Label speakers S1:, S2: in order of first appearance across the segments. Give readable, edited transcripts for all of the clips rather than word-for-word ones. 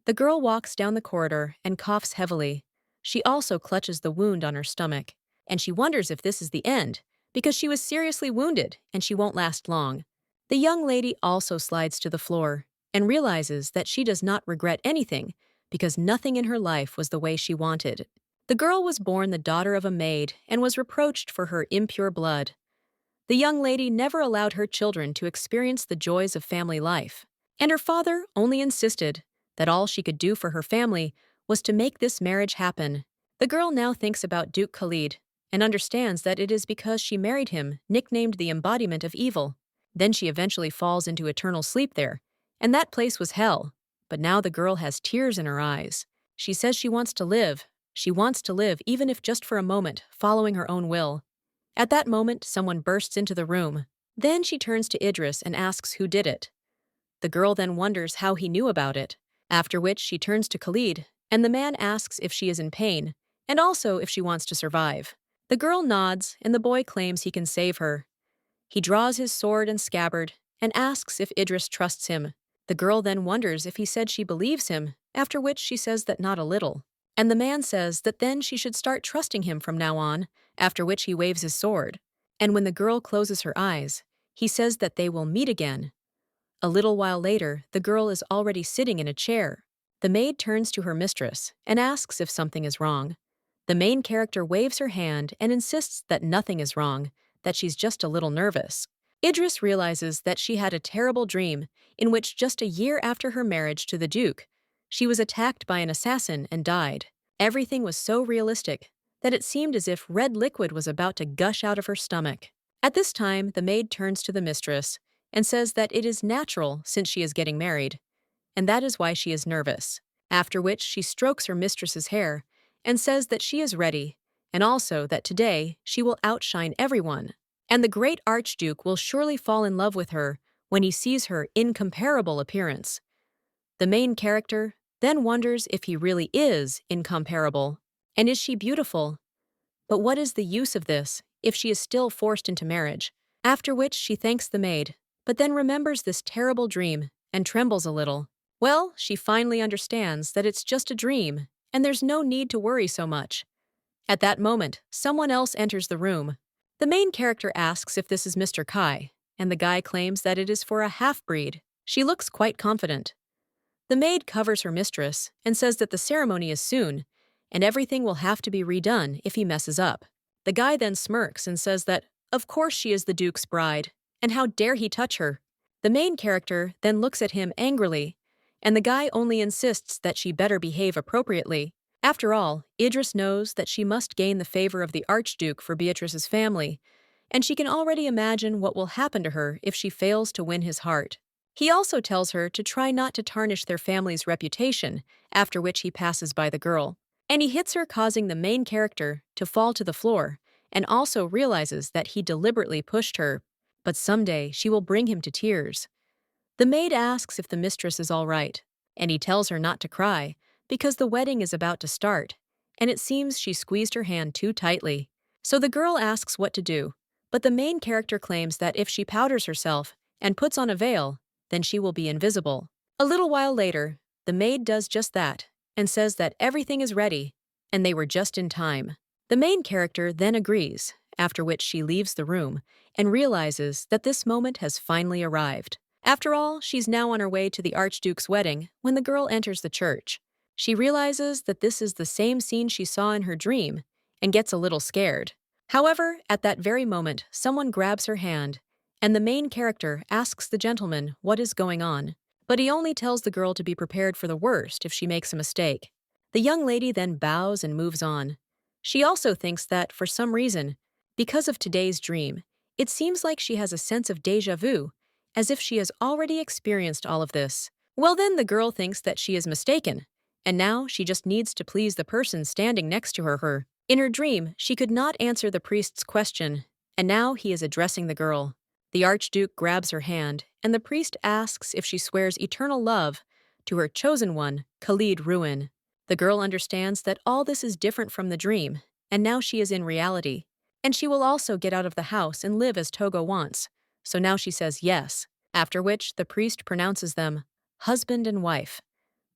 S1: The girl walks down the corridor and coughs heavily. She also clutches the wound on her stomach, and she wonders if this is the end, because she was seriously wounded and she won't last long. The young lady also slides to the floor and realizes that she does not regret anything because nothing in her life was the way she wanted. The girl was born the daughter of a maid and was reproached for her impure blood. The young lady never allowed her children to experience the joys of family life, and her father only insisted that all she could do for her family was to make this marriage happen. The girl now thinks about Duke Khalid and understands that it is because she married him, nicknamed the embodiment of evil. Then she eventually falls into eternal sleep there, and that place was hell. But now the girl has tears in her eyes. She says she wants to live. She wants to live even if just for a moment, following her own will. At that moment, someone bursts into the room. Then she turns to Idris and asks who did it. The girl then wonders how he knew about it, after which she turns to Khalid, and the man asks if she is in pain, and also if she wants to survive. The girl nods, and the boy claims he can save her. He draws his sword and scabbard, and asks if Idris trusts him. The girl then wonders if he said she believes him, after which she says that not a little. And the man says that then she should start trusting him from now on, after which he waves his sword. And when the girl closes her eyes, he says that they will meet again. A little while later, the girl is already sitting in a chair. The maid turns to her mistress and asks if something is wrong. The main character waves her hand and insists that nothing is wrong, that she's just a little nervous. Idris realizes that she had a terrible dream in which just a year after her marriage to the Duke, she was attacked by an assassin and died. Everything was so realistic that it seemed as if red liquid was about to gush out of her stomach. At this time, the maid turns to the mistress and says that it is natural since she is getting married, and that is why she is nervous. After which she strokes her mistress's hair and says that she is ready, and also that today she will outshine everyone, and the great Archduke will surely fall in love with her when he sees her incomparable appearance. The main character then wonders if he really is incomparable, and is she beautiful? But what is the use of this if she is still forced into marriage? After which she thanks the maid, but then remembers this terrible dream and trembles a little. Well, she finally understands that it's just a dream, and there's no need to worry so much. At that moment, someone else enters the room. The main character asks if this is Mr. Kai, and the guy claims that it is for a half-breed. She looks quite confident. The maid covers her mistress and says that the ceremony is soon, and everything will have to be redone if he messes up. The guy then smirks and says that, of course she is the Duke's bride, and how dare he touch her. The main character then looks at him angrily, and the guy only insists that she better behave appropriately. After all, Idris knows that she must gain the favor of the Archduke for Beatrice's family, and she can already imagine what will happen to her if she fails to win his heart. He also tells her to try not to tarnish their family's reputation, after which he passes by the girl. And he hits her, causing the main character to fall to the floor, and also realizes that he deliberately pushed her, but someday she will bring him to tears. The maid asks if the mistress is all right, and he tells her not to cry, because the wedding is about to start, and it seems she squeezed her hand too tightly. So the girl asks what to do, but the main character claims that if she powders herself and puts on a veil, then she will be invisible. A little while later, the maid does just that, and says that everything is ready, and they were just in time. The main character then agrees, after which she leaves the room and realizes that this moment has finally arrived. After all, she's now on her way to the Archduke's wedding when the girl enters the church. She realizes that this is the same scene she saw in her dream and gets a little scared. However, at that very moment, someone grabs her hand, and the main character asks the gentleman what is going on, but he only tells the girl to be prepared for the worst if she makes a mistake. The young lady then bows and moves on. She also thinks that, for some reason, because of today's dream, it seems like she has a sense of déjà vu, as if she has already experienced all of this. Well then, the girl thinks that she is mistaken, and now she just needs to please the person standing next to her. In her dream, she could not answer the priest's question, and now he is addressing the girl. The Archduke grabs her hand, and the priest asks if she swears eternal love to her chosen one, Khalid Ruin. The girl understands that all this is different from the dream, and now she is in reality. And she will also get out of the house and live as Togo wants, so now she says yes, after which the priest pronounces them husband and wife.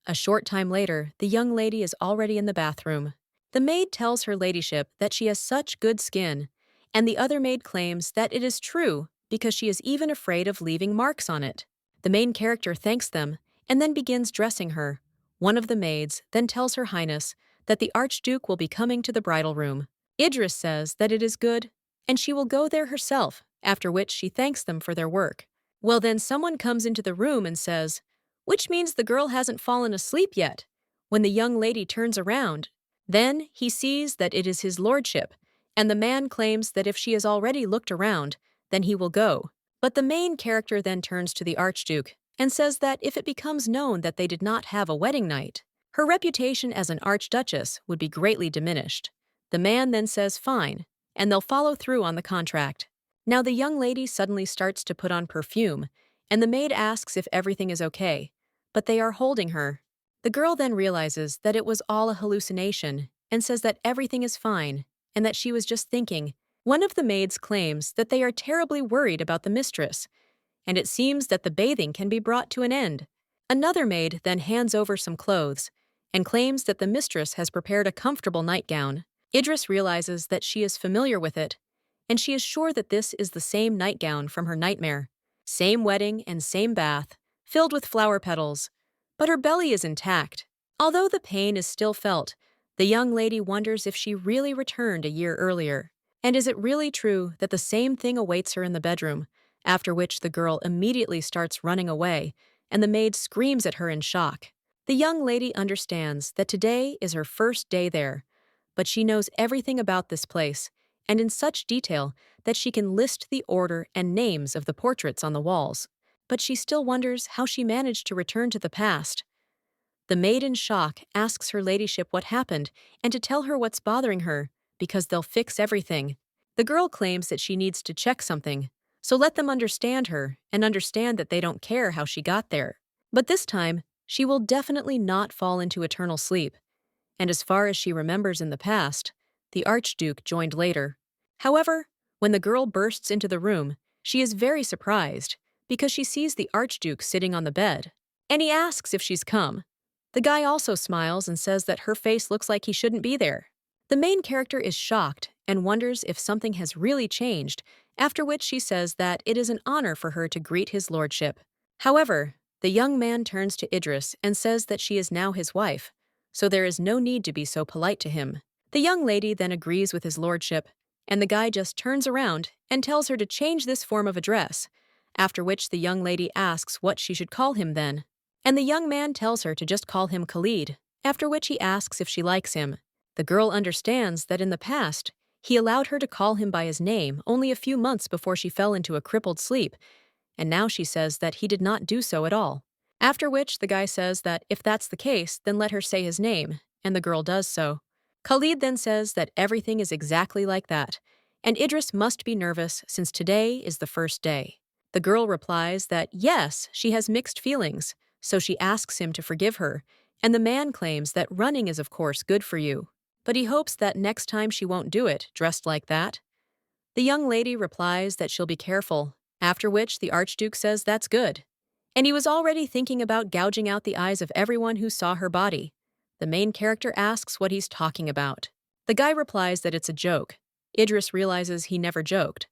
S1: A short time later, the young lady is already in the bathroom. The maid tells her ladyship that she has such good skin, and the other maid claims that it is true because she is even afraid of leaving marks on it. The main character thanks them and then begins dressing her. One of the maids then tells Her Highness that the Archduke will be coming to the bridal room. Idris says that it is good, and she will go there herself, after which she thanks them for their work. Well, then someone comes into the room and says, "Which means the girl hasn't fallen asleep yet." When the young lady turns around, then he sees that it is his lordship, and the man claims that if she has already looked around, then he will go. But the main character then turns to the Archduke and says that if it becomes known that they did not have a wedding night, her reputation as an archduchess would be greatly diminished. The man then says fine, and they'll follow through on the contract. Now the young lady suddenly starts to put on perfume, and the maid asks if everything is okay, but they are holding her. The girl then realizes that it was all a hallucination and says that everything is fine and that she was just thinking. One of the maids claims that they are terribly worried about the mistress, and it seems that the bathing can be brought to an end. Another maid then hands over some clothes and claims that the mistress has prepared a comfortable nightgown. Idris realizes that she is familiar with it, and she is sure that this is the same nightgown from her nightmare. Same wedding and same bath, filled with flower petals, but her belly is intact. Although the pain is still felt, the young lady wonders if she really returned a year earlier. And is it really true that the same thing awaits her in the bedroom, after which the girl immediately starts running away, and the maid screams at her in shock. The young lady understands that today is her first day there, but she knows everything about this place, and in such detail that she can list the order and names of the portraits on the walls. But she still wonders how she managed to return to the past. The maid in shock asks her ladyship what happened and to tell her what's bothering her, because they'll fix everything. The girl claims that she needs to check something, so let them understand her and understand that they don't care how she got there. But this time, she will definitely not fall into eternal sleep. And as far as she remembers in the past, the Archduke joined later. However, when the girl bursts into the room, she is very surprised because she sees the Archduke sitting on the bed, and he asks if she's come. The guy also smiles and says that her face looks like he shouldn't be there. The main character is shocked and wonders if something has really changed, after which she says that it is an honor for her to greet his lordship. However, the young man turns to Idris and says that she is now his wife, so there is no need to be so polite to him. The young lady then agrees with his lordship, and the guy just turns around and tells her to change this form of address, after which the young lady asks what she should call him then. And the young man tells her to just call him Khalid, after which he asks if she likes him. The girl understands that in the past, he allowed her to call him by his name only a few months before she fell into a crippled sleep, and now she says that he did not do so at all. After which the guy says that if that's the case, then let her say his name, and the girl does so. Khalid then says that everything is exactly like that, and Idris must be nervous since today is the first day. The girl replies that yes, she has mixed feelings, so she asks him to forgive her, and the man claims that running is of course good for you, but he hopes that next time she won't do it dressed like that. The young lady replies that she'll be careful, after which the Archduke says that's good. And he was already thinking about gouging out the eyes of everyone who saw her body. The main character asks what he's talking about. The guy replies that it's a joke. Idris realizes he never joked.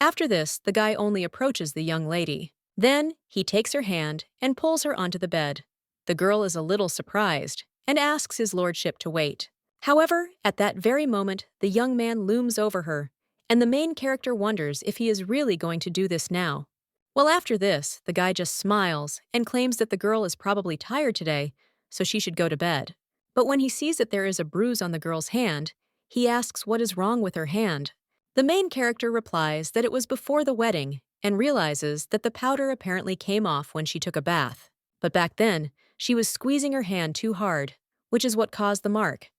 S1: After this, the guy only approaches the young lady. Then, he takes her hand and pulls her onto the bed. The girl is a little surprised and asks his lordship to wait. However, at that very moment, the young man looms over her, and the main character wonders if he is really going to do this now. Well, after this, the guy just smiles and claims that the girl is probably tired today, so she should go to bed. But when he sees that there is a bruise on the girl's hand, he asks what is wrong with her hand. The main character replies that it was before the wedding and realizes that the powder apparently came off when she took a bath. But back then, she was squeezing her hand too hard, which is what caused the mark.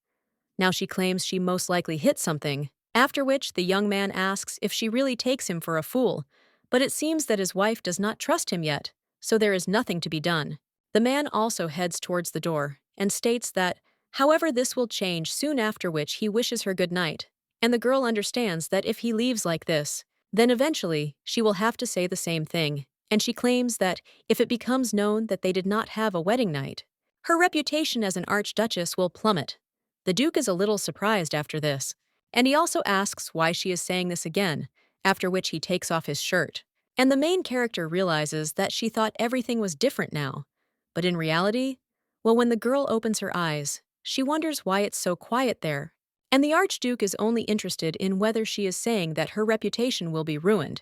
S1: Now she claims she most likely hit something, after which the young man asks if she really takes him for a fool, but it seems that his wife does not trust him yet, so there is nothing to be done. The man also heads towards the door and states that, however, this will change soon, after which he wishes her good night, and the girl understands that if he leaves like this, then eventually she will have to say the same thing, and she claims that if it becomes known that they did not have a wedding night, Her reputation as an archduchess will plummet. The Duke is a little surprised after this, and he also asks why she is saying this again, after which he takes off his shirt. And the main character realizes that she thought everything was different now. But in reality, well, when the girl opens her eyes, she wonders why it's so quiet there. And the Archduke is only interested in whether she is saying that her reputation will be ruined,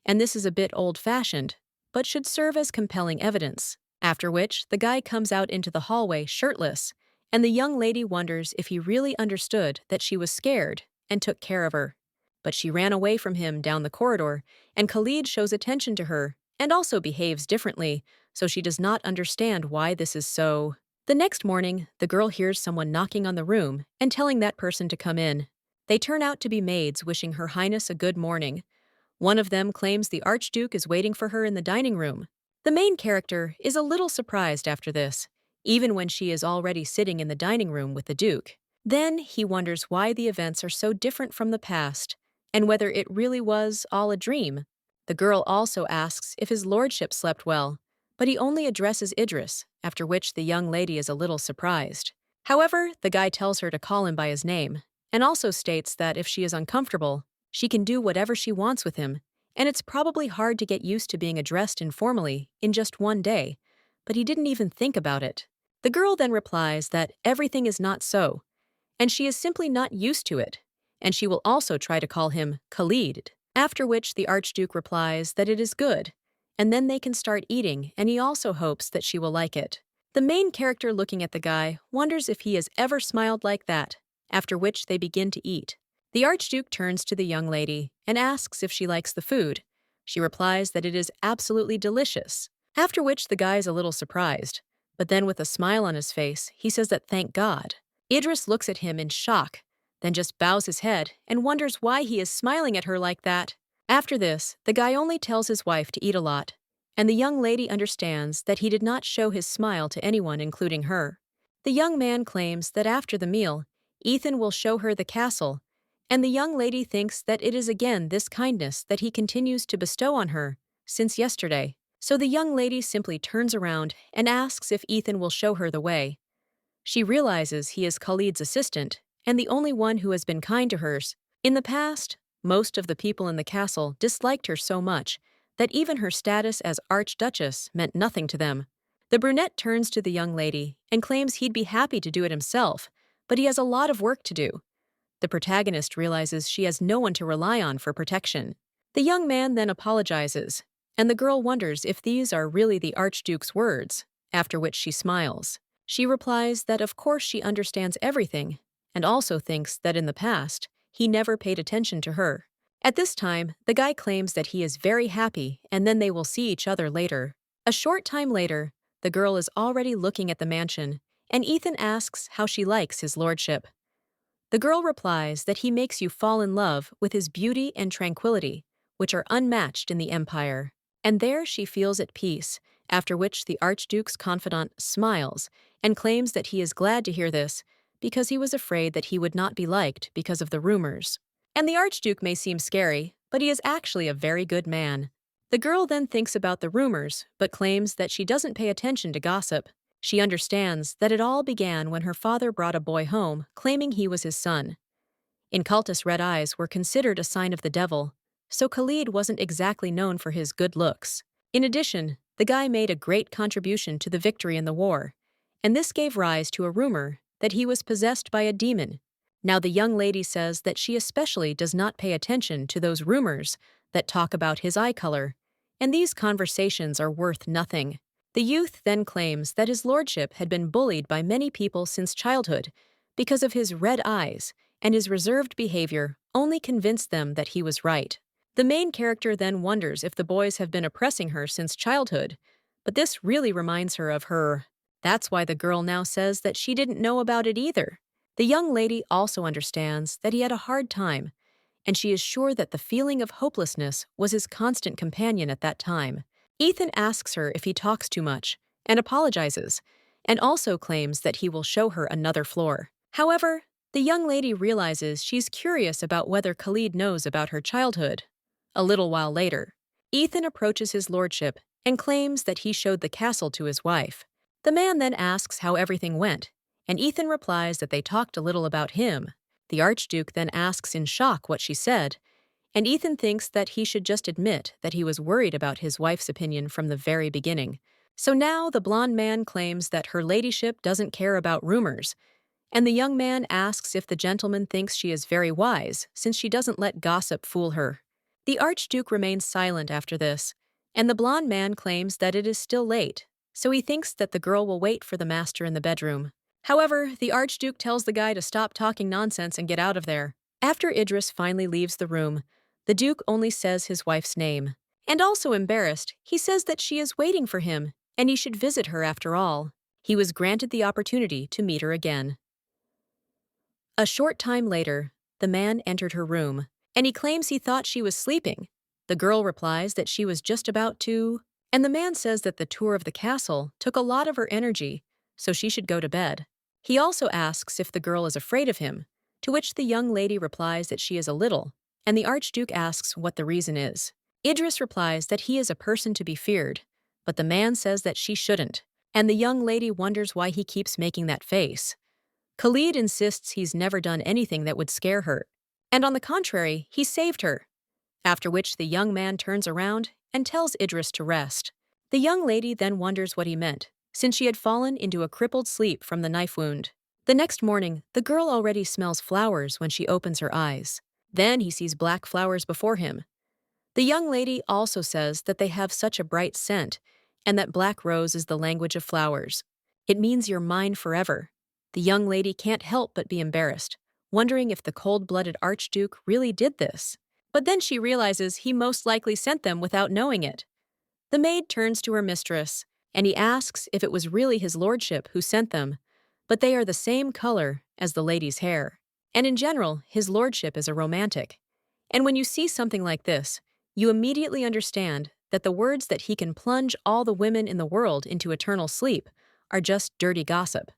S1: and this is a bit old-fashioned, but should serve as compelling evidence. After which, the guy comes out into the hallway shirtless, and the young lady wonders if he really understood that she was scared and took care of her. But she ran away from him down the corridor, and Khalid shows attention to her and also behaves differently, so she does not understand why this is so. The next morning, the girl hears someone knocking on the room and telling that person to come in. They turn out to be maids wishing Her Highness a good morning. One of them claims the Archduke is waiting for her in the dining room. The main character is a little surprised after this, even when she is already sitting in the dining room with the Duke. Then he wonders why the events are so different from the past, and whether it really was all a dream. The girl also asks if his lordship slept well, but he only addresses Idris, after which the young lady is a little surprised. However, the guy tells her to call him by his name, and also states that if she is uncomfortable, she can do whatever she wants with him, and it's probably hard to get used to being addressed informally in just one day, but he didn't even think about it. The girl then replies that everything is not so, and she is simply not used to it, and she will also try to call him Khalid, after which the Archduke replies that it is good, and then they can start eating, and he also hopes that she will like it. The main character looking at the guy wonders if he has ever smiled like that, after which they begin to eat. The Archduke turns to the young lady and asks if she likes the food. She replies that it is absolutely delicious, after which the guy is a little surprised, but then with a smile on his face, he says that thank God. Idris looks at him in shock, then just bows his head and wonders why he is smiling at her like that. After this, the guy only tells his wife to eat a lot, and the young lady understands that he did not show his smile to anyone, including her. The young man claims that after the meal, Ethan will show her the castle, and the young lady thinks that it is again this kindness that he continues to bestow on her since yesterday. So the young lady simply turns around and asks if Ethan will show her the way. She realizes he is Khalid's assistant and the only one who has been kind to hers. In the past, most of the people in the castle disliked her so much that even her status as Archduchess meant nothing to them. The brunette turns to the young lady and claims he'd be happy to do it himself, but he has a lot of work to do. The protagonist realizes she has no one to rely on for protection. The young man then apologizes, and the girl wonders if these are really the Archduke's words, after which she smiles. She replies that of course she understands everything, and also thinks that in the past, he never paid attention to her. At this time, the guy claims that he is very happy and then they will see each other later. A short time later, the girl is already looking at the mansion, and Ethan asks how she likes his lordship. The girl replies that he makes you fall in love with his beauty and tranquility, which are unmatched in the Empire. And there she feels at peace, after which the Archduke's confidant smiles and claims that he is glad to hear this because he was afraid that he would not be liked because of the rumors. And the Archduke may seem scary, but he is actually a very good man. The girl then thinks about the rumors, but claims that she doesn't pay attention to gossip. She understands that it all began when her father brought a boy home, claiming he was his son. In cultists, red eyes were considered a sign of the devil, so Khalid wasn't exactly known for his good looks. In addition, the guy made a great contribution to the victory in the war, and this gave rise to a rumor that he was possessed by a demon. Now the young lady says that she especially does not pay attention to those rumors that talk about his eye color, and these conversations are worth nothing. The youth then claims that his lordship had been bullied by many people since childhood because of his red eyes, and his reserved behavior only convinced them that he was right. The main character then wonders if the boys have been oppressing her since childhood, but this really reminds her of her. That's why the girl now says that she didn't know about it either. The young lady also understands that he had a hard time, and she is sure that the feeling of hopelessness was his constant companion at that time. Ethan asks her if he talks too much, and apologizes, and also claims that he will show her another floor. However, the young lady realizes she's curious about whether Khalid knows about her childhood. A little while later, Ethan approaches his lordship and claims that he showed the castle to his wife. The man then asks how everything went, and Ethan replies that they talked a little about him. The Archduke then asks in shock what she said, and Ethan thinks that he should just admit that he was worried about his wife's opinion from the very beginning. So now the blonde man claims that her ladyship doesn't care about rumors, and the young man asks if the gentleman thinks she is very wise, since she doesn't let gossip fool her. The Archduke remains silent after this, and the blonde man claims that it is still late, so he thinks that the girl will wait for the master in the bedroom. However, the Archduke tells the guy to stop talking nonsense and get out of there. After Idris finally leaves the room, the Duke only says his wife's name. And also embarrassed, he says that she is waiting for him, and he should visit her after all. He was granted the opportunity to meet her again. A short time later, the man entered her room, and he claims he thought she was sleeping. The girl replies that she was just about to, and the man says that the tour of the castle took a lot of her energy, so she should go to bed. He also asks if the girl is afraid of him, to which the young lady replies that she is a little, and the Archduke asks what the reason is. Idris replies that he is a person to be feared, but the man says that she shouldn't, and the young lady wonders why he keeps making that face. Khalid insists he's never done anything that would scare her, and on the contrary, he saved her. After which the young man turns around and tells Idris to rest. The young lady then wonders what he meant, since she had fallen into a crippled sleep from the knife wound. The next morning, the girl already smells flowers when she opens her eyes. Then he sees black flowers before him. The young lady also says that they have such a bright scent, and that black rose is the language of flowers. It means you're mine forever. The young lady can't help but be embarrassed, wondering if the cold-blooded Archduke really did this. But then she realizes he most likely sent them without knowing it. The maid turns to her mistress, and he asks if it was really his lordship who sent them, but they are the same color as the lady's hair. And in general, his lordship is a romantic. And when you see something like this, you immediately understand that the words that he can plunge all the women in the world into eternal sleep are just dirty gossip.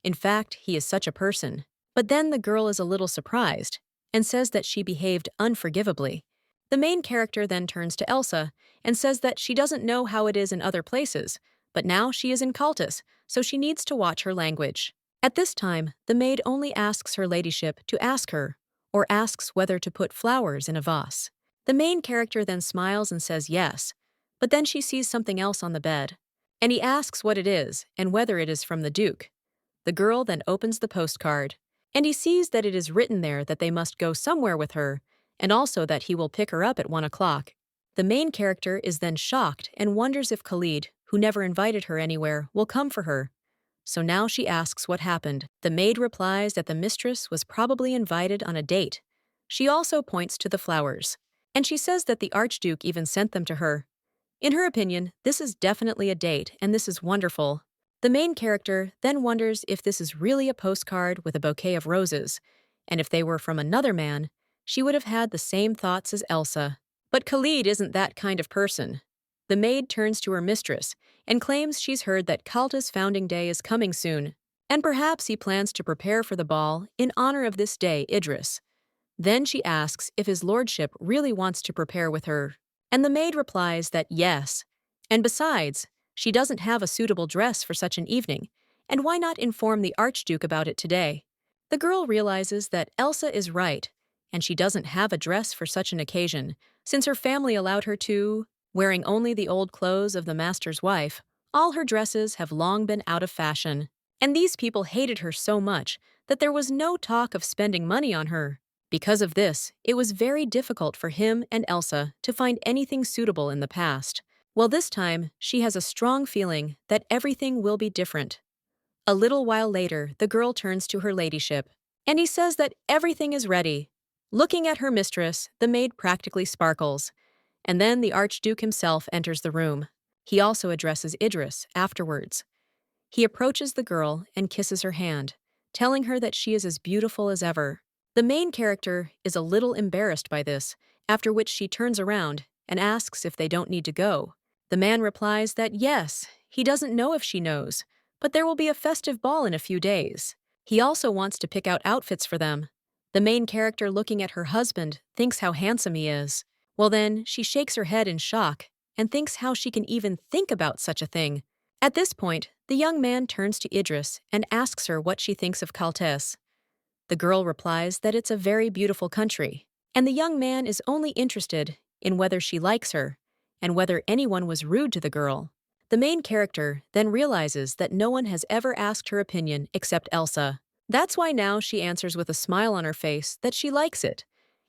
S1: In fact, he is such a person. But then the girl is a little surprised and says that she behaved unforgivably. The main character then turns to Elsa and says that she doesn't know how it is in other places, but now she is in Cultus, so she needs to watch her language. At this time, the maid only asks her ladyship to ask her, or asks whether to put flowers in a vase. The main character then smiles and says yes, but then she sees something else on the bed, and he asks what it is and whether it is from the Duke. The girl then opens the postcard, and he sees that it is written there that they must go somewhere with her, and also that he will pick her up at 1 o'clock. The main character is then shocked and wonders if Khalid, who never invited her anywhere, will come for her. So now she asks what happened. The maid replies that the mistress was probably invited on a date. She also points to the flowers, and she says that the Archduke even sent them to her. In her opinion, this is definitely a date, and this is wonderful. The main character then wonders if this is really a postcard with a bouquet of roses, and if they were from another man, she would have had the same thoughts as Elsa. But Khalid isn't that kind of person. The maid turns to her mistress and claims she's heard that Cultus' founding day is coming soon, and perhaps he plans to prepare for the ball in honor of this day, Idris. Then she asks if his lordship really wants to prepare with her, and the maid replies that yes, and besides, she doesn't have a suitable dress for such an evening, and why not inform the Archduke about it today? The girl realizes that Elsa is right, and she doesn't have a dress for such an occasion, since her family allowed her to, wearing only the old clothes of the master's wife. All her dresses have long been out of fashion, and these people hated her so much that there was no talk of spending money on her. Because of this, it was very difficult for him and Elsa to find anything suitable in the past. Well, this time, she has a strong feeling that everything will be different. A little while later, the girl turns to her ladyship, and he says that everything is ready. Looking at her mistress, the maid practically sparkles, and then the Archduke himself enters the room. He also addresses Idris afterwards. He approaches the girl and kisses her hand, telling her that she is as beautiful as ever. The main character is a little embarrassed by this, after which she turns around and asks if they don't need to go. The man replies that yes, he doesn't know if she knows, but there will be a festive ball in a few days. He also wants to pick out outfits for them. The main character, looking at her husband, thinks how handsome he is. Well then, she shakes her head in shock and thinks how she can even think about such a thing. At this point, The young man turns to Idris and asks her what she thinks of Kaltes. The girl replies that it's a very beautiful country, and the young man is only interested in whether she likes her and whether anyone was rude to the girl. The main character then realizes that no one has ever asked her opinion except Elsa. That's why now she answers with a smile on her face that she likes it,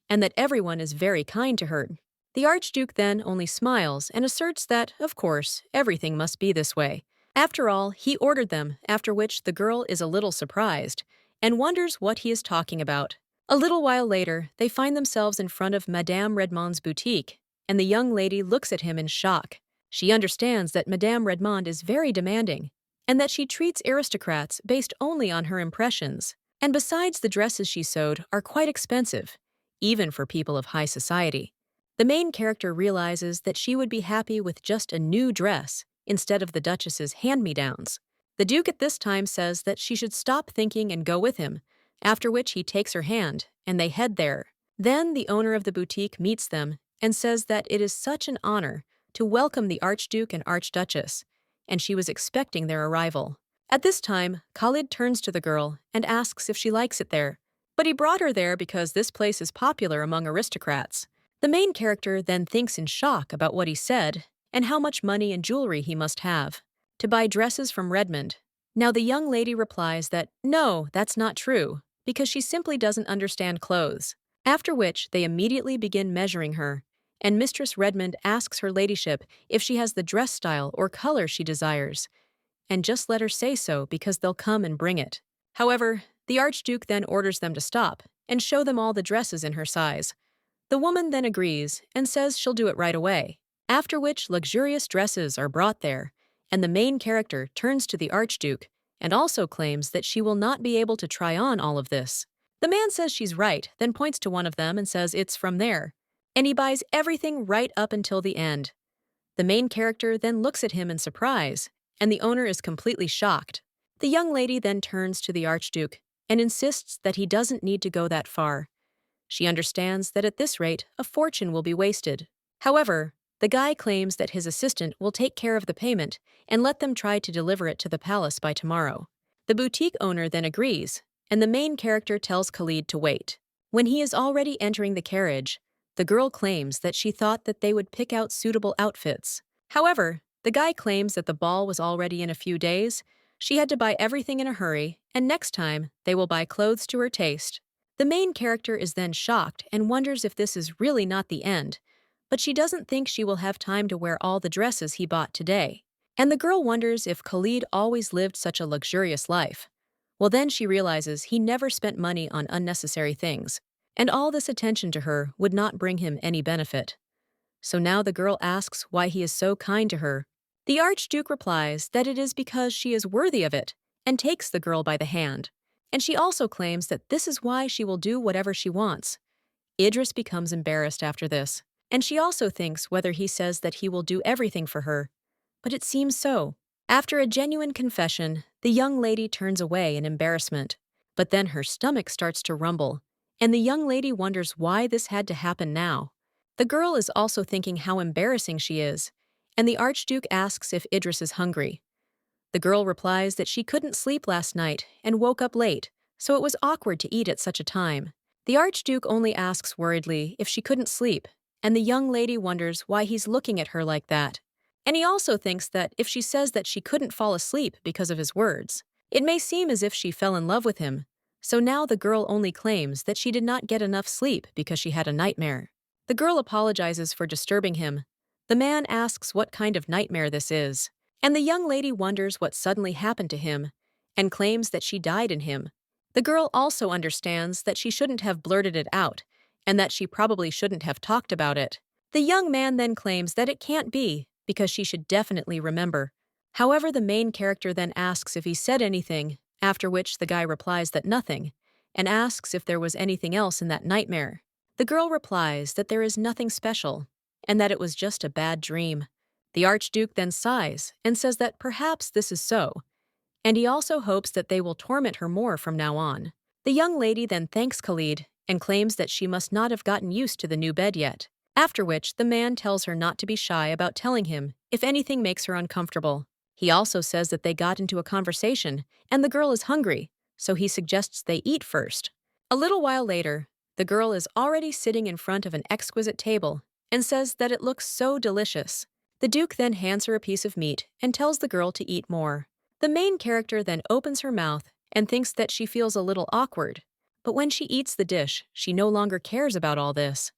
S1: and that everyone is very kind to her. The Archduke then only smiles and asserts that, of course, everything must be this way. After all, he ordered them, after which the girl is a little surprised and wonders what he is talking about. A little while later, they find themselves in front of Madame Redmond's boutique, and the young lady looks at him in shock. She understands that Madame Redmond is very demanding, and that she treats aristocrats based only on her impressions. And besides, the dresses she sewed are quite expensive, even for people of high society. The main character realizes that she would be happy with just a new dress instead of the Duchess's hand-me-downs. The Duke at this time says that she should stop thinking and go with him, after which he takes her hand, and they head there. Then the owner of the boutique meets them and says that it is such an honor to welcome the Archduke and Archduchess, and she was expecting their arrival. At this time, Khalid turns to the girl and asks if she likes it there, but he brought her there because this place is popular among aristocrats. The main character then thinks in shock about what he said and how much money and jewelry he must have to buy dresses from Redmond. Now the young lady replies that no, that's not true, because she simply doesn't understand clothes. After which they immediately begin measuring her, and Mistress Redmond asks her ladyship if she has the dress style or color she desires, and just let her say so because they'll come and bring it. However, the Archduke then orders them to stop and show them all the dresses in her size. The woman then agrees and says she'll do it right away, after which luxurious dresses are brought there, and the main character turns to the Archduke and also claims that she will not be able to try on all of this. The man says she's right, then points to one of them and says it's from there, and he buys everything right up until the end. The main character then looks at him in surprise, and the owner is completely shocked. The young lady then turns to the Archduke and insists that he doesn't need to go that far. She understands that at this rate, a fortune will be wasted. However, the guy claims that his assistant will take care of the payment and let them try to deliver it to the palace by tomorrow. The boutique owner then agrees, and the main character tells Khalid to wait. When he is already entering the carriage, the girl claims that she thought that they would pick out suitable outfits. However, the guy claims that the ball was already in a few days, she had to buy everything in a hurry, and next time they will buy clothes to her taste. The main character is then shocked and wonders if this is really not the end, but she doesn't think she will have time to wear all the dresses he bought today. And the girl wonders if Khalid always lived such a luxurious life. Well, then she realizes he never spent money on unnecessary things, and all this attention to her would not bring him any benefit. So now the girl asks why he is so kind to her. The Archduke replies that it is because she is worthy of it, and takes the girl by the hand. And she also claims that this is why she will do whatever she wants. Idris becomes embarrassed after this, and she also thinks whether he says that he will do everything for her. But it seems so. After a genuine confession, the young lady turns away in embarrassment. But then her stomach starts to rumble, and the young lady wonders why this had to happen now. The girl is also thinking how embarrassing she is, and the Archduke asks if Idris is hungry. The girl replies that she couldn't sleep last night and woke up late, so it was awkward to eat at such a time. The Archduke only asks worriedly if she couldn't sleep, and the young lady wonders why he's looking at her like that. And he also thinks that if she says that she couldn't fall asleep because of his words, it may seem as if she fell in love with him. So now the girl only claims that she did not get enough sleep because she had a nightmare. The girl apologizes for disturbing him. The man asks what kind of nightmare this is, and the young lady wonders what suddenly happened to him and claims that she died in him. The girl also understands that she shouldn't have blurted it out and that she probably shouldn't have talked about it. The young man then claims that it can't be because she should definitely remember. However, the main character then asks if he said anything, after which the guy replies that nothing, and asks if there was anything else in that nightmare. The girl replies that there is nothing special, and that it was just a bad dream. The Archduke then sighs and says that perhaps this is so, and he also hopes that they will torment her more from now on. The young lady then thanks Khalid and claims that she must not have gotten used to the new bed yet, after which the man tells her not to be shy about telling him if anything makes her uncomfortable. He also says that they got into a conversation, and the girl is hungry, so he suggests they eat first. A little while later, the girl is already sitting in front of an exquisite table and says that it looks so delicious. The Duke then hands her a piece of meat and tells the girl to eat more. The main character then opens her mouth and thinks that she feels a little awkward. But when she eats the dish, she no longer cares about all this.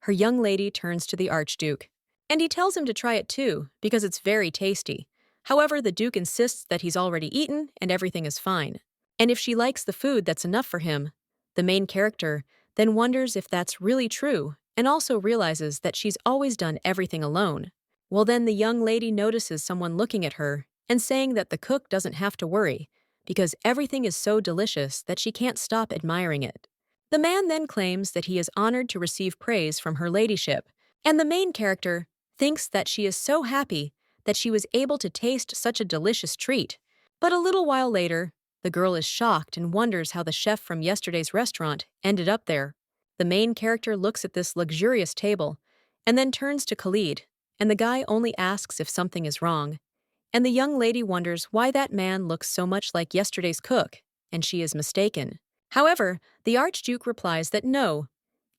S1: Her young lady turns to the Archduke, and he tells him to try it too, because it's very tasty. However, the Duke insists that he's already eaten and everything is fine. And if she likes the food, that's enough for him. The main character then wonders if that's really true, and also realizes that she's always done everything alone. Well, then the young lady notices someone looking at her and saying that the cook doesn't have to worry, because everything is so delicious that she can't stop admiring it. The man then claims that he is honored to receive praise from her ladyship, and the main character thinks that she is so happy that she was able to taste such a delicious treat. But a little while later, the girl is shocked and wonders how the chef from yesterday's restaurant ended up there. The main character looks at this luxurious table and then turns to Khalid, and the guy only asks if something is wrong. And the young lady wonders why that man looks so much like yesterday's cook, and she is mistaken. However, the Archduke replies that no,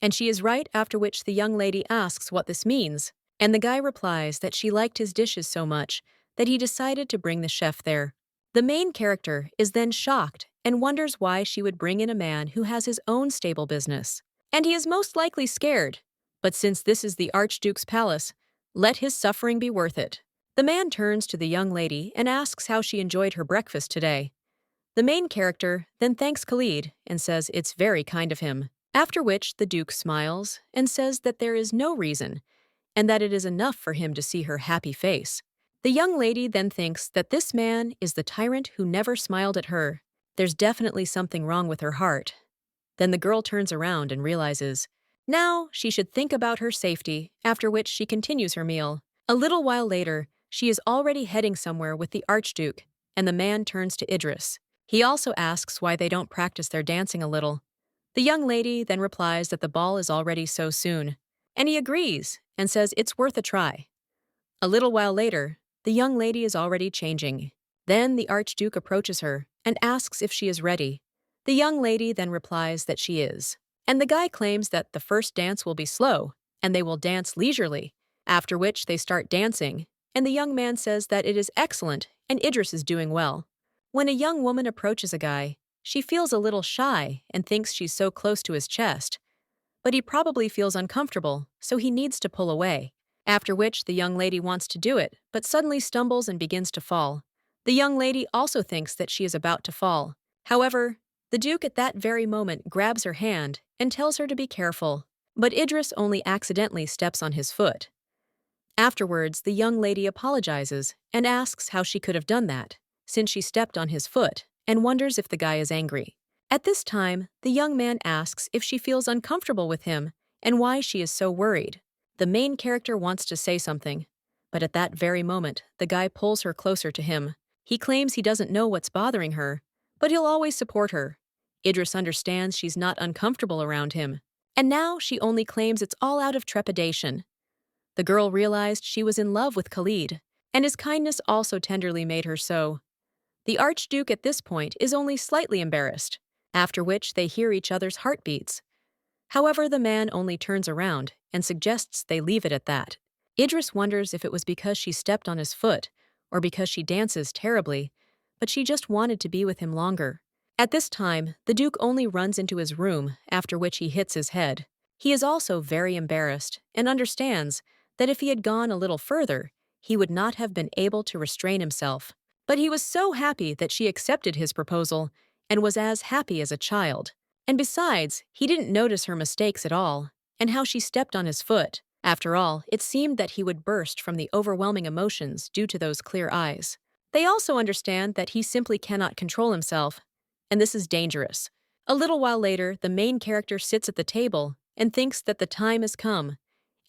S1: and she is right, after which the young lady asks what this means, and the guy replies that she liked his dishes so much that he decided to bring the chef there. The main character is then shocked and wonders why she would bring in a man who has his own stable business. And he is most likely scared. But since this is the Archduke's palace, let his suffering be worth it. The man turns to the young lady and asks how she enjoyed her breakfast today. The main character then thanks Khalid and says it's very kind of him, after which the Duke smiles and says that there is no reason, and that it is enough for him to see her happy face. The young lady then thinks that this man is the tyrant who never smiled at her. There's definitely something wrong with her heart. Then the girl turns around and realizes now she should think about her safety, after which she continues her meal. A little while later, she is already heading somewhere with the Archduke, and the man turns to Idris. He also asks why they don't practice their dancing a little. The young lady then replies that the ball is already so soon, and he agrees and says it's worth a try. A little while later, the young lady is already changing. Then the Archduke approaches her and asks if she is ready. The young lady then replies that she is, and the guy claims that the first dance will be slow, and they will dance leisurely, after which they start dancing, and the young man says that it is excellent and Idris is doing well. When a young woman approaches a guy, she feels a little shy and thinks she's so close to his chest, but he probably feels uncomfortable, so he needs to pull away. After which the young lady wants to do it, but suddenly stumbles and begins to fall. The young lady also thinks that she is about to fall. However, the Duke at that very moment grabs her hand and tells her to be careful, but Idris only accidentally steps on his foot. Afterwards, the young lady apologizes and asks how she could have done that, since she stepped on his foot, and wonders if the guy is angry. At this time, the young man asks if she feels uncomfortable with him and why she is so worried. The main character wants to say something, but at that very moment, the guy pulls her closer to him. He claims he doesn't know what's bothering her, but he'll always support her. Idris understands she's not uncomfortable around him, and now she only claims it's all out of trepidation. The girl realized she was in love with Khalid, and his kindness also tenderly made her so. The Archduke at this point is only slightly embarrassed, after which they hear each other's heartbeats. However, the man only turns around and suggests they leave it at that. Idris wonders if it was because she stepped on his foot or because she dances terribly, but she just wanted to be with him longer. At this time, the Duke only runs into his room, after which he hits his head. He is also very embarrassed and understands that if he had gone a little further, he would not have been able to restrain himself. But he was so happy that she accepted his proposal and was as happy as a child. And besides, he didn't notice her mistakes at all, and how she stepped on his foot. After all, it seemed that he would burst from the overwhelming emotions due to those clear eyes. They also understand that he simply cannot control himself, and this is dangerous. A little while later, the main character sits at the table and thinks that the time has come.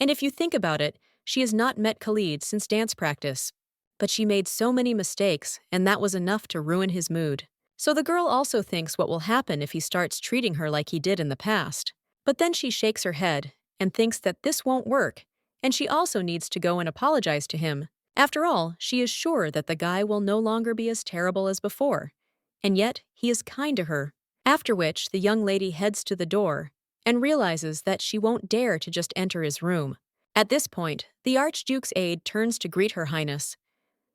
S1: And if you think about it, she has not met Khalid since dance practice. But she made so many mistakes, and that was enough to ruin his mood. So the girl also thinks what will happen if he starts treating her like he did in the past. But then she shakes her head and thinks that this won't work, and she also needs to go and apologize to him. After all, she is sure that the guy will no longer be as terrible as before, and yet he is kind to her. After which, the young lady heads to the door and realizes that she won't dare to just enter his room. At this point, the Archduke's aide turns to greet Her Highness.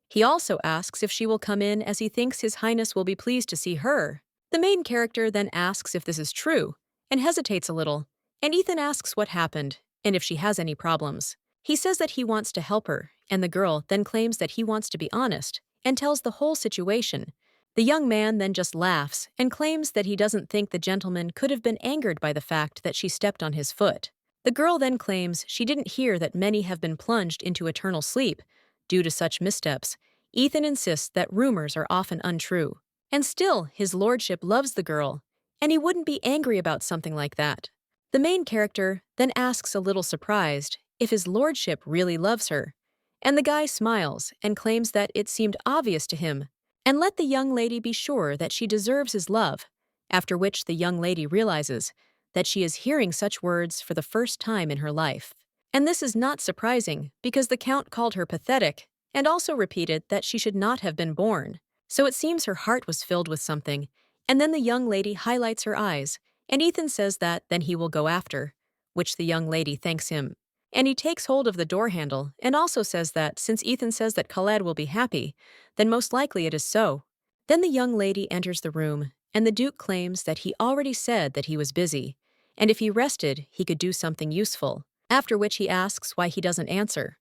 S1: He also asks if she will come in as he thinks His Highness will be pleased to see her. The main character then asks if this is true and hesitates a little, and Ethan asks what happened and if she has any problems. He says that he wants to help her, and the girl then claims that he wants to be honest and tells the whole situation. The young man then just laughs and claims that he doesn't think the gentleman could have been angered by the fact that she stepped on his foot. The girl then claims she didn't hear that many have been plunged into eternal sleep due to such missteps. Ethan insists that rumors are often untrue. And still, his lordship loves the girl, and he wouldn't be angry about something like that. The main character then asks, a little surprised, if his lordship really loves her. And the guy smiles and claims that it seemed obvious to him, and let the young lady be sure that she deserves his love, after which the young lady realizes that she is hearing such words for the first time in her life. And this is not surprising, because the Count called her pathetic and also repeated that she should not have been born. So it seems her heart was filled with something, and then the young lady highlights her eyes, and Ethan says that then he will go after, which the young lady thanks him. And he takes hold of the door handle and also says that since Ethan says that Khaled will be happy, then most likely it is so. Then the young lady enters the room, and the Duke claims that he already said that he was busy, and if he rested, he could do something useful, after which he asks why he doesn't answer.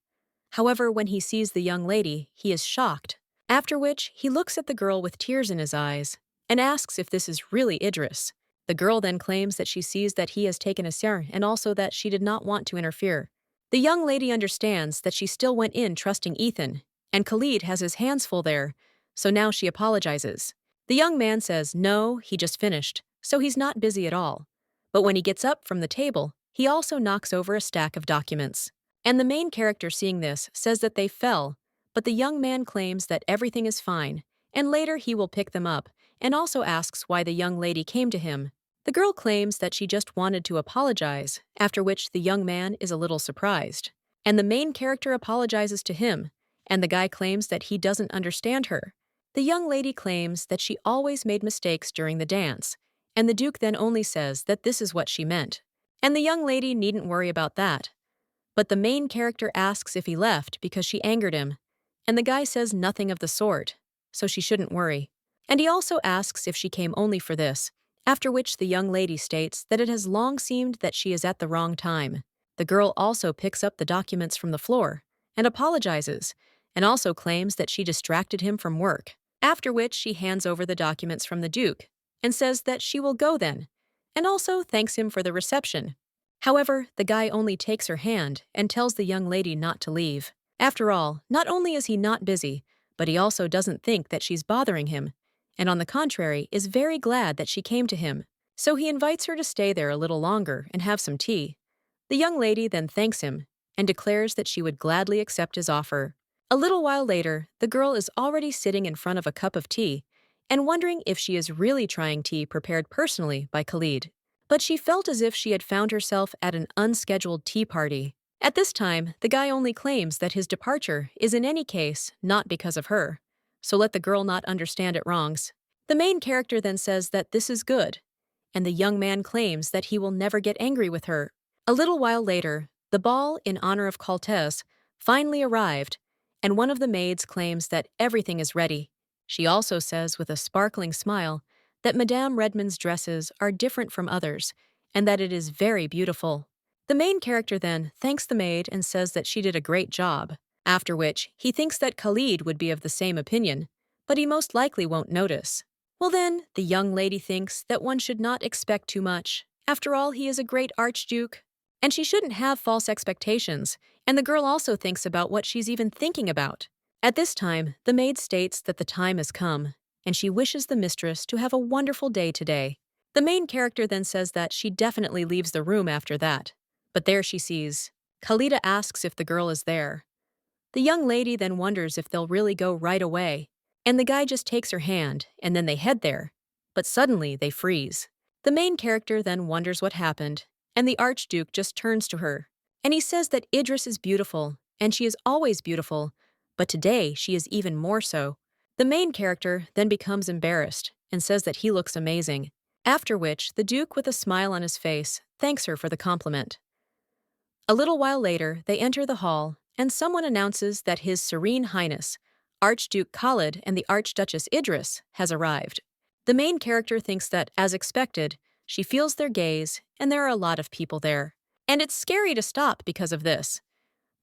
S1: However, when he sees the young lady, he is shocked, after which he looks at the girl with tears in his eyes and asks if this is really Idris. The girl then claims that she sees that he has taken a ser and also that she did not want to interfere. The young lady understands that she still went in trusting Ethan, and Khalid has his hands full there, so now she apologizes. The young man says no, he just finished, so he's not busy at all. But when he gets up from the table, he also knocks over a stack of documents. And the main character, seeing this, says that they fell, but the young man claims that everything is fine, and later he will pick them up, and also asks why the young lady came to him. The girl claims that she just wanted to apologize, after which the young man is a little surprised. And the main character apologizes to him, and the guy claims that he doesn't understand her. The young lady claims that she always made mistakes during the dance, and the Duke then only says that this is what she meant. And the young lady needn't worry about that. But the main character asks if he left because she angered him, and the guy says nothing of the sort, so she shouldn't worry. And he also asks if she came only for this, after which the young lady states that it has long seemed that she is at the wrong time. The girl also picks up the documents from the floor and apologizes, and also claims that she distracted him from work, after which she hands over the documents from the Duke and says that she will go then, and also thanks him for the reception. However, the guy only takes her hand and tells the young lady not to leave. After all, not only is he not busy, but he also doesn't think that she's bothering him, and on the contrary is very glad that she came to him. So he invites her to stay there a little longer and have some tea. The young lady then thanks him and declares that she would gladly accept his offer. A little while later, the girl is already sitting in front of a cup of tea and wondering if she is really trying tea prepared personally by Khalid. But she felt as if she had found herself at an unscheduled tea party. At this time, the guy only claims that his departure is in any case not because of her, so let the girl not understand it wrongs. The main character then says that this is good, and the young man claims that he will never get angry with her. A little while later, the ball in honor of Caltez finally arrived, and one of the maids claims that everything is ready. She also says with a sparkling smile that Madame Redmond's dresses are different from others, and that it is very beautiful. The main character then thanks the maid and says that she did a great job, after which he thinks that Khalid would be of the same opinion, but he most likely won't notice. Well then, the young lady thinks that one should not expect too much. After all, he is a great archduke, and she shouldn't have false expectations, and the girl also thinks about what she's even thinking about. At this time, the maid states that the time has come, and she wishes the mistress to have a wonderful day today. The main character then says that she definitely leaves the room after that, but there she sees. Khalida asks if the girl is there. The young lady then wonders if they'll really go right away, and the guy just takes her hand, and then they head there. But suddenly they freeze. The main character then wonders what happened, and the Archduke just turns to her, and he says that Idris is beautiful, and she is always beautiful, but today she is even more so. The main character then becomes embarrassed and says that he looks amazing, after which the Duke, with a smile on his face, thanks her for the compliment. A little while later, they enter the hall, and someone announces that His Serene Highness, Archduke Khalid and the Archduchess Idris, has arrived. The main character thinks that, as expected, she feels their gaze, and there are a lot of people there. And it's scary to stop because of this.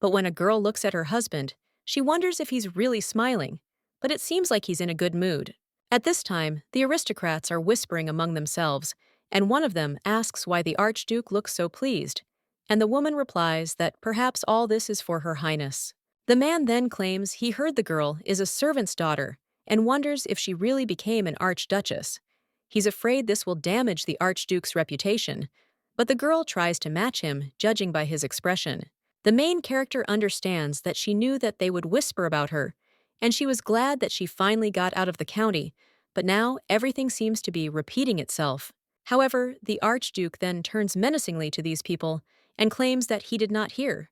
S1: But when a girl looks at her husband, she wonders if he's really smiling, but it seems like he's in a good mood. At this time, the aristocrats are whispering among themselves, and one of them asks why the Archduke looks so pleased, and the woman replies that perhaps all this is for Her Highness. The man then claims he heard the girl is a servant's daughter and wonders if she really became an archduchess. He's afraid this will damage the Archduke's reputation, but the girl tries to match him, judging by his expression. The main character understands that she knew that they would whisper about her, and she was glad that she finally got out of the county, but now everything seems to be repeating itself. However, the Archduke then turns menacingly to these people and claims that he did not hear.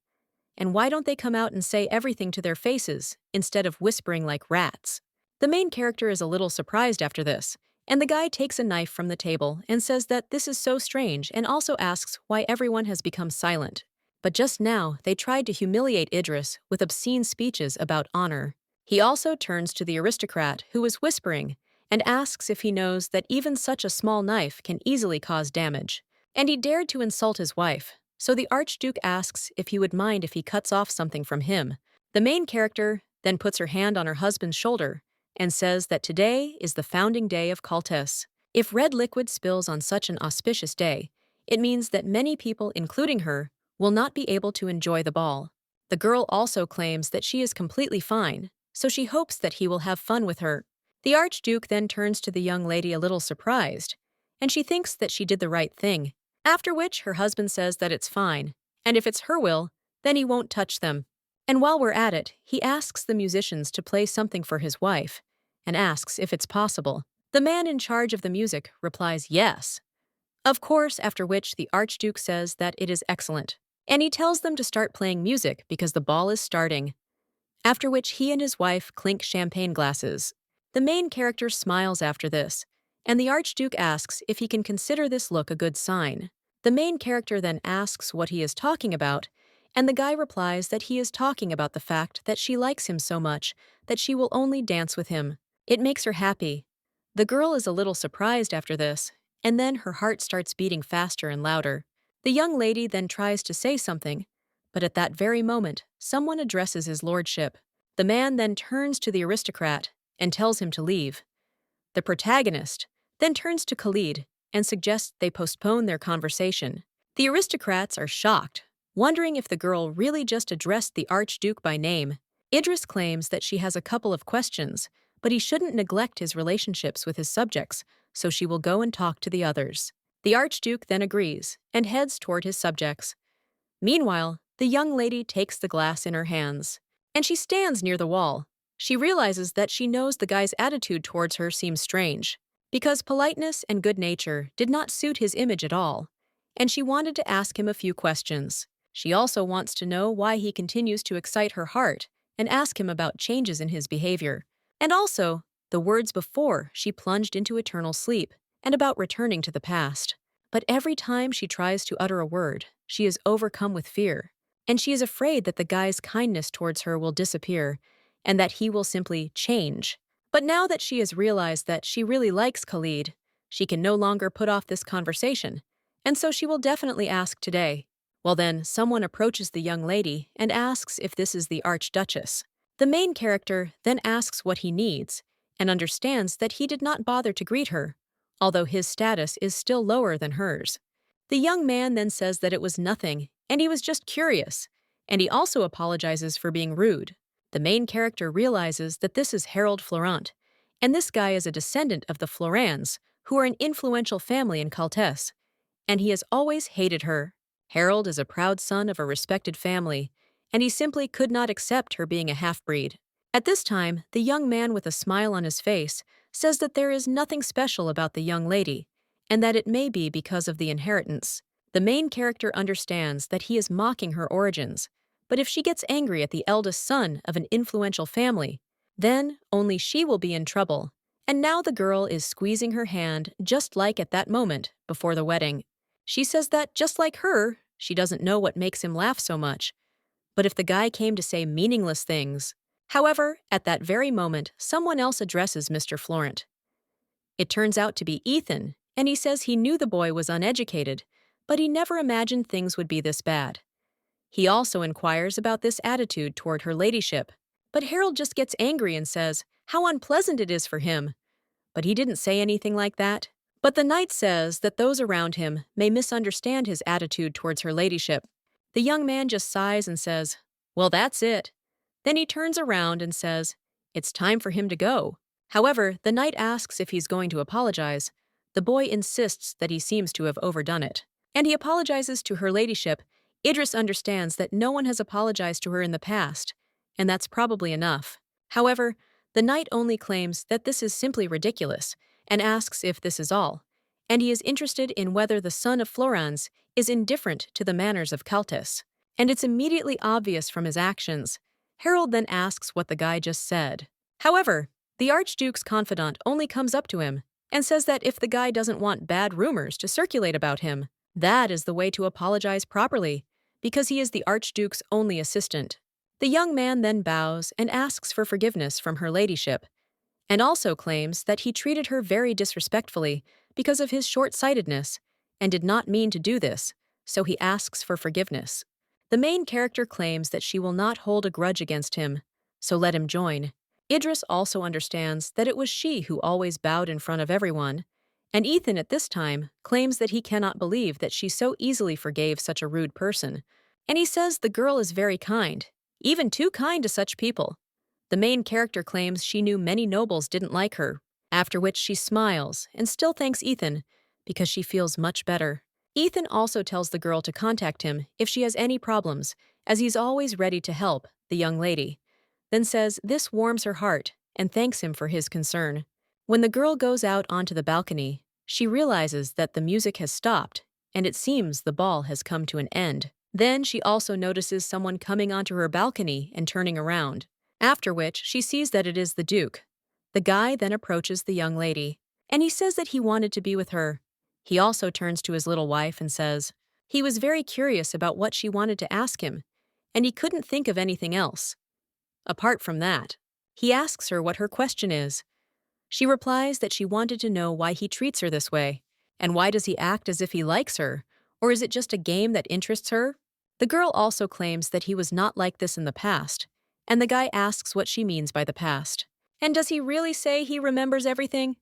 S1: And why don't they come out and say everything to their faces, instead of whispering like rats? The main character is a little surprised after this, and the guy takes a knife from the table and says that this is so strange and also asks why everyone has become silent. But just now, they tried to humiliate Idris with obscene speeches about honor. He also turns to the aristocrat who was whispering and asks if he knows that even such a small knife can easily cause damage. And he dared to insult his wife, so the Archduke asks if he would mind if he cuts off something from him. The main character then puts her hand on her husband's shoulder and says that today is the founding day of Kaltes. If red liquid spills on such an auspicious day, it means that many people, including her, will not be able to enjoy the ball. The girl also claims that she is completely fine, so she hopes that he will have fun with her. The Archduke then turns to the young lady a little surprised, and she thinks that she did the right thing, after which her husband says that it's fine, and if it's her will, then he won't touch them. And while we're at it, he asks the musicians to play something for his wife, and asks if it's possible. The man in charge of the music replies yes. Of course, after which the Archduke says that it is excellent, and he tells them to start playing music because the ball is starting. After which he and his wife clink champagne glasses. The main character smiles after this, and the Archduke asks if he can consider this look a good sign. The main character then asks what he is talking about, and the guy replies that he is talking about the fact that she likes him so much that she will only dance with him. It makes her happy. The girl is a little surprised after this, and then her heart starts beating faster and louder. The young lady then tries to say something, but at that very moment, someone addresses his lordship. The man then turns to the aristocrat and tells him to leave. The protagonist then turns to Khalid and suggests they postpone their conversation. The aristocrats are shocked, wondering if the girl really just addressed the Archduke by name. Idris claims that she has a couple of questions, but he shouldn't neglect his relationships with his subjects, so she will go and talk to the others. The Archduke then agrees and heads toward his subjects. Meanwhile, the young lady takes the glass in her hands, and she stands near the wall. She realizes that she knows the guy's attitude towards her seems strange, because politeness and good nature did not suit his image at all, and she wanted to ask him a few questions. She also wants to know why he continues to excite her heart and ask him about changes in his behavior, and also the words before she plunged into eternal sleep and about returning to the past. But every time she tries to utter a word, she is overcome with fear, and she is afraid that the guy's kindness towards her will disappear and that he will simply change. But now that she has realized that she really likes Khalid, she can no longer put off this conversation, and so she will definitely ask today. Well then, someone approaches the young lady and asks if this is the Archduchess. The main character then asks what he needs, and understands that he did not bother to greet her, although his status is still lower than hers. The young man then says that it was nothing, and he was just curious, and he also apologizes for being rude. The main character realizes that this is Harold Florent, and this guy is a descendant of the Florans, who are an influential family in Kaltes, and he has always hated her. Harold is a proud son of a respected family, and he simply could not accept her being a half-breed. At this time, the young man with a smile on his face says that there is nothing special about the young lady, and that it may be because of the inheritance. The main character understands that he is mocking her origins, But if she gets angry at the eldest son of an influential family, then only she will be in trouble. And now the girl is squeezing her hand just like at that moment before the wedding. She says that just like her, she doesn't know what makes him laugh so much. But if the guy came to say meaningless things. However, at that very moment, someone else addresses Mr. Florent. It turns out to be Ethan, and he says he knew the boy was uneducated, but he never imagined things would be this bad. He also inquires about this attitude toward her ladyship, but Harold just gets angry and says how unpleasant it is for him. But he didn't say anything like that. But the knight says that those around him may misunderstand his attitude towards her ladyship. The young man just sighs and says, "Well, that's it." Then he turns around and says, "It's time for him to go." However, the knight asks if he's going to apologize. The boy insists that he seems to have overdone it, and he apologizes to her ladyship. Idris understands that no one has apologized to her in the past, and that's probably enough. However, the knight only claims that this is simply ridiculous and asks if this is all, and he is interested in whether the son of Florence is indifferent to the manners of Caltes, and it's immediately obvious from his actions. Harold then asks what the guy just said. However, the Archduke's confidant only comes up to him and says that if the guy doesn't want bad rumors to circulate about him, that is the way to apologize properly, because he is the Archduke's only assistant. The young man then bows and asks for forgiveness from her ladyship, and also claims that he treated her very disrespectfully because of his short-sightedness and did not mean to do this, so he asks for forgiveness. The main character claims that she will not hold a grudge against him, so let him join. Idris also understands that it was she who always bowed in front of everyone, and Ethan at this time claims that he cannot believe that she so easily forgave such a rude person, and he says the girl is very kind, even too kind to such people. The main character claims she knew many nobles didn't like her, after which she smiles and still thanks Ethan because she feels much better. Ethan also tells the girl to contact him if she has any problems, as he's always ready to help the young lady, then says this warms her heart and thanks him for his concern. When the girl goes out onto the balcony, she realizes that the music has stopped and it seems the ball has come to an end. Then she also notices someone coming onto her balcony and turning around, after which she sees that it is the Duke. The guy then approaches the young lady, and he says that he wanted to be with her. He also turns to his little wife and says he was very curious about what she wanted to ask him, and he couldn't think of anything else. Apart from that, he asks her what her question is. She replies that she wanted to know why he treats her this way, and why does he act as if he likes her, or is it just a game that interests her? The girl also claims that he was not like this in the past, and the guy asks what she means by the past. And does he really say he remembers everything?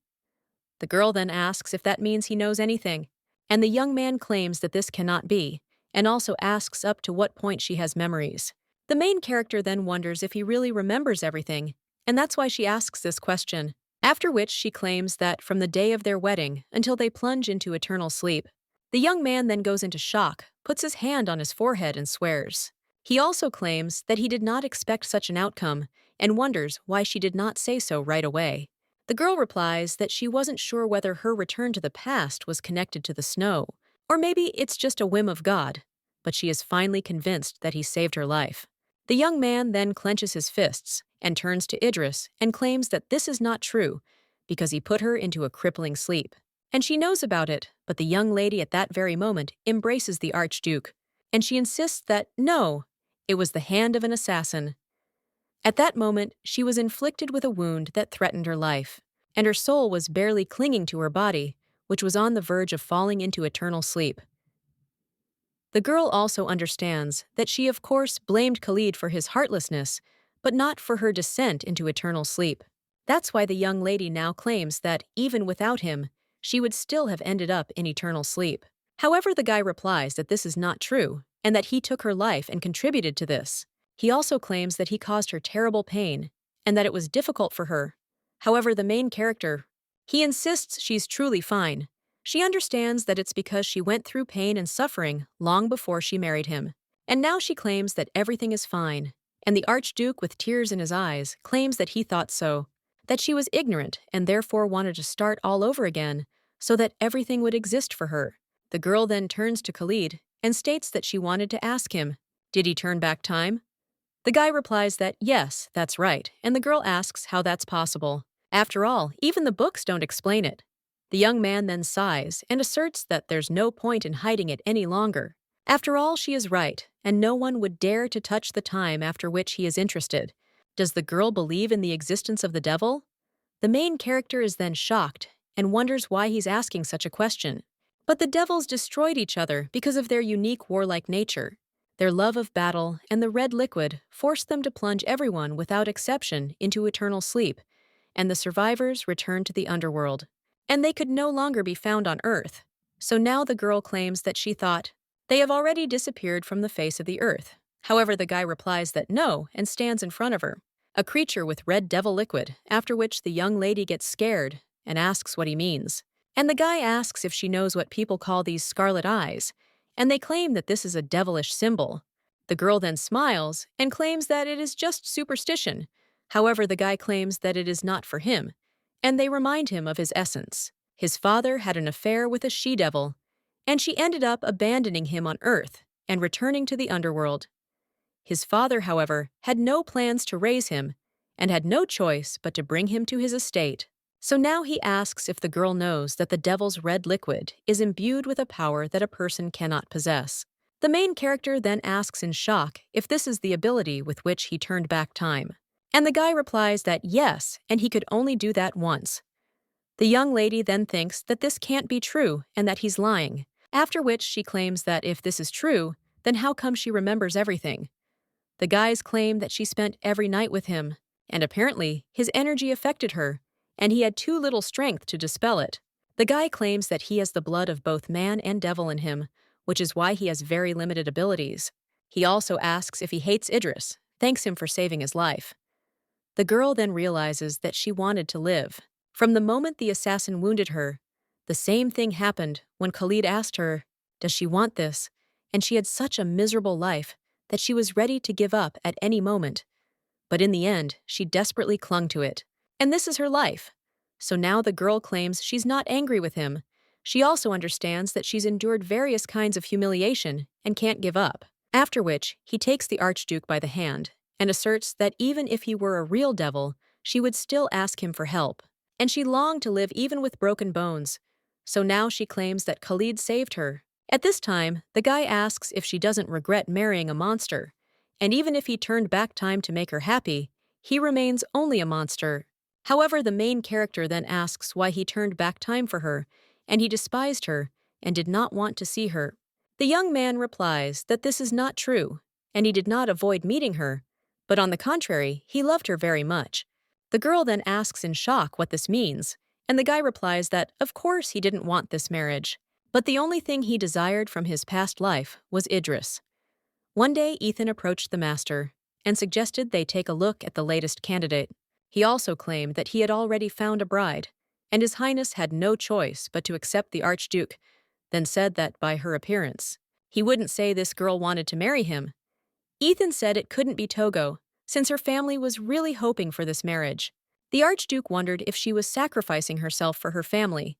S1: The girl then asks if that means he knows anything, and the young man claims that this cannot be, and also asks up to what point she has memories. The main character then wonders if he really remembers everything, and that's why she asks this question, after which she claims that from the day of their wedding until they plunge into eternal sleep. The young man then goes into shock, puts his hand on his forehead and swears. He also claims that he did not expect such an outcome and wonders why she did not say so right away. The girl replies that she wasn't sure whether her return to the past was connected to the snow, or maybe it's just a whim of God, but she is finally convinced that he saved her life. The young man then clenches his fists and turns to Idris and claims that this is not true because he put her into a crippling sleep. And she knows about it, but the young lady at that very moment embraces the Archduke, and she insists that, no, it was the hand of an assassin. At that moment, she was inflicted with a wound that threatened her life, and her soul was barely clinging to her body, which was on the verge of falling into eternal sleep. The girl also understands that she of course blamed Khalid for his heartlessness, but not for her descent into eternal sleep. That's why the young lady now claims that, even without him, she would still have ended up in eternal sleep. However, the guy replies that this is not true, and that he took her life and contributed to this. He also claims that he caused her terrible pain, and that it was difficult for her. However, the main character, he insists she's truly fine. She understands that it's because she went through pain and suffering long before she married him. And now she claims that everything is fine, and the Archduke, with tears in his eyes, claims that he thought so, that she was ignorant and therefore wanted to start all over again, so that everything would exist for her. The girl then turns to Khalid and states that she wanted to ask him, Did he turn back time? The guy replies that yes, that's right, and the girl asks how that's possible. After all, even the books don't explain it. The young man then sighs and asserts that there's no point in hiding it any longer. After all, she is right, and no one would dare to touch the time after which he is interested. Does the girl believe in the existence of the devil? The main character is then shocked and wonders why he's asking such a question. But the devils destroyed each other because of their unique warlike nature. Their love of battle and the red liquid forced them to plunge everyone without exception into eternal sleep, and the survivors returned to the underworld. And they could no longer be found on Earth. So now the girl claims that she thought, they have already disappeared from the face of the earth. However, the guy replies that no and stands in front of her, a creature with red devil liquid, after which the young lady gets scared and asks what he means. And the guy asks if she knows what people call these scarlet eyes, and they claim that this is a devilish symbol. The girl then smiles and claims that it is just superstition. However, the guy claims that it is not for him, and they remind him of his essence. His father had an affair with a she-devil, and she ended up abandoning him on Earth and returning to the underworld. His father, however, had no plans to raise him and had no choice but to bring him to his estate. So now he asks if the girl knows that the devil's red liquid is imbued with a power that a person cannot possess. The main character then asks in shock if this is the ability with which he turned back time. And the guy replies that yes, and he could only do that once. The young lady then thinks that this can't be true and that he's lying, after which she claims that if this is true, then how come she remembers everything? The guys claim that she spent every night with him, and apparently his energy affected her, and he had too little strength to dispel it. The guy claims that he has the blood of both man and devil in him, which is why he has very limited abilities. He also asks if he hates Idris, thanks him for saving his life. The girl then realizes that she wanted to live. From the moment the assassin wounded her, the same thing happened when Khalid asked her, does she want this? And she had such a miserable life that she was ready to give up at any moment. But in the end, she desperately clung to it. And this is her life. So now the girl claims she's not angry with him. She also understands that she's endured various kinds of humiliation and can't give up. After which, he takes the Archduke by the hand and asserts that even if he were a real devil, she would still ask him for help. And she longed to live even with broken bones. So now she claims that Khalid saved her. At this time, the guy asks if she doesn't regret marrying a monster. And even if he turned back time to make her happy, he remains only a monster. However, the main character then asks why he turned back time for her, and he despised her and did not want to see her. The young man replies that this is not true, and he did not avoid meeting her, but on the contrary, he loved her very much. The girl then asks in shock what this means, and the guy replies that, of course, he didn't want this marriage, but the only thing he desired from his past life was Idris. One day, Ethan approached the master and suggested they take a look at the latest candidate. He also claimed that he had already found a bride, and His Highness had no choice but to accept the Archduke, then said that by her appearance, he wouldn't say this girl wanted to marry him. Ethan said it couldn't be Togo, since her family was really hoping for this marriage. The Archduke wondered if she was sacrificing herself for her family.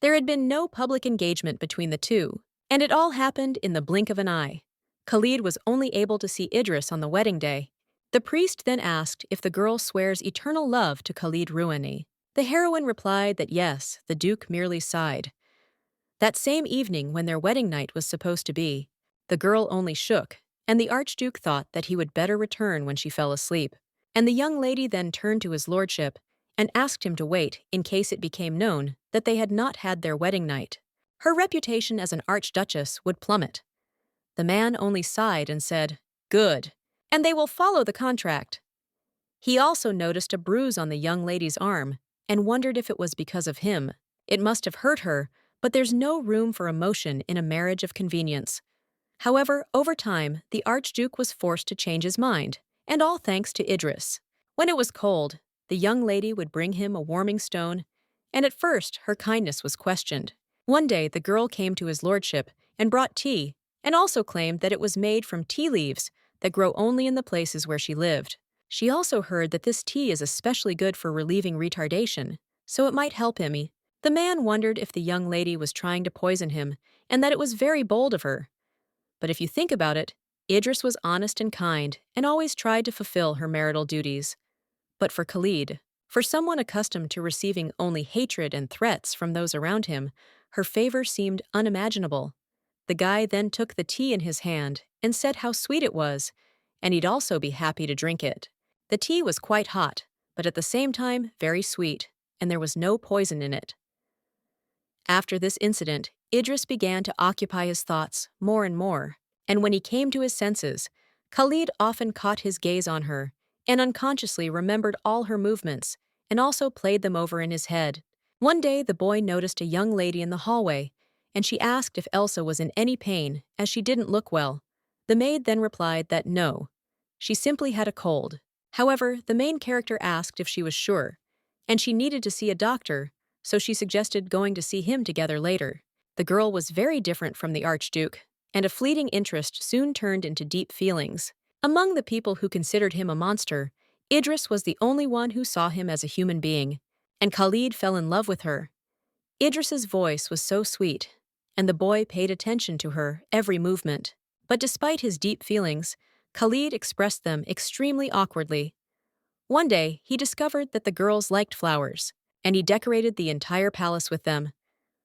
S1: There had been no public engagement between the two, and it all happened in the blink of an eye. Khalid was only able to see Idris on the wedding day. The priest then asked if the girl swears eternal love to Khalid Rouhani. The heroine replied that yes, the Duke merely sighed. That same evening when their wedding night was supposed to be, the girl only shook, and the Archduke thought that he would better return when she fell asleep. And the young lady then turned to his lordship and asked him to wait in case it became known that they had not had their wedding night. Her reputation as an archduchess would plummet. The man only sighed and said, "Good, and they will follow the contract." He also noticed a bruise on the young lady's arm and wondered if it was because of him. It must have hurt her, but there's no room for emotion in a marriage of convenience. However, over time, the Archduke was forced to change his mind, and all thanks to Idris. When it was cold, the young lady would bring him a warming stone, and at first her kindness was questioned. One day the girl came to his lordship and brought tea, and also claimed that it was made from tea leaves that grow only in the places where she lived. She also heard that this tea is especially good for relieving retardation, so it might help him. The man wondered if the young lady was trying to poison him, and that it was very bold of her. But if you think about it, Idris was honest and kind and always tried to fulfill her marital duties. But for Khalid, for someone accustomed to receiving only hatred and threats from those around him, her favor seemed unimaginable. The guy then took the tea in his hand and said how sweet it was, and he'd also be happy to drink it. The tea was quite hot, but at the same time very sweet, and there was no poison in it. After this incident, Idris began to occupy his thoughts more and more, and when he came to his senses, Khalid often caught his gaze on her and unconsciously remembered all her movements and also played them over in his head. One day, the boy noticed a young lady in the hallway, and she asked if Elsa was in any pain, as she didn't look well. The maid then replied that no, she simply had a cold. However, the main character asked if she was sure, and she needed to see a doctor, so she suggested going to see him together later. The girl was very different from the Archduke, and a fleeting interest soon turned into deep feelings. Among the people who considered him a monster, Idris was the only one who saw him as a human being, and Khalid fell in love with her. Idris's voice was so sweet, and the boy paid attention to her every movement. But despite his deep feelings, Khalid expressed them extremely awkwardly. One day, he discovered that the girls liked flowers, and he decorated the entire palace with them.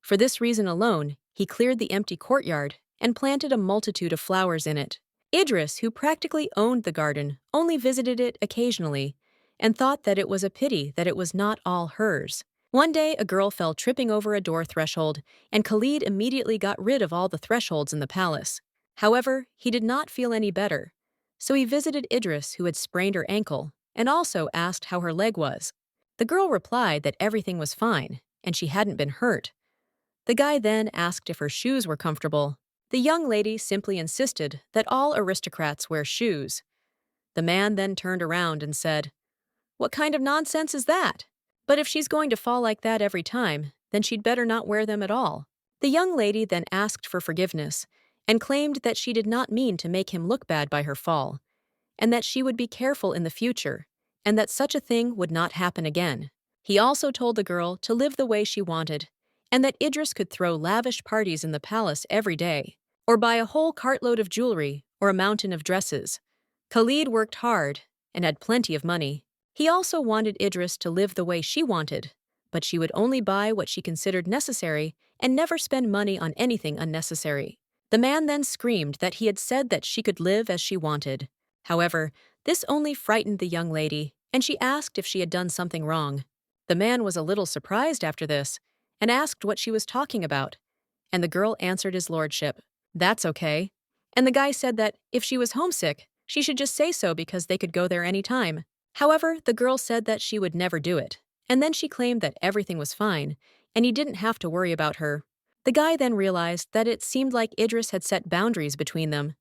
S1: For this reason alone, he cleared the empty courtyard and planted a multitude of flowers in it. Idris, who practically owned the garden, only visited it occasionally and thought that it was a pity that it was not all hers. One day, a girl fell tripping over a door threshold, and Khalid immediately got rid of all the thresholds in the palace. However, he did not feel any better, so he visited Idris, who had sprained her ankle, and also asked how her leg was. The girl replied that everything was fine, and she hadn't been hurt. The guy then asked if her shoes were comfortable. The young lady simply insisted that all aristocrats wear shoes. The man then turned around and said, "What kind of nonsense is that? But if she's going to fall like that every time, then she'd better not wear them at all." The young lady then asked for forgiveness and claimed that she did not mean to make him look bad by her fall, and that she would be careful in the future, and that such a thing would not happen again. He also told the girl to live the way she wanted, and that Idris could throw lavish parties in the palace every day, or buy a whole cartload of jewelry or a mountain of dresses. Khalid worked hard and had plenty of money. He also wanted Idris to live the way she wanted, but she would only buy what she considered necessary and never spend money on anything unnecessary. The man then screamed that he had said that she could live as she wanted. However, this only frightened the young lady, and she asked if she had done something wrong. The man was a little surprised after this and asked what she was talking about, and the girl answered his lordship, "That's okay." And the guy said that if she was homesick, she should just say so because they could go there any time. However, the girl said that she would never do it, and then she claimed that everything was fine, and he didn't have to worry about her. The guy then realized that it seemed like Idris had set boundaries between them,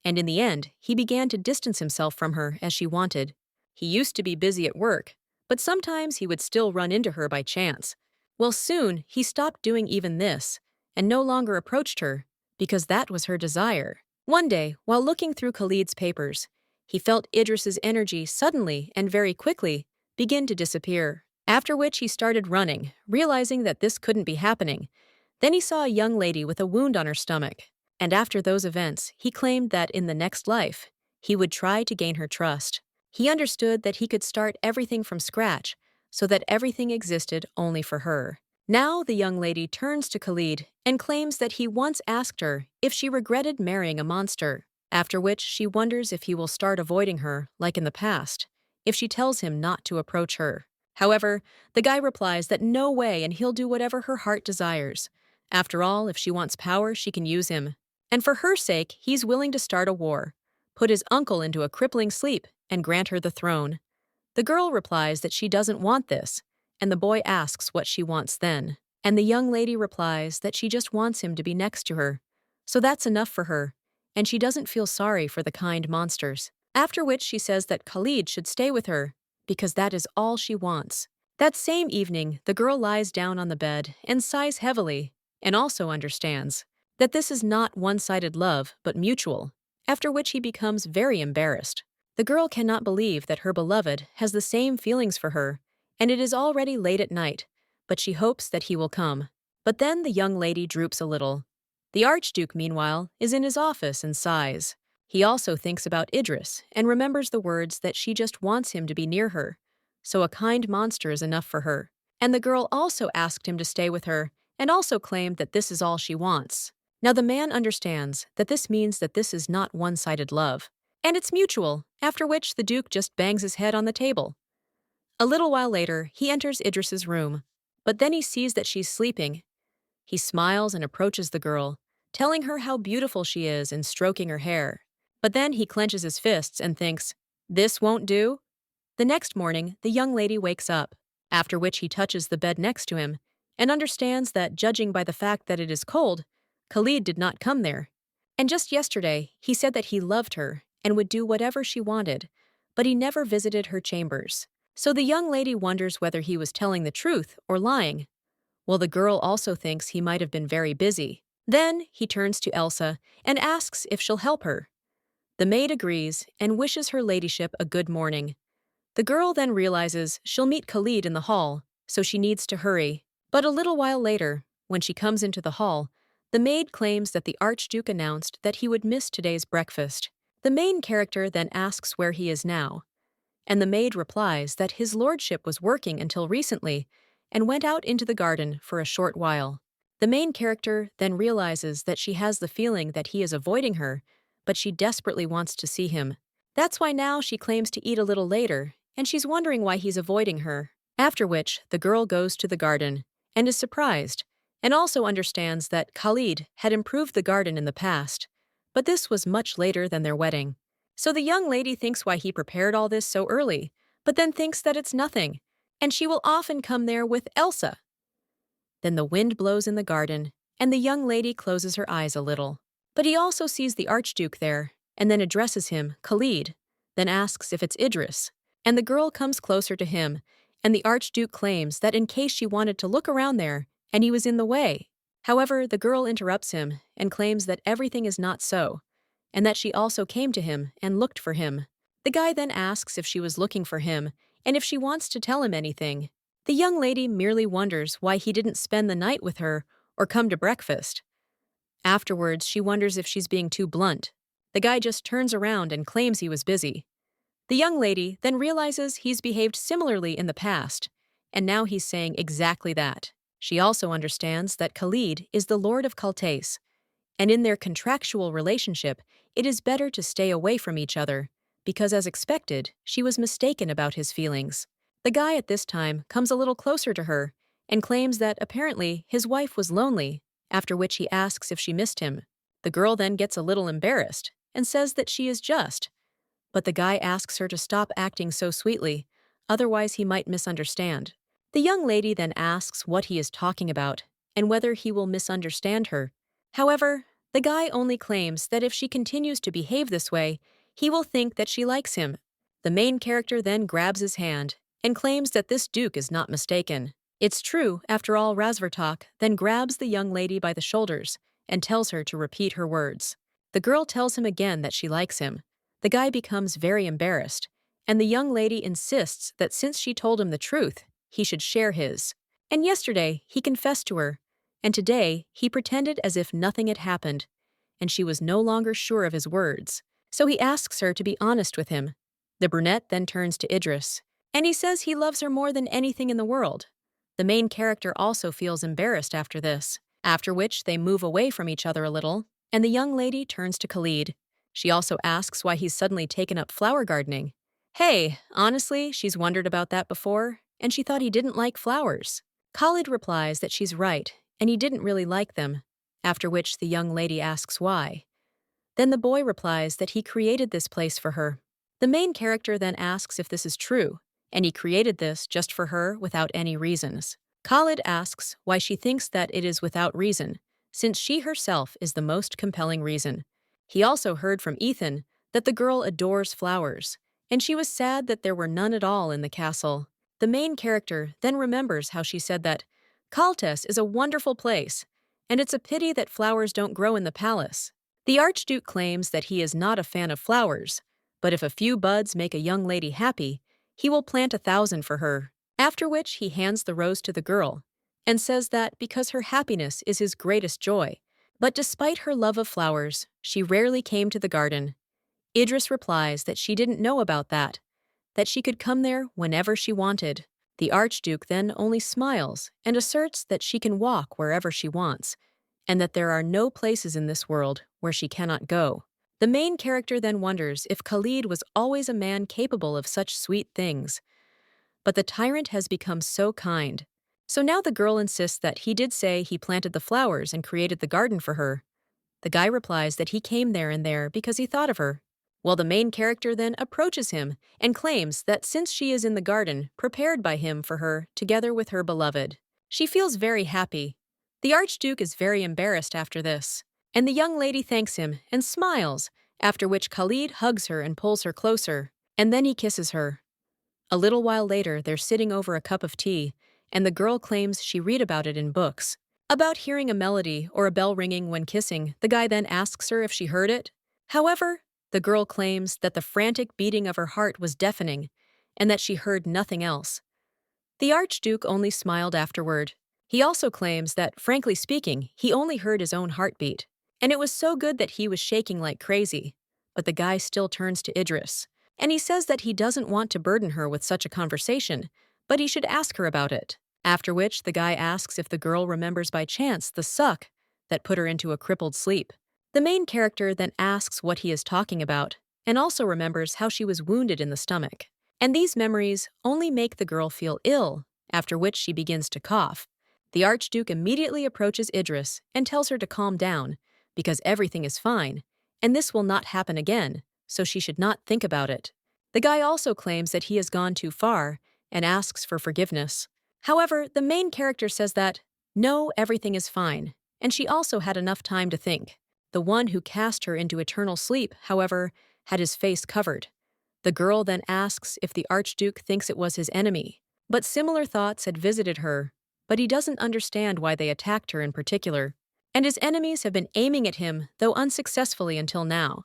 S1: and in the end, he began to distance himself from her as she wanted. He used to be busy at work, but sometimes he would still run into her by chance. Well, soon, he stopped doing even this, and no longer approached her, because that was her desire. One day, while looking through Khalid's papers, he felt Idris's energy suddenly and very quickly begin to disappear, after which he started running, realizing that this couldn't be happening. Then he saw a young lady with a wound on her stomach, and after those events, he claimed that in the next life, he would try to gain her trust. He understood that he could start everything from scratch, so that everything existed only for her. Now the young lady turns to Khalid and claims that he once asked her if she regretted marrying a monster, after which she wonders if he will start avoiding her like in the past, if she tells him not to approach her. However, the guy replies that no way and he'll do whatever her heart desires. After all, if she wants power, she can use him. And for her sake, he's willing to start a war, put his uncle into a crippling sleep, and grant her the throne. The girl replies that she doesn't want this, and the boy asks what she wants then. And the young lady replies that she just wants him to be next to her. So that's enough for her, and she doesn't feel sorry for the kind monsters. After which she says that Khalid should stay with her, because that is all she wants. That same evening, the girl lies down on the bed and sighs heavily, and also understands that this is not one-sided love, but mutual, after which he becomes very embarrassed. The girl cannot believe that her beloved has the same feelings for her, and it is already late at night, but she hopes that he will come. But then the young lady droops a little. The Archduke, meanwhile, is in his office and sighs. He also thinks about Idris and remembers the words that she just wants him to be near her. So a kind monster is enough for her. And the girl also asked him to stay with her and also claimed that this is all she wants. Now the man understands that this means that this is not one-sided love. And it's mutual, after which the Duke just bangs his head on the table. A little while later, he enters Idris's room, but then he sees that she's sleeping. He smiles and approaches the girl, telling her how beautiful she is and stroking her hair. But then he clenches his fists and thinks, "This won't do?" The next morning, the young lady wakes up, after which he touches the bed next to him and understands that, judging by the fact that it is cold, Khalid did not come there. And just yesterday, he said that he loved her and would do whatever she wanted, but he never visited her chambers. So the young lady wonders whether he was telling the truth or lying. Well, the girl also thinks he might have been very busy. Then he turns to Elsa and asks if she'll help her. The maid agrees and wishes her ladyship a good morning. The girl then realizes she'll meet Khalid in the hall, so she needs to hurry. But a little while later, when she comes into the hall, the maid claims that the Archduke announced that he would miss today's breakfast. The main character then asks where he is now, and the maid replies that his lordship was working until recently and went out into the garden for a short while. The main character then realizes that she has the feeling that he is avoiding her, but she desperately wants to see him. That's why now she claims to eat a little later, and she's wondering why he's avoiding her. After which, the girl goes to the garden and is surprised, and also understands that Khalid had improved the garden in the past, but this was much later than their wedding. So the young lady thinks why he prepared all this so early, but then thinks that it's nothing, and she will often come there with Elsa. Then the wind blows in the garden, and the young lady closes her eyes a little. But he also sees the Archduke there, and then addresses him, Khalid, then asks if it's Idris, and the girl comes closer to him, and the Archduke claims that in case she wanted to look around there, and he was in the way. However, the girl interrupts him and claims that everything is not so, and that she also came to him and looked for him. The guy then asks if she was looking for him and if she wants to tell him anything. The young lady merely wonders why he didn't spend the night with her or come to breakfast. Afterwards, she wonders if she's being too blunt. The guy just turns around and claims he was busy. The young lady then realizes he's behaved similarly in the past, and now he's saying exactly that. She also understands that Khalid is the Lord of Kaltais, and in their contractual relationship, it is better to stay away from each other, because as expected, she was mistaken about his feelings. The guy at this time comes a little closer to her and claims that apparently his wife was lonely, after which he asks if she missed him. The girl then gets a little embarrassed and says that she is just, but the guy asks her to stop acting so sweetly, otherwise he might misunderstand. The young lady then asks what he is talking about and whether he will misunderstand her. However, the guy only claims that if she continues to behave this way, he will think that she likes him. The main character then grabs his hand and claims that this duke is not mistaken. It's true, after all. Razvartok then grabs the young lady by the shoulders and tells her to repeat her words. The girl tells him again that she likes him. The guy becomes very embarrassed, and the young lady insists that since she told him the truth, he should share his. And yesterday, he confessed to her, and today, he pretended as if nothing had happened, and she was no longer sure of his words. So he asks her to be honest with him. The brunette then turns to Idris, and he says he loves her more than anything in the world. The main character also feels embarrassed after this, after which they move away from each other a little, and the young lady turns to Khalid. She also asks why he's suddenly taken up flower gardening. Hey, honestly, she's wondered about that before, and she thought he didn't like flowers. Khalid replies that she's right, and he didn't really like them, after which the young lady asks why. Then the boy replies that he created this place for her. The main character then asks if this is true, and he created this just for her without any reasons. Khalid asks why she thinks that it is without reason, since she herself is the most compelling reason. He also heard from Ethan that the girl adores flowers, and she was sad that there were none at all in the castle. The main character then remembers how she said that Kaltais is a wonderful place, and it's a pity that flowers don't grow in the palace. The Archduke claims that he is not a fan of flowers, but if a few buds make a young lady happy, he will plant 1,000 for her. After which he hands the rose to the girl and says that because her happiness is his greatest joy. But despite her love of flowers, she rarely came to the garden, Idris replies that she didn't know about that she could come there whenever she wanted. The Archduke then only smiles and asserts that she can walk wherever she wants, and that there are no places in this world where she cannot go. The main character then wonders if Khalid was always a man capable of such sweet things. But the tyrant has become so kind. So now the girl insists that he did say he planted the flowers and created the garden for her. The guy replies that he came there and there because he thought of her. Well, the main character then approaches him and claims that since she is in the garden prepared by him for her together with her beloved, she feels very happy. The Archduke is very embarrassed after this, and the young lady thanks him and smiles, after which Khalid hugs her and pulls her closer, and then he kisses her. A little while later, they're sitting over a cup of tea, and the girl claims she read about it in books. About hearing a melody or a bell ringing when kissing, the guy then asks her if she heard it. However, the girl claims that the frantic beating of her heart was deafening, and that she heard nothing else. The Archduke only smiled afterward. He also claims that, frankly speaking, he only heard his own heartbeat, and it was so good that he was shaking like crazy. But the guy still turns to Idris, and he says that he doesn't want to burden her with such a conversation, but he should ask her about it. After which, the guy asks if the girl remembers by chance the suck that put her into a crippled sleep. The main character then asks what he is talking about, and also remembers how she was wounded in the stomach. And these memories only make the girl feel ill, after which she begins to cough. The Archduke immediately approaches Idris and tells her to calm down, because everything is fine, and this will not happen again, so she should not think about it. The guy also claims that he has gone too far and asks for forgiveness. However, the main character says that, no, everything is fine, and she also had enough time to think. The one who cast her into eternal sleep, however, had his face covered. The girl then asks if the Archduke thinks it was his enemy, but similar thoughts had visited her, but he doesn't understand why they attacked her in particular, and his enemies have been aiming at him, though unsuccessfully until now.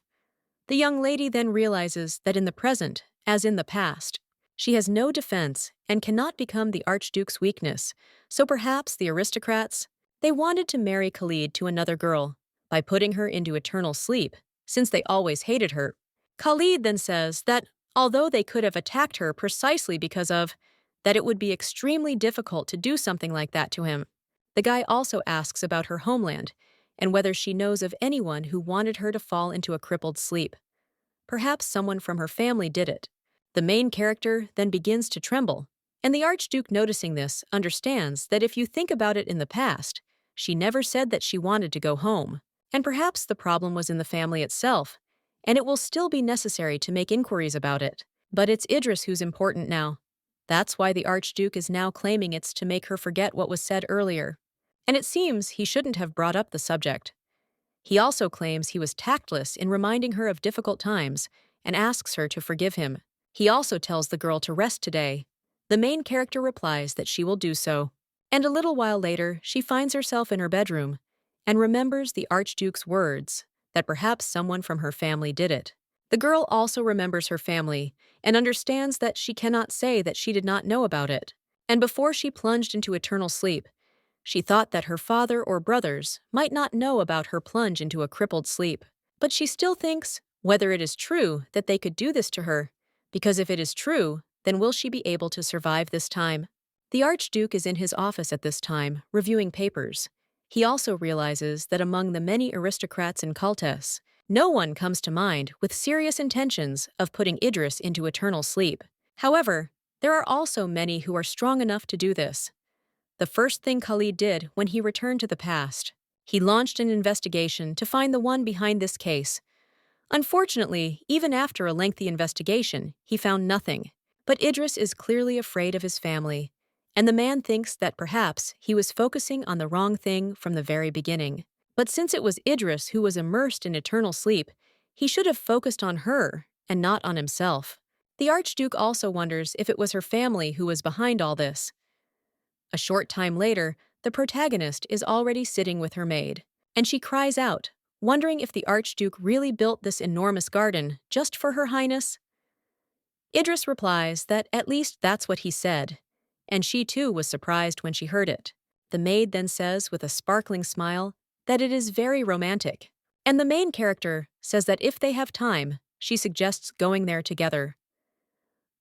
S1: The young lady then realizes that in the present, as in the past, she has no defense and cannot become the Archduke's weakness, so perhaps the aristocrats, they wanted to marry Khalid to another girl by putting her into eternal sleep, since they always hated her. Khalid then says that although they could have attacked her precisely because of that, it would be extremely difficult to do something like that to him. The guy also asks about her homeland and whether she knows of anyone who wanted her to fall into a crippled sleep. Perhaps someone from her family did it. The main character then begins to tremble, and the Archduke, noticing this, understands that if you think about it in the past, she never said that she wanted to go home, and perhaps the problem was in the family itself, and it will still be necessary to make inquiries about it. But it's Idris who's important now. That's why the Archduke is now claiming it's to make her forget what was said earlier. And it seems he shouldn't have brought up the subject. He also claims he was tactless in reminding her of difficult times and asks her to forgive him. He also tells the girl to rest today. The main character replies that she will do so. And a little while later, she finds herself in her bedroom and remembers the Archduke's words that perhaps someone from her family did it. The girl also remembers her family and understands that she cannot say that she did not know about it. And before she plunged into eternal sleep, she thought that her father or brothers might not know about her plunge into a crippled sleep. But she still thinks whether it is true that they could do this to her, because if it is true, then will she be able to survive this time? The Archduke is in his office at this time, reviewing papers. He also realizes that among the many aristocrats and cultists, no one comes to mind with serious intentions of putting Idris into eternal sleep. However, there are also many who are strong enough to do this. The first thing Khalid did when he returned to the past, he launched an investigation to find the one behind this case. Unfortunately, even after a lengthy investigation, he found nothing. But Idris is clearly afraid of his family, and the man thinks that perhaps he was focusing on the wrong thing from the very beginning. But since it was Idris who was immersed in eternal sleep, he should have focused on her and not on himself. The Archduke also wonders if it was her family who was behind all this. A short time later, the protagonist is already sitting with her maid, and she cries out, wondering if the Archduke really built this enormous garden just for Her Highness. Idris replies that at least that's what he said, and she too was surprised when she heard it. The maid then says with a sparkling smile that it is very romantic, and the main character says that if they have time, She suggests going there together.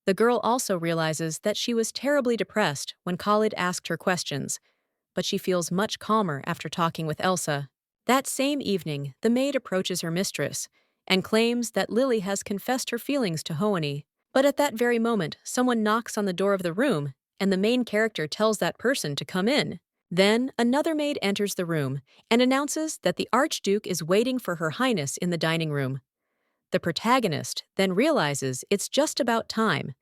S1: The girl also realizes that she was terribly depressed when Khalid asked her questions, but she feels much calmer after talking with Elsa. That same evening, the maid approaches her mistress and claims that Lily has confessed her feelings to Hoani. But at that very moment, someone knocks on the door of the room, and the main character tells that person to come in. Then, another maid enters the room and announces that the Archduke is waiting for Her Highness in the dining room. The protagonist then realizes it's just about time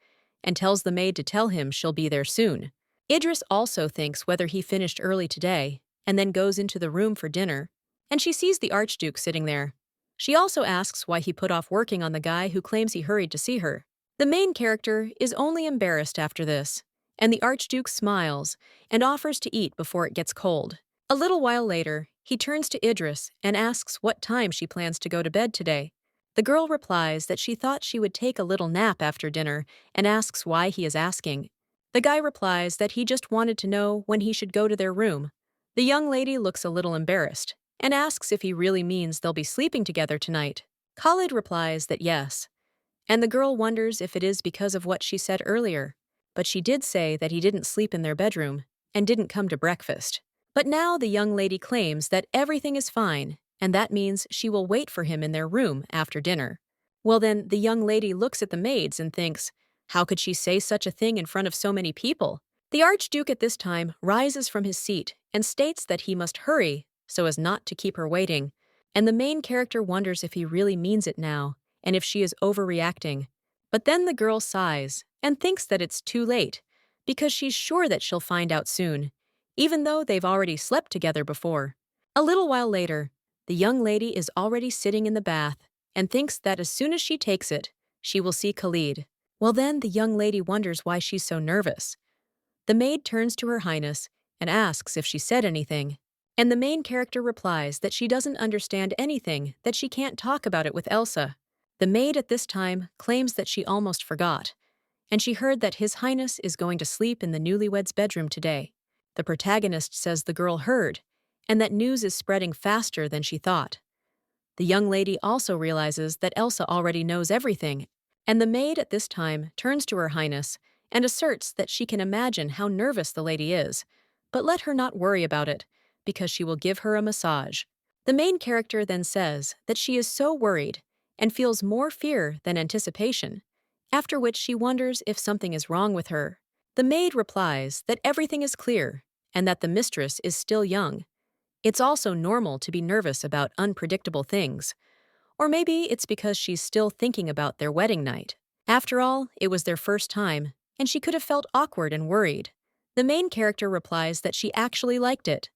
S1: and tells the maid to tell him she'll be there soon. Idris also thinks whether he finished early today and then goes into the room for dinner, and she sees the Archduke sitting there. She also asks why he put off working on the guy who claims he hurried to see her. The main character is only embarrassed after this, and the Archduke smiles and offers to eat before it gets cold. A little while later, he turns to Idris and asks what time she plans to go to bed today. The girl replies that she thought she would take a little nap after dinner and asks why he is asking. The guy replies that he just wanted to know when he should go to their room. The young lady looks a little embarrassed and asks if he really means they'll be sleeping together tonight. Khalid replies that yes, and the girl wonders if it is because of what she said earlier. But she did say that he didn't sleep in their bedroom and didn't come to breakfast. But now the young lady claims that everything is fine, and that means she will wait for him in their room after dinner. Well then, the young lady looks at the maids and thinks, how could she say such a thing in front of so many people? The Archduke at this time rises from his seat and states that he must hurry so as not to keep her waiting, and the main character wonders if he really means it now and if she is overreacting. But then the girl sighs and thinks that it's too late because she's sure that she'll find out soon, even though they've already slept together before. A little while later, the young lady is already sitting in the bath and thinks that as soon as she takes it, she will see Khalid. Well then, the young lady wonders why she's so nervous. The maid turns to Her Highness and asks if she said anything, and the main character replies that she doesn't understand anything, that she can't talk about it with Elsa. The maid at this time claims that she almost forgot, and she heard that His Highness is going to sleep in the newlyweds' bedroom today. The protagonist says the girl heard, and that news is spreading faster than she thought. The young lady also realizes that Elsa already knows everything, and the maid at this time turns to Her Highness and asserts that she can imagine how nervous the lady is, but let her not worry about it, because she will give her a massage. The main character then says that she is so worried and feels more fear than anticipation, after which she wonders if something is wrong with her. The maid replies that everything is clear and that the mistress is still young. It's also normal to be nervous about unpredictable things. Or maybe it's because she's still thinking about their wedding night. After all, it was their first time, and she could have felt awkward and worried. The main character replies that she actually liked it.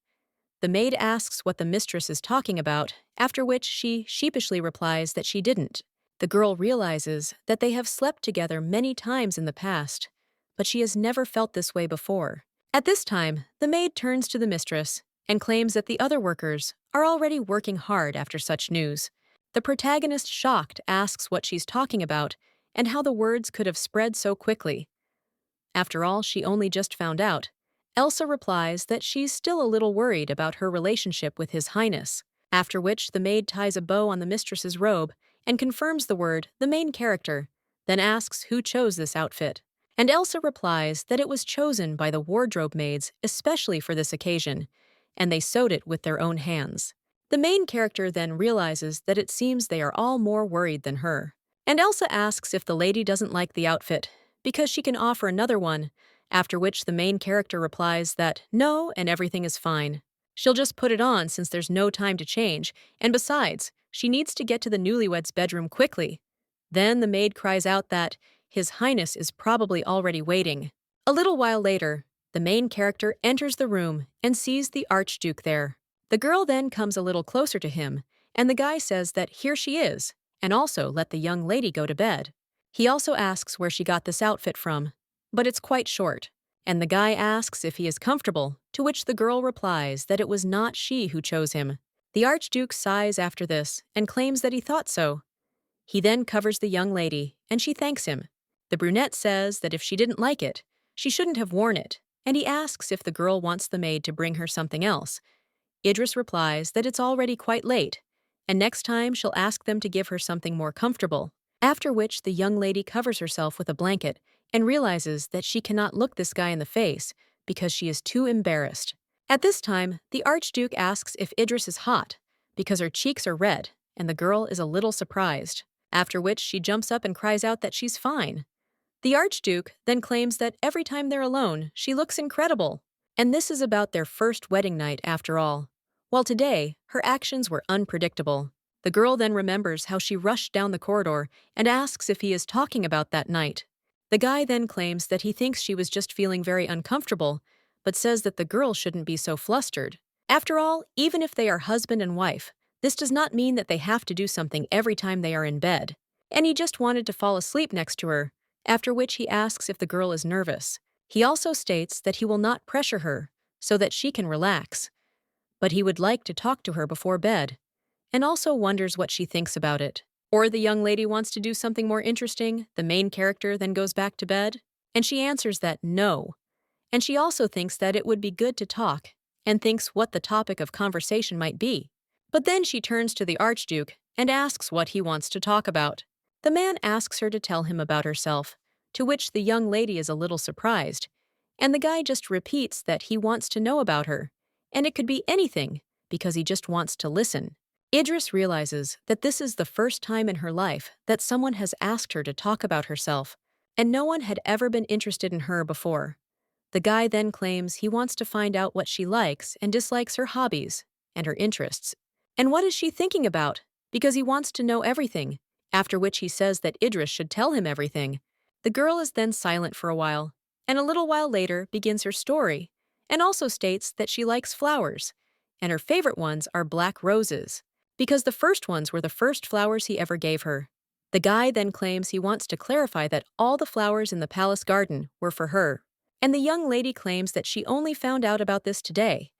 S1: The maid asks what the mistress is talking about, after which she sheepishly replies that she didn't. The girl realizes that they have slept together many times in the past, but she has never felt this way before. At this time, the maid turns to the mistress and claims that the other workers are already working hard after such news. The protagonist, shocked, asks what she's talking about and how the words could have spread so quickly. After all, she only just found out. Elsa replies that she's still a little worried about her relationship with His Highness, after which the maid ties a bow on the mistress's robe and confirms the word, the main character, then asks who chose this outfit. And Elsa replies that it was chosen by the wardrobe maids especially for this occasion, and they sewed it with their own hands. The main character then realizes that it seems they are all more worried than her. And Elsa asks if the lady doesn't like the outfit, because she can offer another one, after which the main character replies that no and everything is fine. She'll just put it on since there's no time to change, and besides, she needs to get to the newlyweds' bedroom quickly. Then the maid cries out that His Highness is probably already waiting. A little while later, the main character enters the room and sees the Archduke there. The girl then comes a little closer to him, and the guy says that here she is, and also let the young lady go to bed. He also asks where she got this outfit from, but it's quite short, and the guy asks if he is comfortable, to which the girl replies that it was not she who chose him. The Archduke sighs after this and claims that he thought so. He then covers the young lady, and she thanks him. The brunette says that if she didn't like it, she shouldn't have worn it, and he asks if the girl wants the maid to bring her something else. Idris replies that it's already quite late, and next time she'll ask them to give her something more comfortable. After which the young lady covers herself with a blanket and realizes that she cannot look this guy in the face because she is too embarrassed. At this time, the Archduke asks if Idris is hot because her cheeks are red, and the girl is a little surprised, after which she jumps up and cries out that she's fine. The Archduke then claims that every time they're alone, she looks incredible. And this is about their first wedding night after all. While today, her actions were unpredictable. The girl then remembers how she rushed down the corridor and asks if he is talking about that night. The guy then claims that he thinks she was just feeling very uncomfortable, but says that the girl shouldn't be so flustered. After all, even if they are husband and wife, this does not mean that they have to do something every time they are in bed. And he just wanted to fall asleep next to her, after which he asks if the girl is nervous. He also states that he will not pressure her, so that she can relax. But he would like to talk to her before bed, and also wonders what she thinks about it. Or the young lady wants to do something more interesting, the main character then goes back to bed, and she answers that no. And she also thinks that it would be good to talk, and thinks what the topic of conversation might be. But then she turns to the Archduke and asks what he wants to talk about. The man asks her to tell him about herself, to which the young lady is a little surprised, and the guy just repeats that he wants to know about her, and it could be anything, because he just wants to listen. Idris realizes that this is the first time in her life that someone has asked her to talk about herself, and no one had ever been interested in her before. The guy then claims he wants to find out what she likes and dislikes, her hobbies and her interests. And what is she thinking about? Because he wants to know everything, after which he says that Idris should tell him everything. The girl is then silent for a while, and a little while later begins her story, and also states that she likes flowers, and her favorite ones are black roses, because the first ones were the first flowers he ever gave her. The guy then claims he wants to clarify that all the flowers in the palace garden were for her, and the young lady claims that she only found out about this today.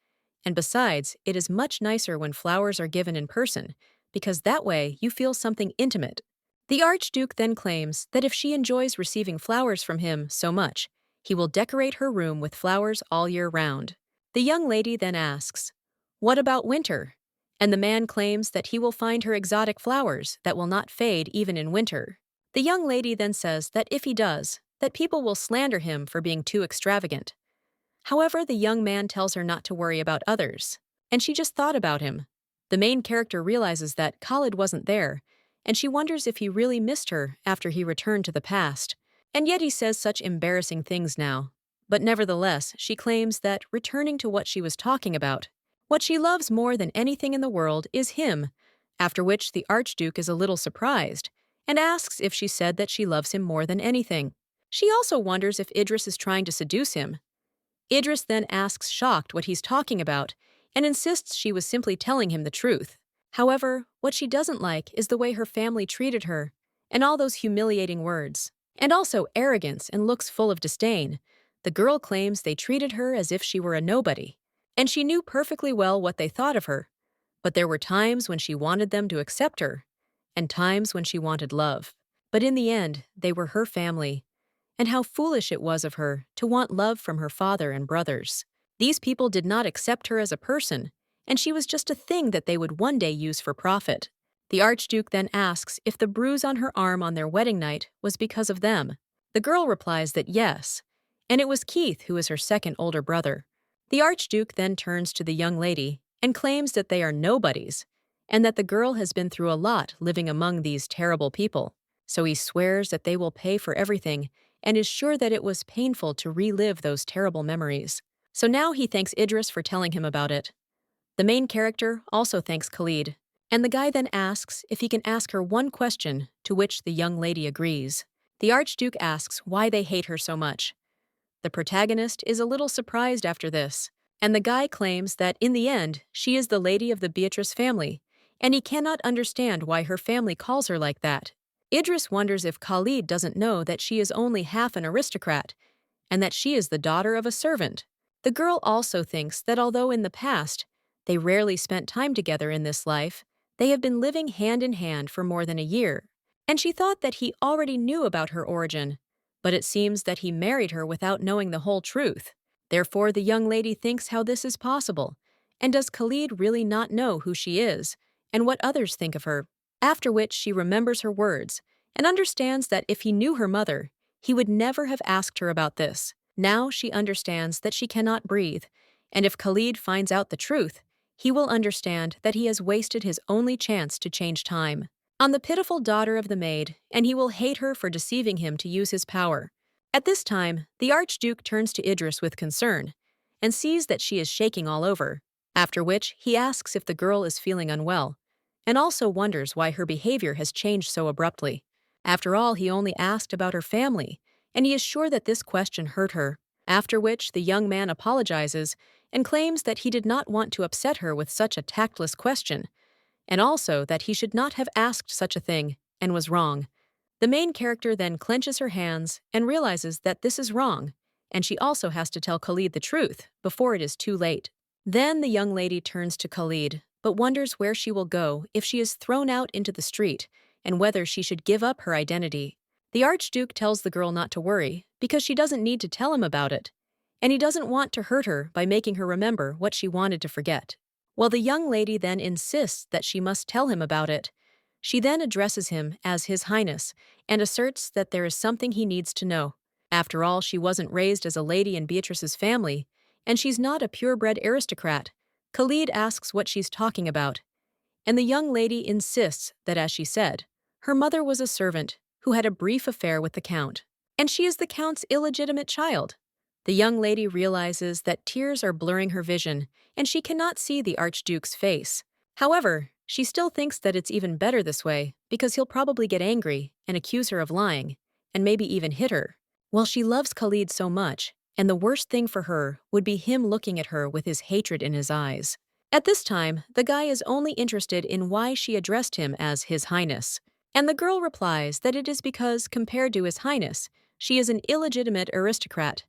S1: And besides, it is much nicer when flowers are given in person, because that way you feel something intimate. The Archduke then claims that if she enjoys receiving flowers from him so much, he will decorate her room with flowers all year round. The young lady then asks, "What about winter?" And the man claims that he will find her exotic flowers that will not fade even in winter. The young lady then says that if he does, that people will slander him for being too extravagant. However, the young man tells her not to worry about others, and she just thought about him. The main character realizes that Khalid wasn't there, and she wonders if he really missed her after he returned to the past. And yet he says such embarrassing things now. But nevertheless, she claims that, returning to what she was talking about, what she loves more than anything in the world is him, after which the Archduke is a little surprised and asks if she said that she loves him more than anything. She also wonders if Idris is trying to seduce him. Idris then asks, shocked, what he's talking about, and insists she was simply telling him the truth. However, what she doesn't like is the way her family treated her, and all those humiliating words, and also arrogance and looks full of disdain. The girl claims they treated her as if she were a nobody, and she knew perfectly well what they thought of her. But there were times when she wanted them to accept her, and times when she wanted love. But in the end, they were her family, and how foolish it was of her to want love from her father and brothers. These people did not accept her as a person, and she was just a thing that they would one day use for profit. The Archduke then asks if the bruise on her arm on their wedding night was because of them. The girl replies that yes, and it was Keith, who is her second older brother. The Archduke then turns to the young lady and claims that they are nobodies, and that the girl has been through a lot living among these terrible people. So he swears that they will pay for everything and is sure that it was painful to relive those terrible memories. So now he thanks Idris for telling him about it. The main character also thanks Khalid, and the guy then asks if he can ask her one question, to which the young lady agrees. The Archduke asks why they hate her so much. The protagonist is a little surprised after this, and the guy claims that in the end, she is the lady of the Beatrice family, and he cannot understand why her family calls her like that. Idris wonders if Khalid doesn't know that she is only half an aristocrat, and that she is the daughter of a servant. The girl also thinks that although in the past they rarely spent time together in this life, they have been living hand in hand for more than a year, and she thought that he already knew about her origin, but it seems that he married her without knowing the whole truth. Therefore, the young lady thinks how this is possible, and does Khalid really not know who she is, and what others think of her? After which she remembers her words, and understands that if he knew her mother, he would never have asked her about this. Now she understands that she cannot breathe, and if Khalid finds out the truth, he will understand that he has wasted his only chance to change time on the pitiful daughter of the maid, and he will hate her for deceiving him to use his power. At this time, the Archduke turns to Idris with concern and sees that she is shaking all over, after which he asks if the girl is feeling unwell, and also wonders why her behavior has changed so abruptly. After all, he only asked about her family, and he is sure that this question hurt her, after which the young man apologizes and claims that he did not want to upset her with such a tactless question, and also that he should not have asked such a thing and was wrong. The main character then clenches her hands and realizes that this is wrong, and she also has to tell Khalid the truth before it is too late. Then the young lady turns to Khalid, but wonders where she will go if she is thrown out into the street and whether she should give up her identity. The Archduke tells the girl not to worry because she doesn't need to tell him about it, and he doesn't want to hurt her by making her remember what she wanted to forget. While the young lady then insists that she must tell him about it, she then addresses him as His Highness and asserts that there is something he needs to know. After all, she wasn't raised as a lady in Beatrice's family, and she's not a purebred aristocrat. Khalid asks what she's talking about, and the young lady insists that, as she said, her mother was a servant who had a brief affair with the Count, and she is the Count's illegitimate child. The young lady realizes that tears are blurring her vision, and she cannot see the Archduke's face. However, she still thinks that it's even better this way because he'll probably get angry and accuse her of lying, and maybe even hit her. While she loves Khalid so much, and the worst thing for her would be him looking at her with his hatred in his eyes. At this time, the guy is only interested in why she addressed him as His Highness, and the girl replies that it is because, compared to His Highness, she is an illegitimate aristocrat.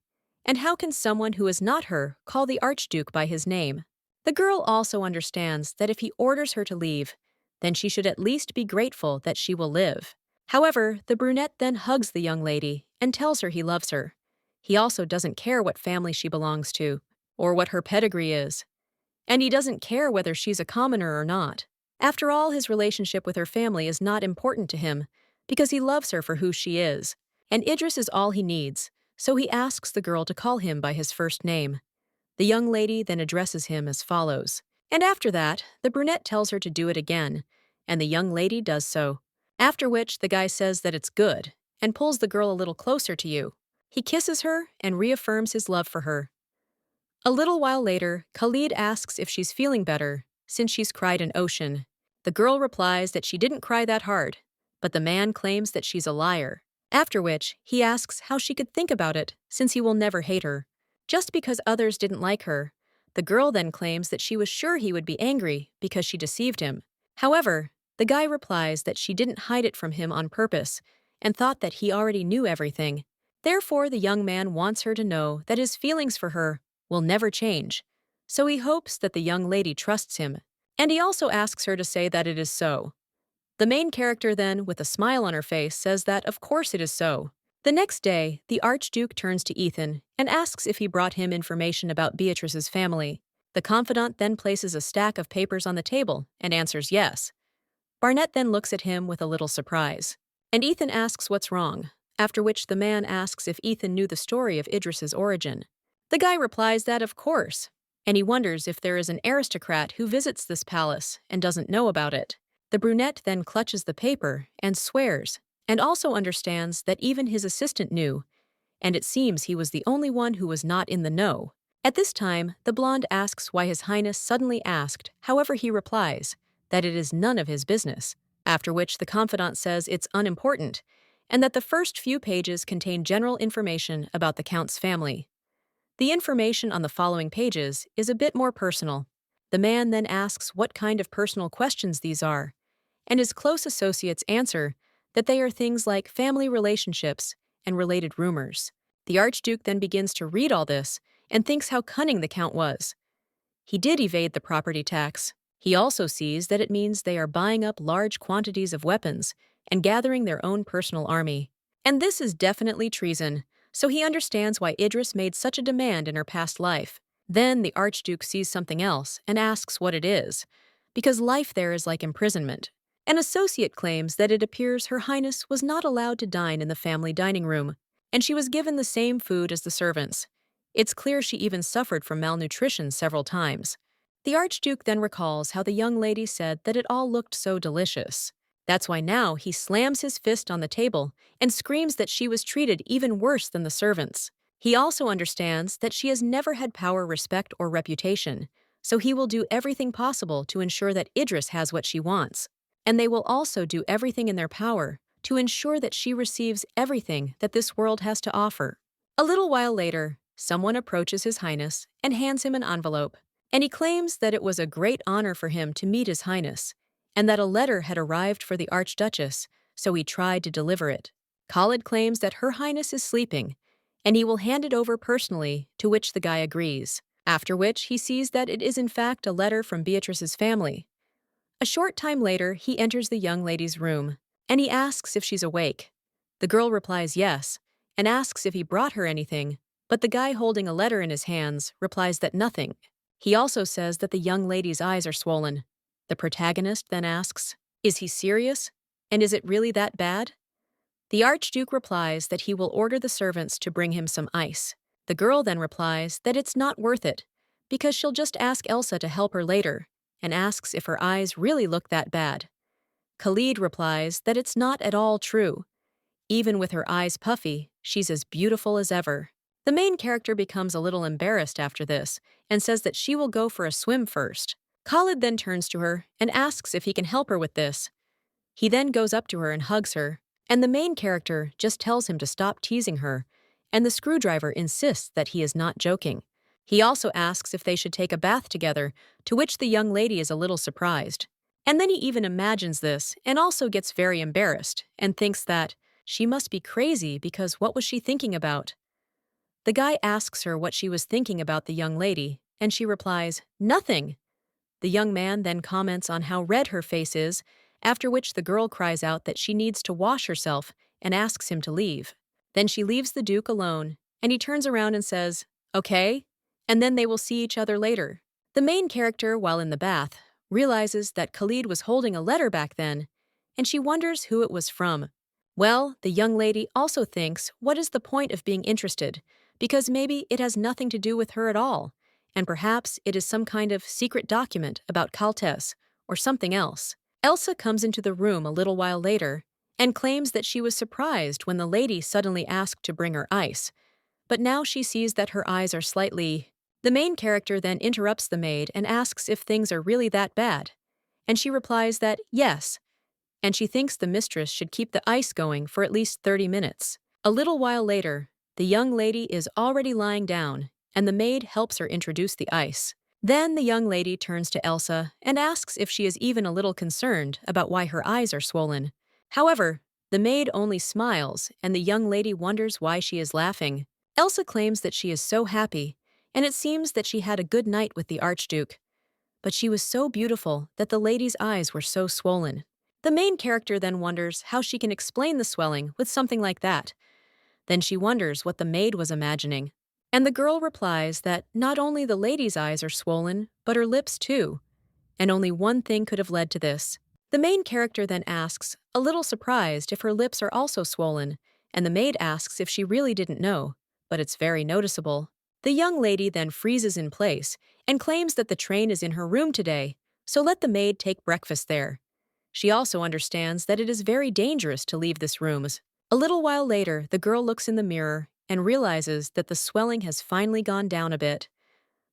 S1: And how can someone who is not her call the Archduke by his name? The girl also understands that if he orders her to leave, then she should at least be grateful that she will live. However, the brunette then hugs the young lady and tells her he loves her. He also doesn't care what family she belongs to, or what her pedigree is. And he doesn't care whether she's a commoner or not. After all, his relationship with her family is not important to him, because he loves her for who she is, and Idris is all he needs. So he asks the girl to call him by his first name. The young lady then addresses him as follows. And after that, the brunette tells her to do it again, and the young lady does so. After which, the guy says that it's good, and pulls the girl a little closer to you. He kisses her and reaffirms his love for her. A little while later, Khalid asks if she's feeling better, since she's cried an ocean. The girl replies that she didn't cry that hard, but the man claims that she's a liar. After which, he asks how she could think about it, since he will never hate her. Just because others didn't like her, the girl then claims that she was sure he would be angry because she deceived him. However, the guy replies that she didn't hide it from him on purpose and thought that he already knew everything. Therefore, the young man wants her to know that his feelings for her will never change, so he hopes that the young lady trusts him, and he also asks her to say that it is so. The main character then, with a smile on her face, says that of course it is so. The next day, the Archduke turns to Ethan and asks if he brought him information about Beatrice's family. The confidant then places a stack of papers on the table and answers yes. Barnett then looks at him with a little surprise, and Ethan asks what's wrong, after which the man asks if Ethan knew the story of Idris's origin. The guy replies that of course, and he wonders if there is an aristocrat who visits this palace and doesn't know about it. The brunette then clutches the paper and swears, and also understands that even his assistant knew, and it seems he was the only one who was not in the know. At this time, the blonde asks why His Highness suddenly asked, however he replies that it is none of his business, after which the confidant says it's unimportant, and that the first few pages contain general information about the Count's family. The information on the following pages is a bit more personal. The man then asks what kind of personal questions these are, and his close associates answer that they are things like family relationships and related rumors. The Archduke then begins to read all this and thinks how cunning the Count was. He did evade the property tax. He also sees that it means they are buying up large quantities of weapons and gathering their own personal army. And this is definitely treason, so he understands why Idris made such a demand in her past life. Then the Archduke sees something else and asks what it is, because life there is like imprisonment. An associate claims that it appears Her Highness was not allowed to dine in the family dining room, and she was given the same food as the servants. It's clear she even suffered from malnutrition several times. The Archduke then recalls how the young lady said that it all looked so delicious. That's why now he slams his fist on the table and screams that she was treated even worse than the servants. He also understands that she has never had power, respect, or reputation, so he will do everything possible to ensure that Idris has what she wants. And they will also do everything in their power to ensure that she receives everything that this world has to offer. A little while later, someone approaches His Highness and hands him an envelope, and he claims that it was a great honor for him to meet His Highness, and that a letter had arrived for the Archduchess, so he tried to deliver it. Khalid claims that Her Highness is sleeping, and he will hand it over personally, to which the guy agrees, after which he sees that it is in fact a letter from Beatrice's family. A short time later, he enters the young lady's room, and he asks if she's awake. The girl replies yes, and asks if he brought her anything, but the guy holding a letter in his hands replies that nothing. He also says that the young lady's eyes are swollen. The protagonist then asks, "Is he serious? And is it really that bad?" The Archduke replies that he will order the servants to bring him some ice. The girl then replies that it's not worth it, because she'll just ask Elsa to help her later, and asks if her eyes really look that bad. Khalid replies that it's not at all true. Even with her eyes puffy, she's as beautiful as ever. The main character becomes a little embarrassed after this and says that she will go for a swim first. Khalid then turns to her and asks if he can help her with this. He then goes up to her and hugs her, and the main character just tells him to stop teasing her, and the screwdriver insists that he is not joking. He also asks if they should take a bath together, to which the young lady is a little surprised. And then he even imagines this and also gets very embarrassed and thinks that she must be crazy because what was she thinking about? The guy asks her what she was thinking about the young lady, and she replies, "Nothing." The young man then comments on how red her face is, after which the girl cries out that she needs to wash herself and asks him to leave. Then she leaves the Duke alone, and he turns around and says, "Okay," and then they will see each other later. The main character, while in the bath, realizes that Khalid was holding a letter back then, and she wonders who it was from. Well, the young lady also thinks, what is the point of being interested? Because maybe it has nothing to do with her at all, and perhaps it is some kind of secret document about Caltes or something else. Elsa comes into the room a little while later and claims that she was surprised when the lady suddenly asked to bring her ice, but now she sees that her eyes are slightly... The main character then interrupts the maid and asks if things are really that bad, and she replies that yes, and she thinks the mistress should keep the ice going for at least 30 minutes. A little while later, the young lady is already lying down, and the maid helps her introduce the ice. Then the young lady turns to Elsa and asks if she is even a little concerned about why her eyes are swollen. However, the maid only smiles, and the young lady wonders why she is laughing. Elsa claims that she is so happy, and it seems that she had a good night with the Archduke. But she was so beautiful that the lady's eyes were so swollen. The main character then wonders how she can explain the swelling with something like that. Then she wonders what the maid was imagining. And the girl replies that not only the lady's eyes are swollen, but her lips too. And only one thing could have led to this. The main character then asks, a little surprised, if her lips are also swollen, and the maid asks if she really didn't know, but it's very noticeable. The young lady then freezes in place and claims that the train is in her room today, so let the maid take breakfast there. She also understands that it is very dangerous to leave this room. A little while later, the girl looks in the mirror and realizes that the swelling has finally gone down a bit.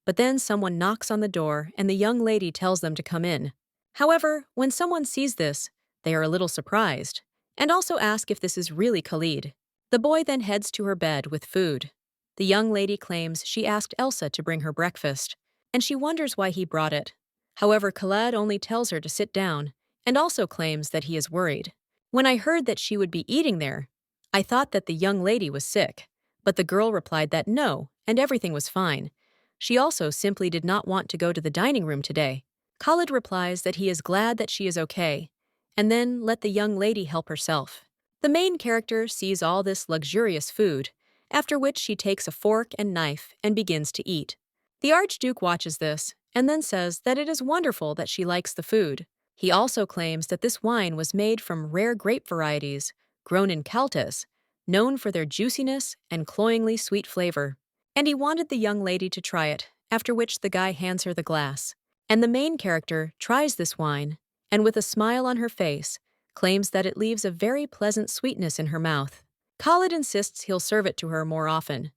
S1: But then someone knocks on the door and the young lady tells them to come in. However, when someone sees this, they are a little surprised and also ask if this is really Khalid. The boy then heads to her bed with food. The young lady claims she asked Elsa to bring her breakfast, and she wonders why he brought it. However, Khalid only tells her to sit down and also claims that he is worried. When I heard that she would be eating there, I thought that the young lady was sick, but the girl replied that no, and everything was fine. She also simply did not want to go to the dining room today. Khalid replies that he is glad that she is okay, and then let the young lady help herself. The main character sees all this luxurious food, after which she takes a fork and knife and begins to eat. The Archduke watches this and then says that it is wonderful that she likes the food, He also claims that this wine was made from rare grape varieties grown in Caltes, known for their juiciness and cloyingly sweet flavor. And he wanted the young lady to try it, after which the guy hands her the glass. And the main character tries this wine, and with a smile on her face, claims that it leaves a very pleasant sweetness in her mouth. Khalid insists he'll serve it to her more often.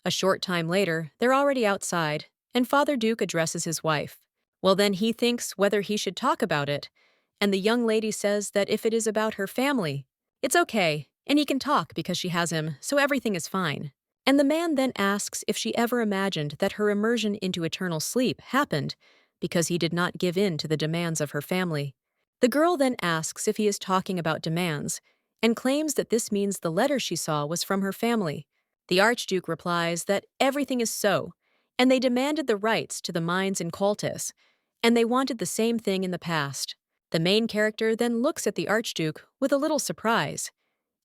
S1: A short time later, they're already outside, and Father Duke addresses his wife. Well, then he thinks whether he should talk about it, and the young lady says that if it is about her family, it's okay, and he can talk because she has him, so everything is fine. And the man then asks if she ever imagined that her immersion into eternal sleep happened because he did not give in to the demands of her family. The girl then asks if he is talking about demands, and claims that this means the letter she saw was from her family. The Archduke replies that everything is so, and they demanded the rights to the mines in Coltes, and they wanted the same thing in the past. The main character then looks at the Archduke with a little surprise,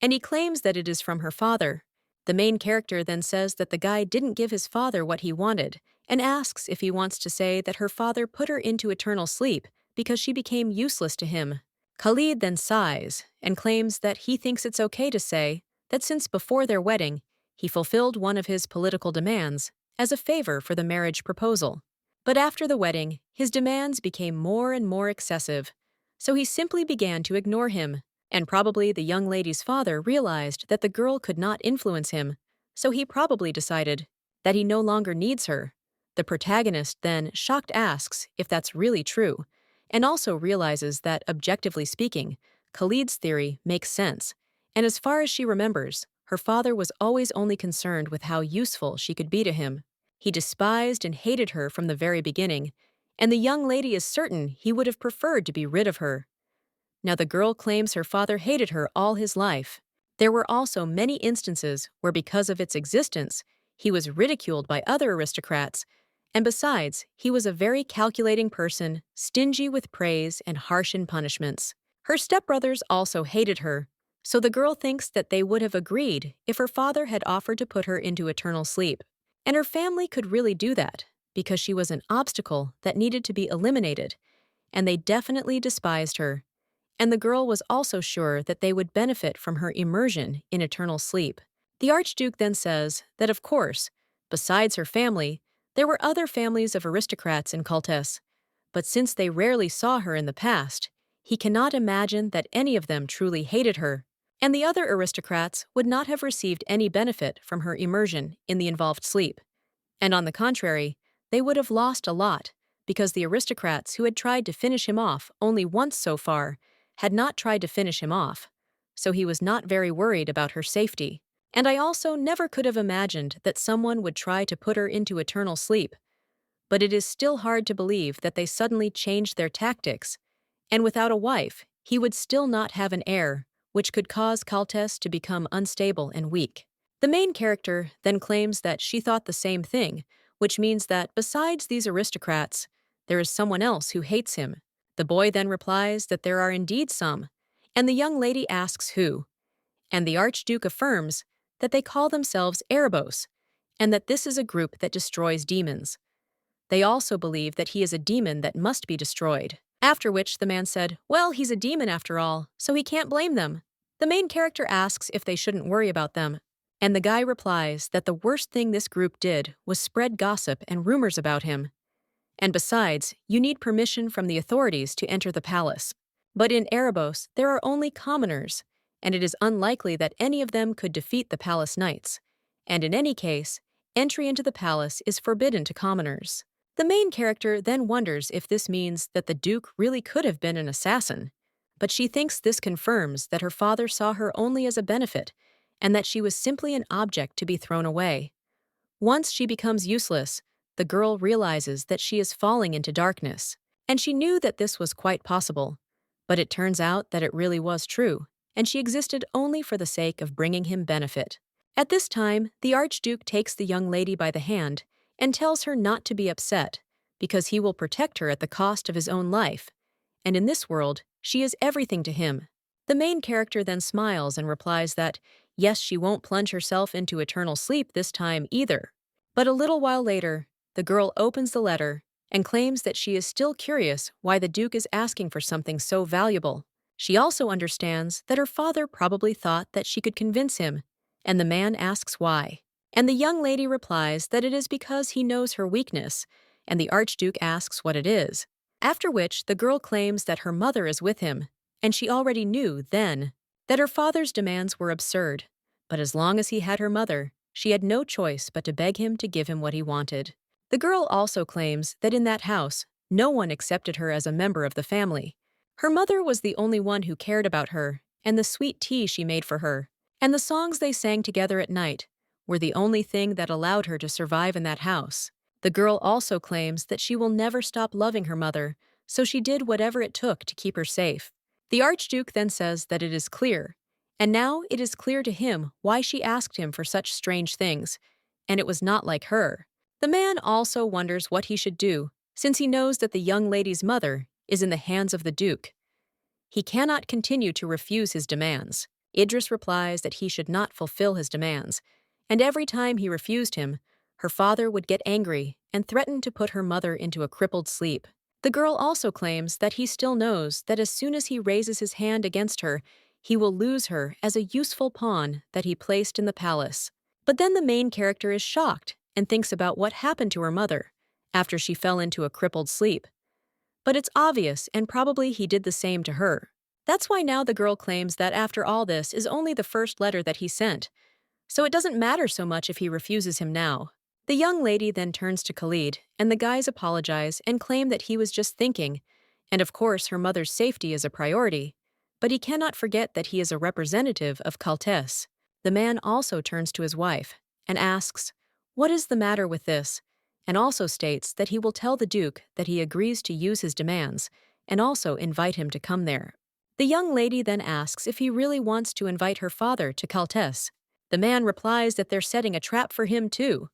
S1: and he claims that it is from her father. The main character then says that the guy didn't give his father what he wanted, and asks if he wants to say that her father put her into eternal sleep because she became useless to him. Khalid then sighs and claims that he thinks it's okay to say that since before their wedding, he fulfilled one of his political demands as a favor for the marriage proposal. But after the wedding, his demands became more and more excessive, so he simply began to ignore him. And probably the young lady's father realized that the girl could not influence him, so he probably decided that he no longer needs her. The protagonist then, shocked, asks if that's really true, and also realizes that, objectively speaking, Khalid's theory makes sense, and as far as she remembers, her father was always only concerned with how useful she could be to him. He despised and hated her from the very beginning, and the young lady is certain he would have preferred to be rid of her. Now the girl claims her father hated her all his life. There were also many instances where because of its existence, he was ridiculed by other aristocrats, and besides, he was a very calculating person, stingy with praise and harsh in punishments. Her stepbrothers also hated her, so the girl thinks that they would have agreed if her father had offered to put her into eternal sleep. And her family could really do that, because she was an obstacle that needed to be eliminated, and they definitely despised her. And the girl was also sure that they would benefit from her immersion in eternal sleep. The Archduke then says that, of course, besides her family, there were other families of aristocrats in Coltes, but since they rarely saw her in the past, he cannot imagine that any of them truly hated her, and the other aristocrats would not have received any benefit from her immersion in the involved sleep. And on the contrary, they would have lost a lot, because the aristocrats who had tried to finish him off only once so far had not tried to finish him off, so he was not very worried about her safety. And I also never could have imagined that someone would try to put her into eternal sleep, but it is still hard to believe that they suddenly changed their tactics, and without a wife, he would still not have an heir, which could cause Caltes to become unstable and weak. The main character then claims that she thought the same thing, which means that besides these aristocrats, there is someone else who hates him. The boy then replies that there are indeed some, and the young lady asks who, and the Archduke affirms that they call themselves Erebos, and that this is a group that destroys demons. They also believe that he is a demon that must be destroyed. After which the man said, well, he's a demon after all, so he can't blame them. The main character asks if they shouldn't worry about them, and the guy replies that the worst thing this group did was spread gossip and rumors about him. And besides, you need permission from the authorities to enter the palace. But in Erebos, there are only commoners, and it is unlikely that any of them could defeat the palace knights. And in any case, entry into the palace is forbidden to commoners. The main character then wonders if this means that the Duke really could have been an assassin, but she thinks this confirms that her father saw her only as a benefit, and that she was simply an object to be thrown away. Once she becomes useless, the girl realizes that she is falling into darkness, and she knew that this was quite possible. But it turns out that it really was true, and she existed only for the sake of bringing him benefit. At this time, the Archduke takes the young lady by the hand and tells her not to be upset, because he will protect her at the cost of his own life, and in this world, she is everything to him. The main character then smiles and replies that, yes, she won't plunge herself into eternal sleep this time either. But a little while later, the girl opens the letter and claims that she is still curious why the Duke is asking for something so valuable. She also understands that her father probably thought that she could convince him, and the man asks why. And the young lady replies that it is because he knows her weakness, and the Archduke asks what it is. After which, the girl claims that her mother is with him, and she already knew then that her father's demands were absurd. But as long as he had her mother, she had no choice but to beg him to give him what he wanted. The girl also claims that in that house, no one accepted her as a member of the family. Her mother was the only one who cared about her, and the sweet tea she made for her, and the songs they sang together at night, were the only thing that allowed her to survive in that house. The girl also claims that she will never stop loving her mother, so she did whatever it took to keep her safe. The Archduke then says that it is clear, and now it is clear to him why she asked him for such strange things, and it was not like her. The man also wonders what he should do, since he knows that the young lady's mother is in the hands of the Duke. He cannot continue to refuse his demands. Idris replies that he should not fulfill his demands, and every time he refused him, her father would get angry and threaten to put her mother into a crippled sleep. The girl also claims that he still knows that as soon as he raises his hand against her, he will lose her as a useful pawn that he placed in the palace. But then the main character is shocked and thinks about what happened to her mother after she fell into a crippled sleep. But it's obvious, and probably he did the same to her. That's why now the girl claims that after all this is only the first letter that he sent, so it doesn't matter so much if he refuses him now. The young lady then turns to Khalid, and the guys apologize and claim that he was just thinking, and of course her mother's safety is a priority, but he cannot forget that he is a representative of Kaltes. The man also turns to his wife and asks, "What is the matter with this?" and also states that he will tell the Duke that he agrees to use his demands and also invite him to come there. The young lady then asks if he really wants to invite her father to Kaltes. The man replies that they're setting a trap for him too.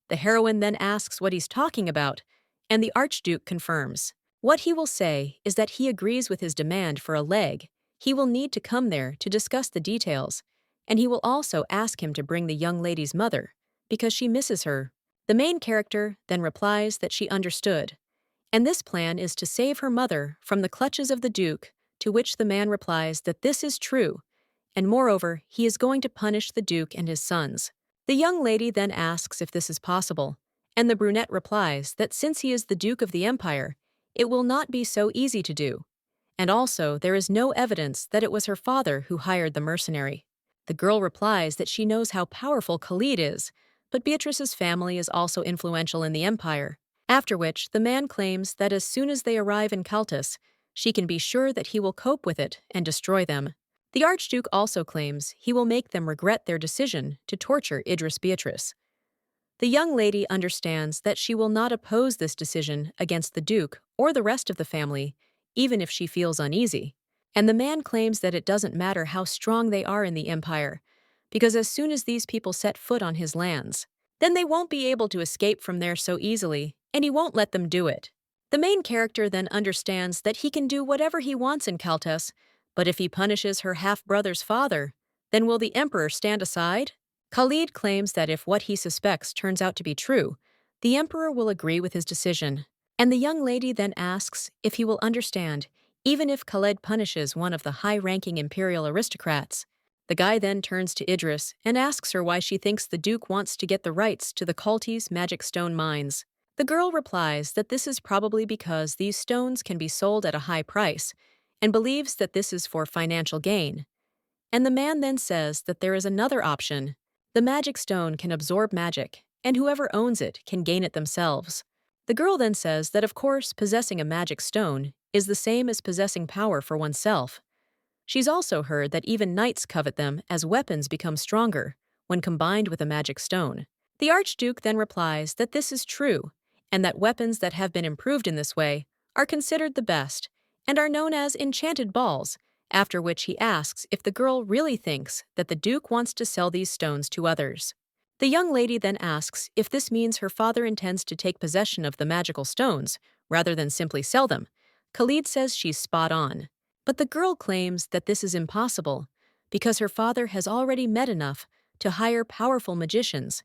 S1: The heroine then asks what he's talking about, and the Archduke confirms. What he will say is that he agrees with his demand for a leg. He will need to come there to discuss the details, and he will also ask him to bring the young lady's mother, because she misses her. The main character then replies that she understood, and this plan is to save her mother from the clutches of the Duke, to which the man replies that this is true, and moreover, he is going to punish the Duke and his sons. The young lady then asks if this is possible, and the brunette replies that since he is the Duke of the Empire, it will not be so easy to do, and also there is no evidence that it was her father who hired the mercenary. The girl replies that she knows how powerful Khalid is, but Beatrice's family is also influential in the Empire, after which the man claims that as soon as they arrive in Kaltes, she can be sure that he will cope with it and destroy them. The Archduke also claims he will make them regret their decision to torture Idris Beatrice. The young lady understands that she will not oppose this decision against the Duke or the rest of the family, even if she feels uneasy. And the man claims that it doesn't matter how strong they are in the Empire, because as soon as these people set foot on his lands, then they won't be able to escape from there so easily, and he won't let them do it. The main character then understands that he can do whatever he wants in Kaltes, but if he punishes her half-brother's father, then will the Emperor stand aside? Khalid claims that if what he suspects turns out to be true, the Emperor will agree with his decision. And the young lady then asks if he will understand, even if Khalid punishes one of the high-ranking imperial aristocrats. The guy then turns to Idris and asks her why she thinks the Duke wants to get the rights to the Kaltes magic stone mines. The girl replies that this is probably because these stones can be sold at a high price, and believes that this is for financial gain. And the man then says that there is another option. The magic stone can absorb magic, and whoever owns it can gain it themselves. The girl then says that of course possessing a magic stone is the same as possessing power for oneself. She's also heard that even knights covet them as weapons become stronger when combined with a magic stone. The Archduke then replies that this is true, and that weapons that have been improved in this way are considered the best, and are known as enchanted balls, after which he asks if the girl really thinks that the Duke wants to sell these stones to others. The young lady then asks if this means her father intends to take possession of the magical stones, rather than simply sell them. Khalid says she's spot on, but the girl claims that this is impossible, because her father has already met enough to hire powerful magicians,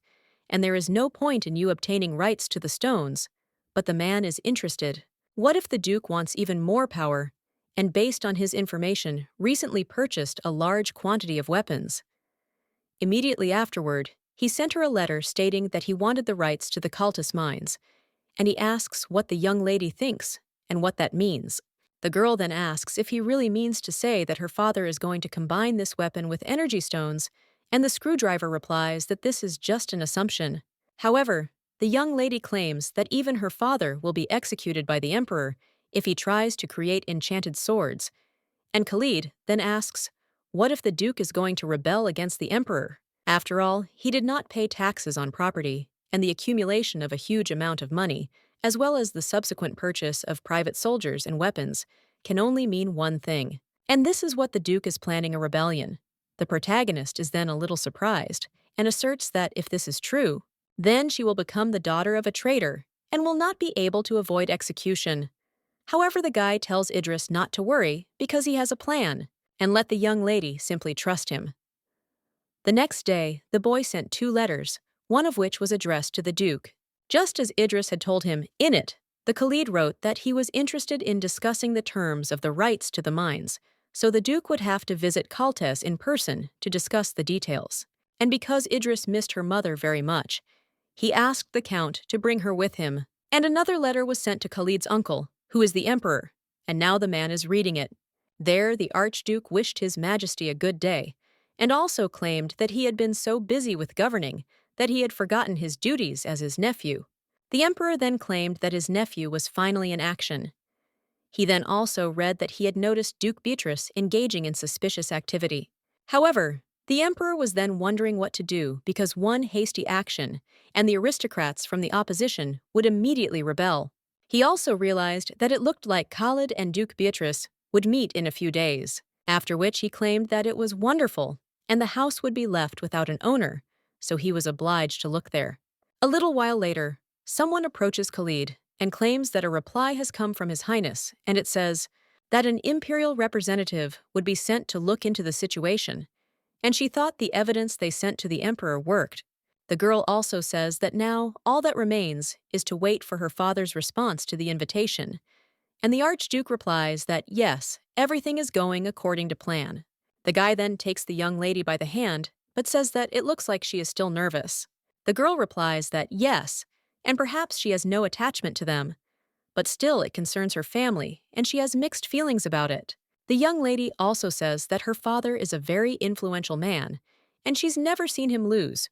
S1: and there is no point in you obtaining rights to the stones but the man is interested. What if the Duke wants even more power, and based on his information, recently purchased a large quantity of weapons? Immediately afterward, he sent her a letter stating that he wanted the rights to the cultist mines, and he asks what the young lady thinks and what that means. The girl then asks if he really means to say that her father is going to combine this weapon with energy stones, and the screwdriver replies that this is just an assumption. However, the young lady claims that even her father will be executed by the Emperor if he tries to create enchanted swords, and Khalid then asks, what if the Duke is going to rebel against the Emperor? After all, he did not pay taxes on property, and the accumulation of a huge amount of money, as well as the subsequent purchase of private soldiers and weapons, can only mean one thing. And this is what the Duke is planning: a rebellion. The protagonist is then a little surprised, and asserts that if this is true, then she will become the daughter of a traitor, and will not be able to avoid execution. However, the guy tells Idris not to worry because he has a plan, and let the young lady simply trust him. The next day, the boy sent 2 letters, one of which was addressed to the Duke. Just as Idris had told him in it, the Khalid wrote that he was interested in discussing the terms of the rights to the mines, so the Duke would have to visit Kaltes in person to discuss the details. And because Idris missed her mother very much, he asked the Count to bring her with him. And another letter was sent to Khalid's uncle, who is the Emperor, and now the man is reading it. There, the Archduke wished His Majesty a good day, and also claimed that he had been so busy with governing that he had forgotten his duties as his nephew. The Emperor then claimed that his nephew was finally in action. He then also read that he had noticed Duke Beatrice engaging in suspicious activity. However, the Emperor was then wondering what to do because one hasty action, and the aristocrats from the opposition would immediately rebel. He also realized that it looked like Khalid and Duke Beatrice would meet in a few days, after which he claimed that it was wonderful, and the house would be left without an owner, so he was obliged to look there. A little while later, someone approaches Khalid and claims that a reply has come from His Highness, and it says that an imperial representative would be sent to look into the situation, and she thought the evidence they sent to the Emperor worked. The girl also says that now all that remains is to wait for her father's response to the invitation, and the Archduke replies that yes, everything is going according to plan. The guy then takes the young lady by the hand, but says that it looks like she is still nervous. The girl replies that yes, and perhaps she has no attachment to them, but still it concerns her family, and she has mixed feelings about it. The young lady also says that her father is a very influential man, and she's never seen him lose.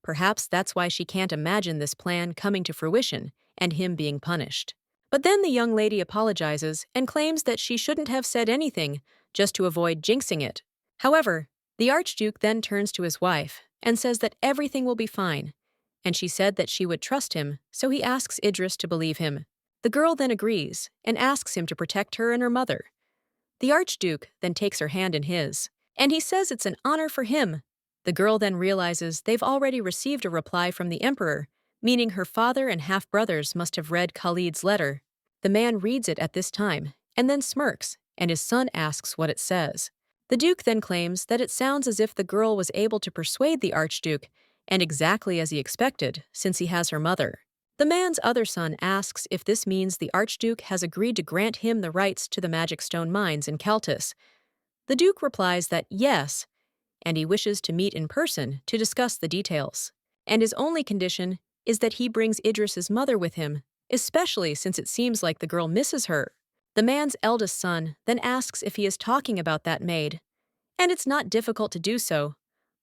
S1: Perhaps that's why she can't imagine this plan coming to fruition and him being punished. But then the young lady apologizes and claims that she shouldn't have said anything just to avoid jinxing it. However, the Archduke then turns to his wife and says that everything will be fine, and she said that she would trust him, so he asks Idris to believe him. The girl then agrees and asks him to protect her and her mother. The Archduke then takes her hand in his, and he says it's an honor for him. The girl then realizes they've already received a reply from the Emperor, meaning her father and half-brothers must have read Khalid's letter. The man reads it at this time, and then smirks, and his son asks what it says. The Duke then claims that it sounds as if the girl was able to persuade the Archduke, and exactly as he expected, since he has her mother. The man's other son asks if this means the Archduke has agreed to grant him the rights to the magic stone mines in Kaltis. The Duke replies that yes, and he wishes to meet in person to discuss the details. And his only condition is that he brings Idris's mother with him, especially since it seems like the girl misses her. The man's eldest son then asks if he is talking about that maid, and it's not difficult to do so.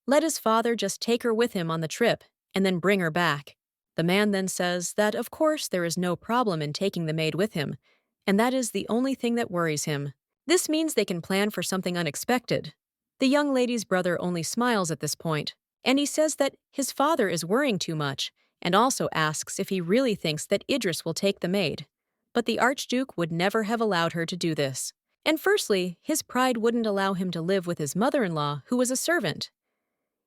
S1: Let his father just take her with him on the trip and then bring her back. The man then says that of course there is no problem in taking the maid with him, and that is the only thing that worries him. This means they can plan for something unexpected. The young lady's brother only smiles at this point, and he says that his father is worrying too much, and also asks if he really thinks that Idris will take the maid. But the Archduke would never have allowed her to do this. And firstly, his pride wouldn't allow him to live with his mother-in-law, who was a servant.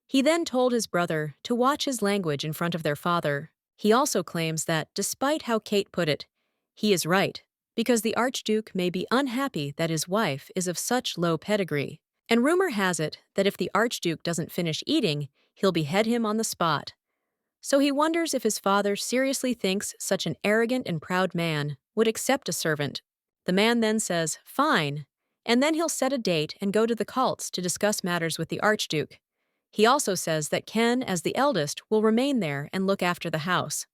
S1: He then told his brother to watch his language in front of their father. He also claims that, despite how Kate put it, he is right, because the Archduke may be unhappy that his wife is of such low pedigree. And rumor has it that if the Archduke doesn't finish eating, he'll behead him on the spot. so he wonders if his father seriously thinks such an arrogant and proud man would accept a servant. The man then says, "Fine," and then he'll set a date and go to the cults to discuss matters with the Archduke. He also says that Ken, as the eldest, will remain there and look after the house.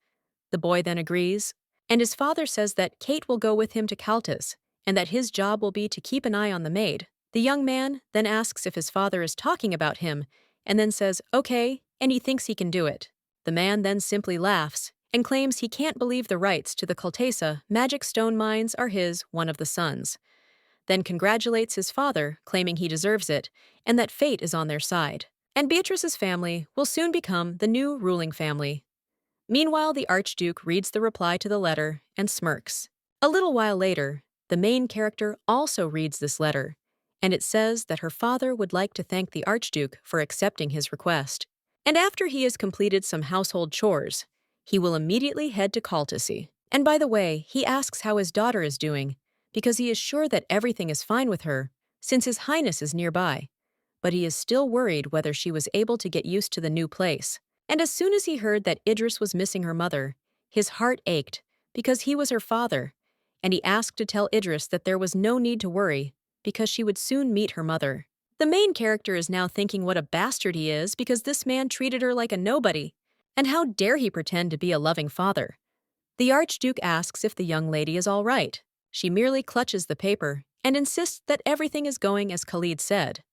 S1: The boy then agrees, and his father says that Kate will go with him to Caltas, and that his job will be to keep an eye on the maid. The young man then asks if his father is talking about him, and then says, "Okay," and he thinks he can do it. The man then simply laughs and claims he can't believe the rights to the Caltesa magic stone mines are his, one of the sons. Then congratulates his father, claiming he deserves it, and that fate is on their side. And Beatrice's family will soon become the new ruling family. Meanwhile, the Archduke reads the reply to the letter and smirks. A little while later, the main character also reads this letter, and it says that her father would like to thank the Archduke for accepting his request. And after he has completed some household chores, he will immediately head to Caltasy. And by the way, he asks how his daughter is doing, because he is sure that everything is fine with her, since His Highness is nearby. But he is still worried whether she was able to get used to the new place. And as soon as he heard that Idris was missing her mother, his heart ached, because he was her father, and he asked to tell Idris that there was no need to worry, because she would soon meet her mother. The main character is now thinking what a bastard he is because this man treated her like a nobody, and how dare he pretend to be a loving father. The Archduke asks if the young lady is all right. She merely clutches the paper and insists that everything is going as Khalid said.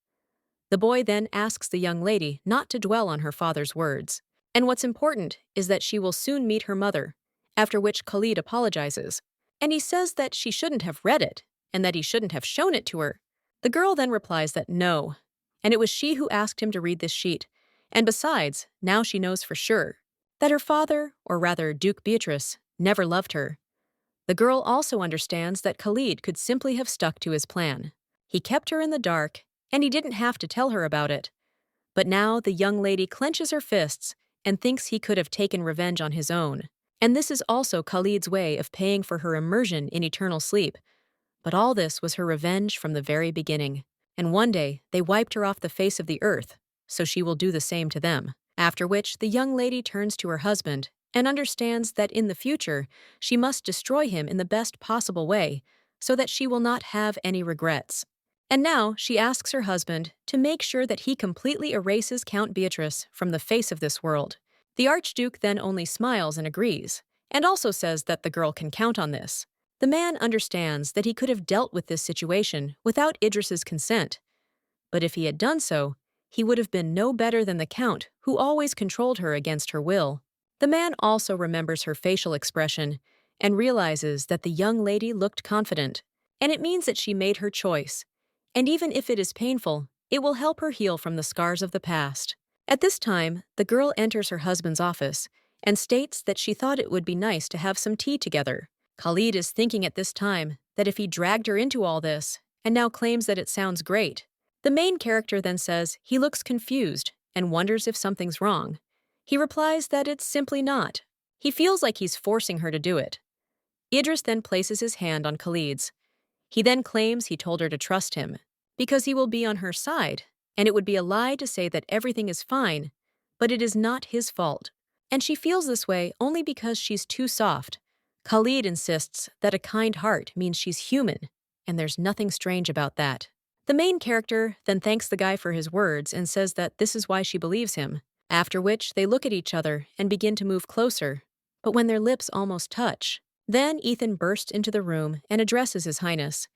S1: The boy then asks the young lady not to dwell on her father's words, and what's important is that she will soon meet her mother, after which Khalid apologizes, and he says that she shouldn't have read it, and that he shouldn't have shown it to her. The girl then replies that no, and it was she who asked him to read this sheet, and besides, now she knows for sure that her father, or rather Duke Beatrice, never loved her. The girl also understands that Khalid could simply have stuck to his plan. He kept her in the dark, and he didn't have to tell her about it. But now the young lady clenches her fists and thinks he could have taken revenge on his own. And this is also Khalid's way of paying for her immersion in eternal sleep. But all this was her revenge from the very beginning. And one day, they wiped her off the face of the earth, so she will do the same to them. After which, the young lady turns to her husband and understands that in the future, she must destroy him in the best possible way so that she will not have any regrets. And now she asks her husband to make sure that he completely erases Count Beatrice from the face of this world. The Archduke then only smiles and agrees, and also says that the girl can count on this. The man understands that he could have dealt with this situation without Idris's consent, but if he had done so, he would have been no better than the Count, who always controlled her against her will. The man also remembers her facial expression and realizes that the young lady looked confident, and it means that she made her choice. And even if it is painful, it will help her heal from the scars of the past. At this time, the girl enters her husband's office and states that she thought it would be nice to have some tea together. Khalid is thinking at this time that if he dragged her into all this, and now claims that it sounds great. The main character then says he looks confused and wonders if something's wrong. He replies that it's simply not. He feels like he's forcing her to do it. Idris then places his hand on Khalid's. He then claims he told her to trust him, because he will be on her side, and it would be a lie to say that everything is fine, but it is not his fault. And she feels this way only because she's too soft. Khalid insists that a kind heart means she's human, and there's nothing strange about that. The main character then thanks the guy for his words and says that this is why she believes him, after which they look at each other and begin to move closer, but when their lips almost touch, then Ethan bursts into the room and addresses His Highness.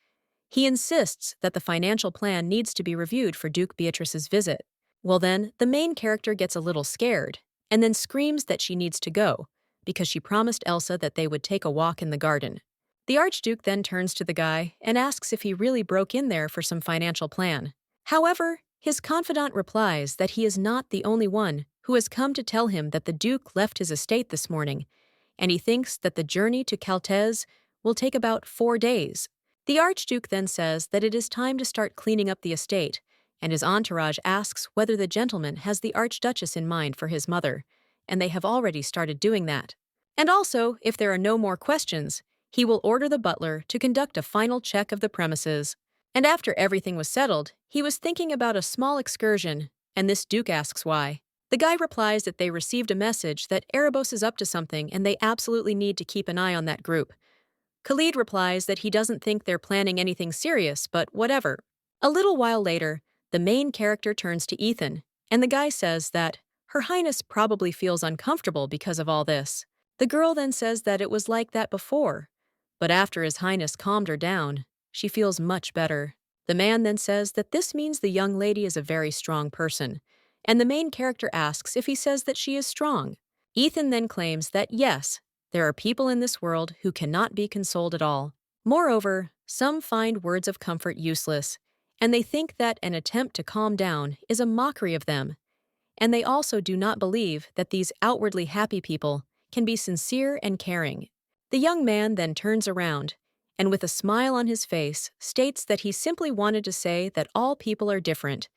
S1: He insists that the financial plan needs to be reviewed for Duke Beatrice's visit. Well then, the main character gets a little scared, and then screams that she needs to go, because she promised Elsa that they would take a walk in the garden. The Archduke then turns to the guy and asks if he really broke in there for some financial plan. However, his confidant replies that he is not the only one who has come to tell him that the Duke left his estate this morning, and he thinks that the journey to Caltes will take about 4 days. The Archduke then says that it is time to start cleaning up the estate, and his entourage asks whether the gentleman has the Archduchess in mind for his mother, and they have already started doing that. And also, if there are no more questions, he will order the butler to conduct a final check of the premises. And after everything was settled, he was thinking about a small excursion, and this Duke asks why. The guy replies that they received a message that Erebos is up to something and they absolutely need to keep an eye on that group. Khalid replies that he doesn't think they're planning anything serious, but whatever. A little while later, the main character turns to Ethan, and the guy says that Her Highness probably feels uncomfortable because of all this. The girl then says that it was like that before, but after His Highness calmed her down, she feels much better. The man then says that this means the young lady is a very strong person, and the main character asks if he says that she is strong. Ethan then claims that yes, there are people in this world who cannot be consoled at all. Moreover, some find words of comfort useless, and they think that an attempt to calm down is a mockery of them. And they also do not believe that these outwardly happy people can be sincere and caring. The young man then turns around, and with a smile on his face, states that he simply wanted to say that all people are different,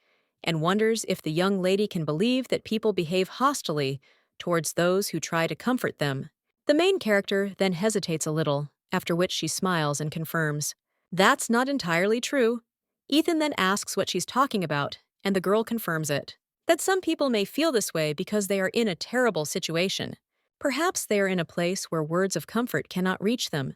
S1: and wonders if the young lady can believe that people behave hostilely towards those who try to comfort them. The main character then hesitates a little, after which she smiles and confirms, "That's not entirely true." Ethan then asks what she's talking about, and the girl confirms it. That some people may feel this way because they are in a terrible situation. Perhaps they are in a place where words of comfort cannot reach them.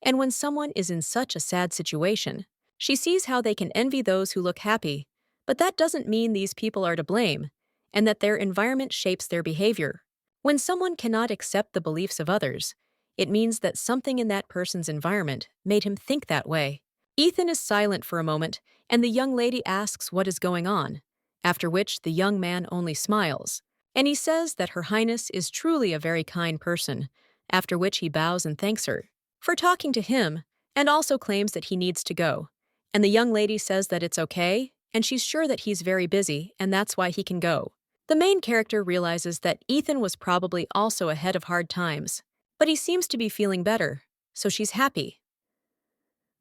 S1: And when someone is in such a sad situation, she sees how they can envy those who look happy, but that doesn't mean these people are to blame, and that their environment shapes their behavior. When someone cannot accept the beliefs of others, it means that something in that person's environment made him think that way. Ethan is silent for a moment, and the young lady asks what is going on, after which the young man only smiles, and he says that Her Highness is truly a very kind person, after which he bows and thanks her for talking to him, and also claims that he needs to go. And the young lady says that it's okay, and she's sure that he's very busy, and that's why he can go. The main character realizes that Ethan was probably also ahead of hard times, but he seems to be feeling better, so she's happy.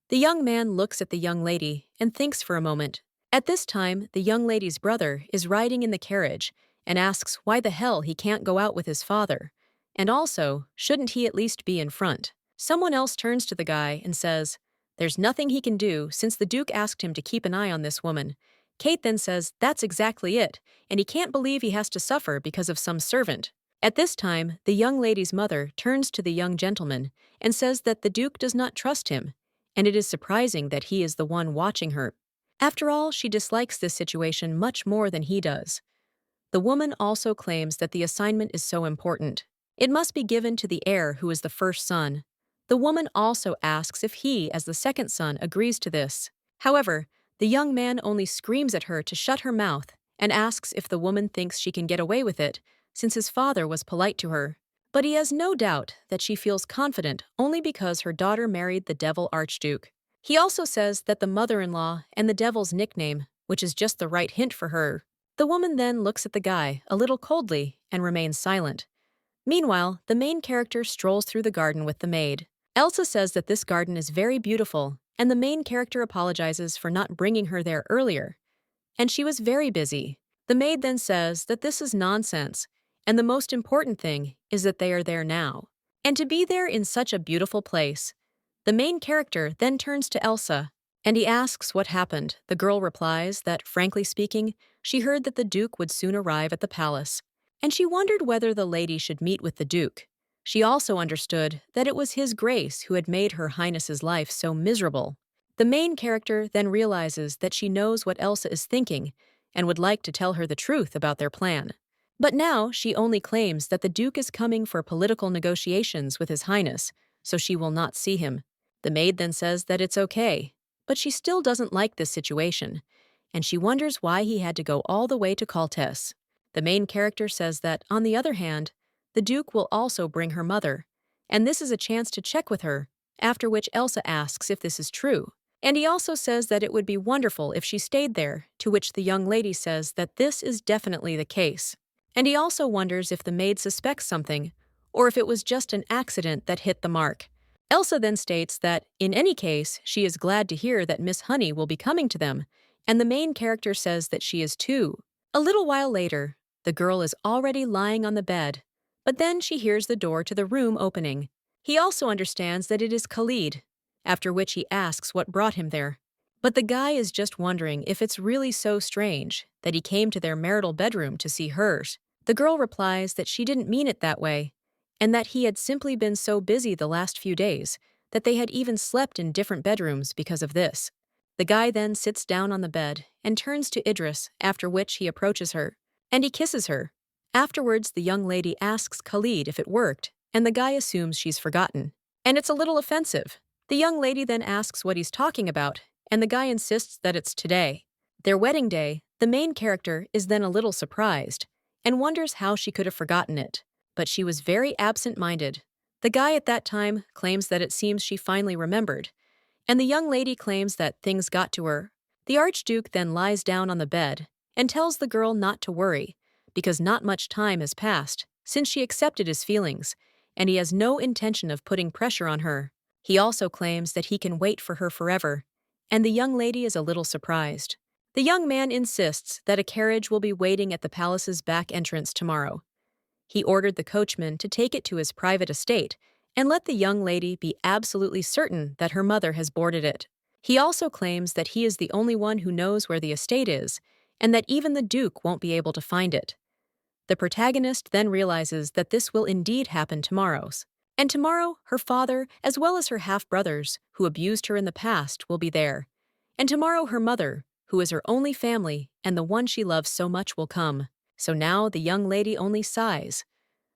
S1: The young man looks at the young lady and thinks for a moment. At this time, the young lady's brother is riding in the carriage and asks why the hell he can't go out with his father, and also, shouldn't he at least be in front? Someone else turns to the guy and says, "There's nothing he can do since the Duke asked him to keep an eye on this woman." Kate then says that's exactly it, and he can't believe he has to suffer because of some servant. At this time, the young lady's mother turns to the young gentleman and says that the Duke does not trust him, and it is surprising that he is the one watching her. After all, she dislikes this situation much more than he does. The woman also claims that the assignment is so important. It must be given to the heir who is the first son. The woman also asks if he, as the second son, agrees to this. However, the young man only screams at her to shut her mouth and asks if the woman thinks she can get away with it, since his father was polite to her. But he has no doubt that she feels confident only because her daughter married the devil archduke. He also says that the mother-in-law and the devil's nickname, which is just the right hint for her. The woman then looks at the guy a little coldly and remains silent. Meanwhile, the main character strolls through the garden with the maid. Elsa says that this garden is very beautiful, and the main character apologizes for not bringing her there earlier. And she was very busy. The maid then says that this is nonsense, and the most important thing is that they are there now. And to be there in such a beautiful place. The main character then turns to Elsa, and he asks what happened. The girl replies that, frankly speaking, she heard that the Duke would soon arrive at the palace, and she wondered whether the lady should meet with the Duke. She also understood that it was His Grace who had made Her Highness's life so miserable. The main character then realizes that she knows what Elsa is thinking and would like to tell her the truth about their plan. But now she only claims that the Duke is coming for political negotiations with His Highness, so she will not see him. The maid then says that it's okay, but she still doesn't like this situation, and she wonders why he had to go all the way to Caltes. The main character says that, on the other hand, the Duke will also bring her mother, and this is a chance to check with her, after which Elsa asks if this is true. And he also says that it would be wonderful if she stayed there, to which the young lady says that this is definitely the case. And he also wonders if the maid suspects something, or if it was just an accident that hit the mark. Elsa then states that, in any case, she is glad to hear that Miss Honey will be coming to them, and the main character says that she is too. A little while later, the girl is already lying on the bed, but then she hears the door to the room opening. He also understands that it is Khalid, after which he asks what brought him there. But the guy is just wondering if it's really so strange that he came to their marital bedroom to see hers. The girl replies that she didn't mean it that way, and that he had simply been so busy the last few days that they had even slept in different bedrooms because of this. The guy then sits down on the bed and turns to Idris, after which he approaches her, and he kisses her. Afterwards, the young lady asks Khalid if it worked, and the guy assumes she's forgotten. And it's a little offensive. The young lady then asks what he's talking about, and the guy insists that it's today. Their wedding day, the main character is then a little surprised and wonders how she could have forgotten it. But she was very absent-minded. The guy at that time claims that it seems she finally remembered, and the young lady claims that things got to her. The Archduke then lies down on the bed and tells the girl not to worry, because not much time has passed since she accepted his feelings, and he has no intention of putting pressure on her. He also claims that he can wait for her forever, and the young lady is a little surprised. The young man insists that a carriage will be waiting at the palace's back entrance tomorrow. He ordered the coachman to take it to his private estate and let the young lady be absolutely certain that her mother has boarded it. He also claims that he is the only one who knows where the estate is, and that even the Duke won't be able to find it. The protagonist then realizes that this will indeed happen tomorrow. And tomorrow, her father, as well as her half-brothers, who abused her in the past, will be there. And tomorrow her mother, who is her only family and the one she loves so much, will come. So now the young lady only sighs.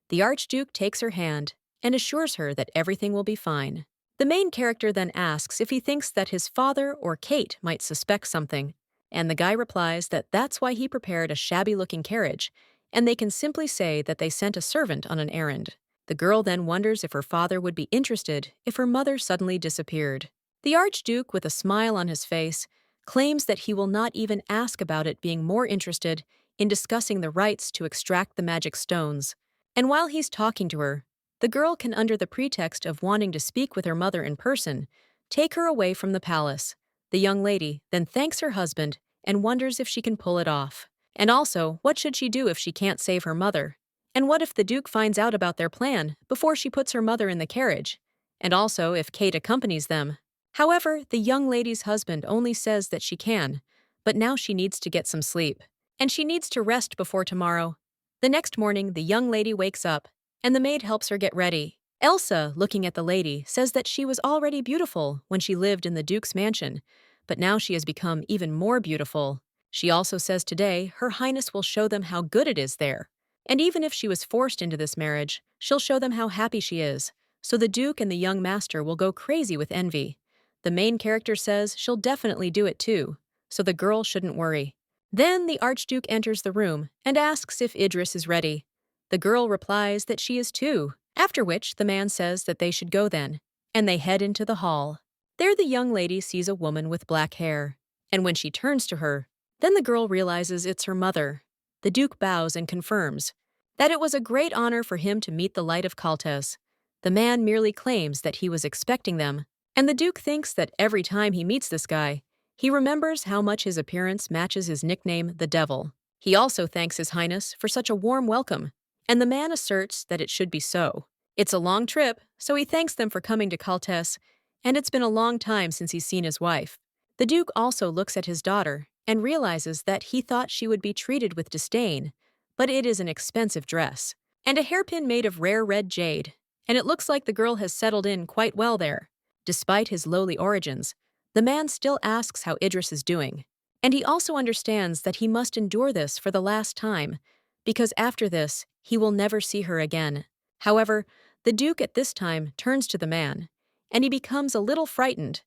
S1: The Archduke takes her hand and assures her that everything will be fine. The main character then asks if he thinks that his father or Kate might suspect something, and the guy replies that that's why he prepared a shabby-looking carriage, and they can simply say that they sent a servant on an errand. The girl then wonders if her father would be interested if her mother suddenly disappeared. The Archduke, with a smile on his face, claims that he will not even ask about it, being more interested in discussing the rights to extract the magic stones. And while he's talking to her, the girl can, under the pretext of wanting to speak with her mother in person, take her away from the palace. The young lady then thanks her husband and wonders if she can pull it off. And also, what should she do if she can't save her mother? And what if the Duke finds out about their plan before she puts her mother in the carriage? And also, if Kate accompanies them? However, the young lady's husband only says that she can, but now she needs to get some sleep. And she needs to rest before tomorrow. The next morning, the young lady wakes up, and the maid helps her get ready. Elsa, looking at the lady, says that she was already beautiful when she lived in the Duke's mansion, but now she has become even more beautiful. She also says today Her Highness will show them how good it is there. And even if she was forced into this marriage, she'll show them how happy she is, so the Duke and the young master will go crazy with envy. The main character says she'll definitely do it too, so the girl shouldn't worry. Then the Archduke enters the room and asks if Idris is ready. The girl replies that she is too, after which the man says that they should go then, and they head into the hall. There the young lady sees a woman with black hair, and when she turns to her, then the girl realizes it's her mother. The Duke bows and confirms that it was a great honor for him to meet the Light of Kaltes. The man merely claims that he was expecting them, and the Duke thinks that every time he meets this guy, he remembers how much his appearance matches his nickname, the Devil. He also thanks His Highness for such a warm welcome, and the man asserts that it should be so. It's a long trip, so he thanks them for coming to Kaltes, and it's been a long time since he's seen his wife. The Duke also looks at his daughter and realizes that he thought she would be treated with disdain, but it is an expensive dress, and a hairpin made of rare red jade, and it looks like the girl has settled in quite well there. Despite his lowly origins, the man still asks how Idris is doing, and he also understands that he must endure this for the last time, because after this, he will never see her again. However, the Duke at this time turns to the man, and he becomes a little frightened,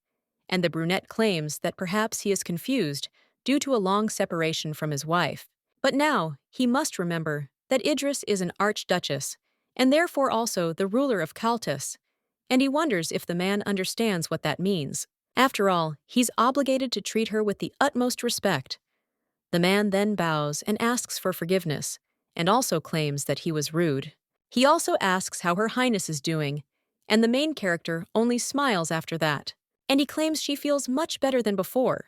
S1: and the brunette claims that perhaps he is confused due to a long separation from his wife. But now, he must remember that Idris is an archduchess, and therefore also the ruler of Kaltes, and he wonders if the man understands what that means. After all, he's obligated to treat her with the utmost respect. The man then bows and asks for forgiveness, and also claims that he was rude. He also asks how Her Highness is doing, and the main character only smiles after that, and he claims she feels much better than before.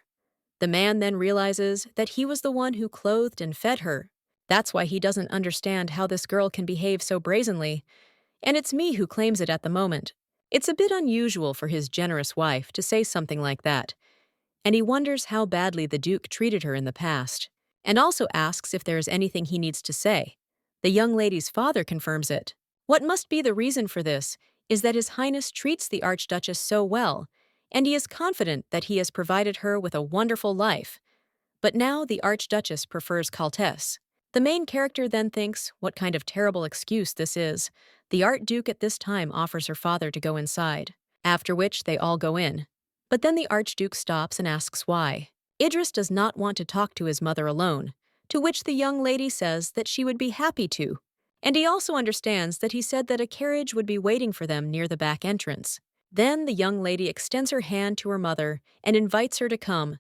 S1: The man then realizes that he was the one who clothed and fed her. That's why he doesn't understand how this girl can behave so brazenly, and it's me who claims it at the moment. It's a bit unusual for his generous wife to say something like that, and he wonders how badly the Duke treated her in the past, and also asks if there is anything he needs to say. The young lady's father confirms it. What must be the reason for this is that His Highness treats the Archduchess so well, and he is confident that he has provided her with a wonderful life. But now the Archduchess prefers Caltesse. The main character then thinks what kind of terrible excuse this is. The Archduke at this time offers her father to go inside, after which they all go in. But then the Archduke stops and asks why. Idris does not want to talk to his mother alone, to which the young lady says that she would be happy to. And he also understands that he said that a carriage would be waiting for them near the back entrance. Then the young lady extends her hand to her mother and invites her to come.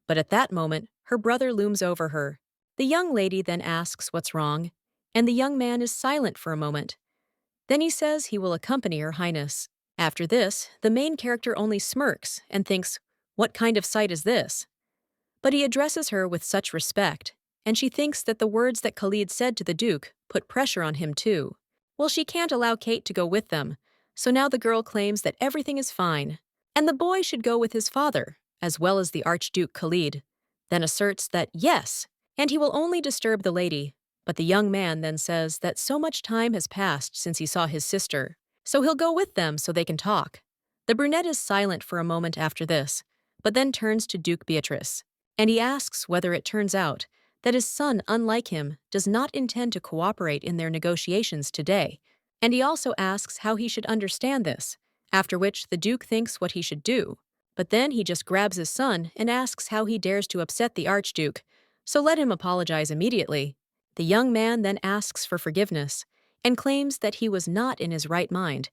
S1: But at that moment, her brother looms over her. The young lady then asks what's wrong, and the young man is silent for a moment. Then he says he will accompany Her Highness. After this, the main character only smirks and thinks, what kind of sight is this? But he addresses her with such respect, and she thinks that the words that Khalid said to the Duke put pressure on him too. Well, she can't allow Kate to go with them, so now the girl claims that everything is fine, and the boy should go with his father, as well as the Archduke Khalid, then asserts that yes, and he will only disturb the lady. But the young man then says that so much time has passed since he saw his sister, so he'll go with them so they can talk. The brunette is silent for a moment after this, but then turns to Duke Beatrice, and he asks whether it turns out that his son, unlike him, does not intend to cooperate in their negotiations today, and he also asks how he should understand this, after which the Duke thinks what he should do. But then he just grabs his son and asks how he dares to upset the Archduke, so let him apologize immediately. The young man then asks for forgiveness and claims that he was not in his right mind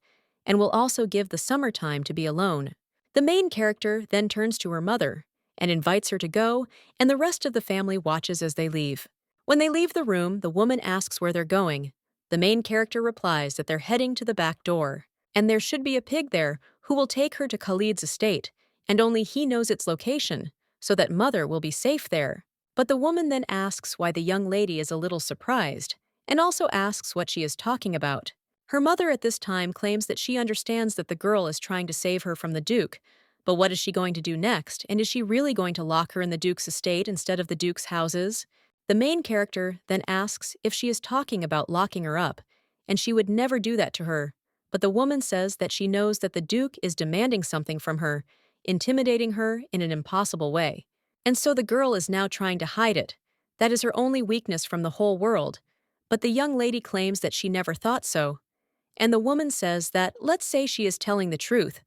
S1: and will also give the summer time to be alone. The main character then turns to her mother and invites her to go, and the rest of the family watches as they leave. When they leave the room, the woman asks where they're going. The main character replies that they're heading to the back door, and there should be a pig there who will take her to Khalid's estate, and only he knows its location, so that mother will be safe there. But the woman then asks why the young lady is a little surprised, and also asks what she is talking about. Her mother at this time claims that she understands that the girl is trying to save her from the Duke, but what is she going to do next, and is she really going to lock her in the Duke's estate instead of the Duke's houses? The main character then asks if she is talking about locking her up, and she would never do that to her, but the woman says that she knows that the Duke is demanding something from her, intimidating her in an impossible way. And so the girl is now trying to hide it. That is her only weakness from the whole world. But the young lady claims that she never thought so. And the woman says that let's say she is telling the truth,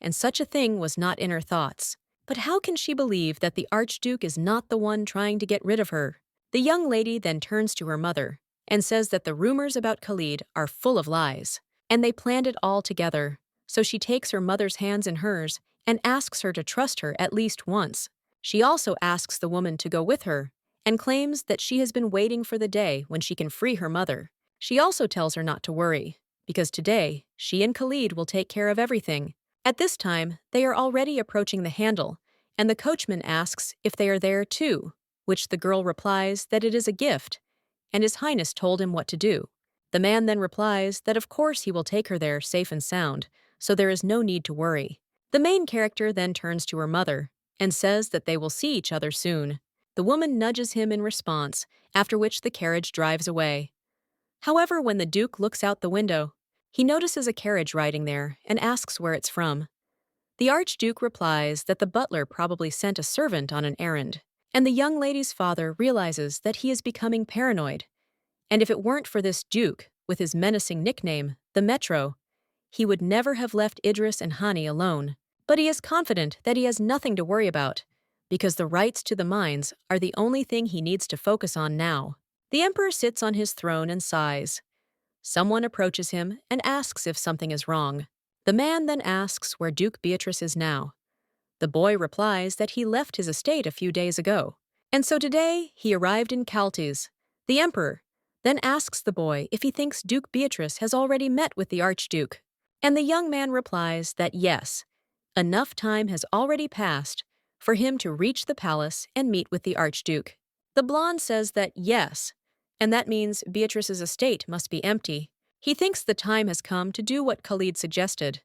S1: and such a thing was not in her thoughts. But how can she believe that the Archduke is not the one trying to get rid of her? The young lady then turns to her mother and says that the rumors about Khalid are full of lies, and they planned it all together. So she takes her mother's hands in hers and asks her to trust her at least once. She also asks the woman to go with her and claims that she has been waiting for the day when she can free her mother. She also tells her not to worry, because today she and Khalid will take care of everything. At this time, they are already approaching the handle, and the coachman asks if they are there too, which the girl replies that it is a gift, and His Highness told him what to do. The man then replies that of course he will take her there safe and sound, so there is no need to worry. The main character then turns to her mother and says that they will see each other soon. The woman nudges him in response, after which the carriage drives away. However, when the Duke looks out the window, he notices a carriage riding there and asks where it's from. The Archduke replies that the butler probably sent a servant on an errand, and the young lady's father realizes that he is becoming paranoid. And if it weren't for this Duke, with his menacing nickname, the Metro, he would never have left Idris and Hani alone. But he is confident that he has nothing to worry about, because the rights to the mines are the only thing he needs to focus on now. The emperor sits on his throne and sighs. Someone approaches him and asks if something is wrong. The man then asks where Duke Beatrice is now. The boy replies that he left his estate a few days ago, and so today he arrived in Caltes. The emperor then asks the boy if he thinks Duke Beatrice has already met with the Archduke, and the young man replies that yes, enough time has already passed for him to reach the palace and meet with the Archduke. The blonde says that yes, and that means Beatrice's estate must be empty. He thinks the time has come to do what Khalid suggested,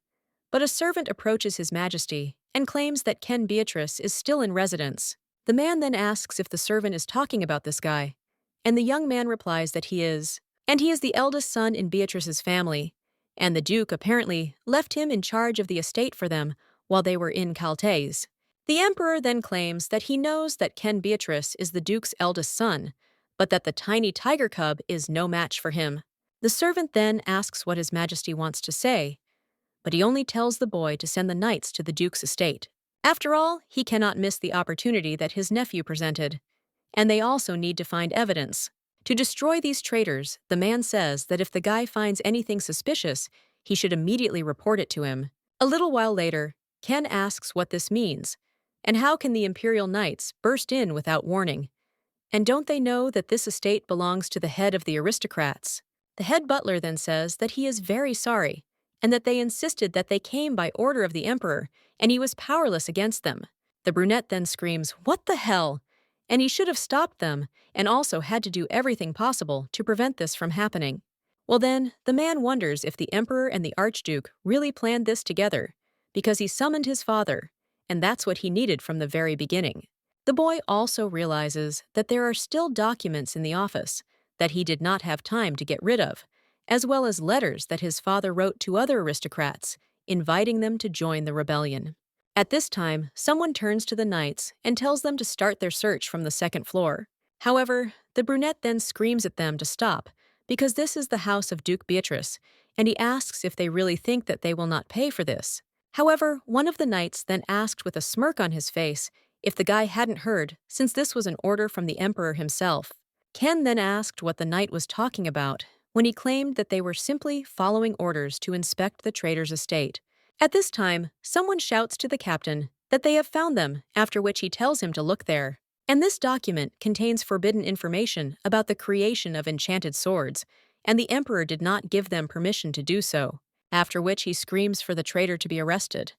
S1: but a servant approaches His Majesty and claims that Ken Beatrice is still in residence. The man then asks if the servant is talking about this guy, and the young man replies that he is. And he is the eldest son in Beatrice's family, and the Duke apparently left him in charge of the estate for them while they were in Caltais. The Emperor then claims that he knows that Ken Beatrice is the Duke's eldest son, but that the tiny tiger cub is no match for him. The servant then asks what His Majesty wants to say, but he only tells the boy to send the knights to the Duke's estate. After all, he cannot miss the opportunity that his nephew presented, and they also need to find evidence. To destroy these traitors, the man says that if the guy finds anything suspicious, he should immediately report it to him. A little while later, Ken asks what this means, and how can the Imperial Knights burst in without warning? And don't they know that this estate belongs to the head of the aristocrats? The head butler then says that he is very sorry, and that they insisted that they came by order of the Emperor, and he was powerless against them. The brunette then screams, "What the hell?" And he should have stopped them, and also had to do everything possible to prevent this from happening. Well then, the man wonders if the Emperor and the Archduke really planned this together, because he summoned his father, and that's what he needed from the very beginning. The boy also realizes that there are still documents in the office that he did not have time to get rid of, as well as letters that his father wrote to other aristocrats, inviting them to join the rebellion. At this time, someone turns to the knights and tells them to start their search from the second floor. However, the brunette then screams at them to stop, because this is the house of Duke Beatrice, and he asks if they really think that they will not pay for this. However, one of the knights then asked with a smirk on his face if the guy hadn't heard, since this was an order from the Emperor himself. Ken then asked what the knight was talking about, when he claimed that they were simply following orders to inspect the traitor's estate. At this time, someone shouts to the captain that they have found them, after which he tells him to look there. And this document contains forbidden information about the creation of enchanted swords, and the Emperor did not give them permission to do so, after which he screams for the traitor to be arrested.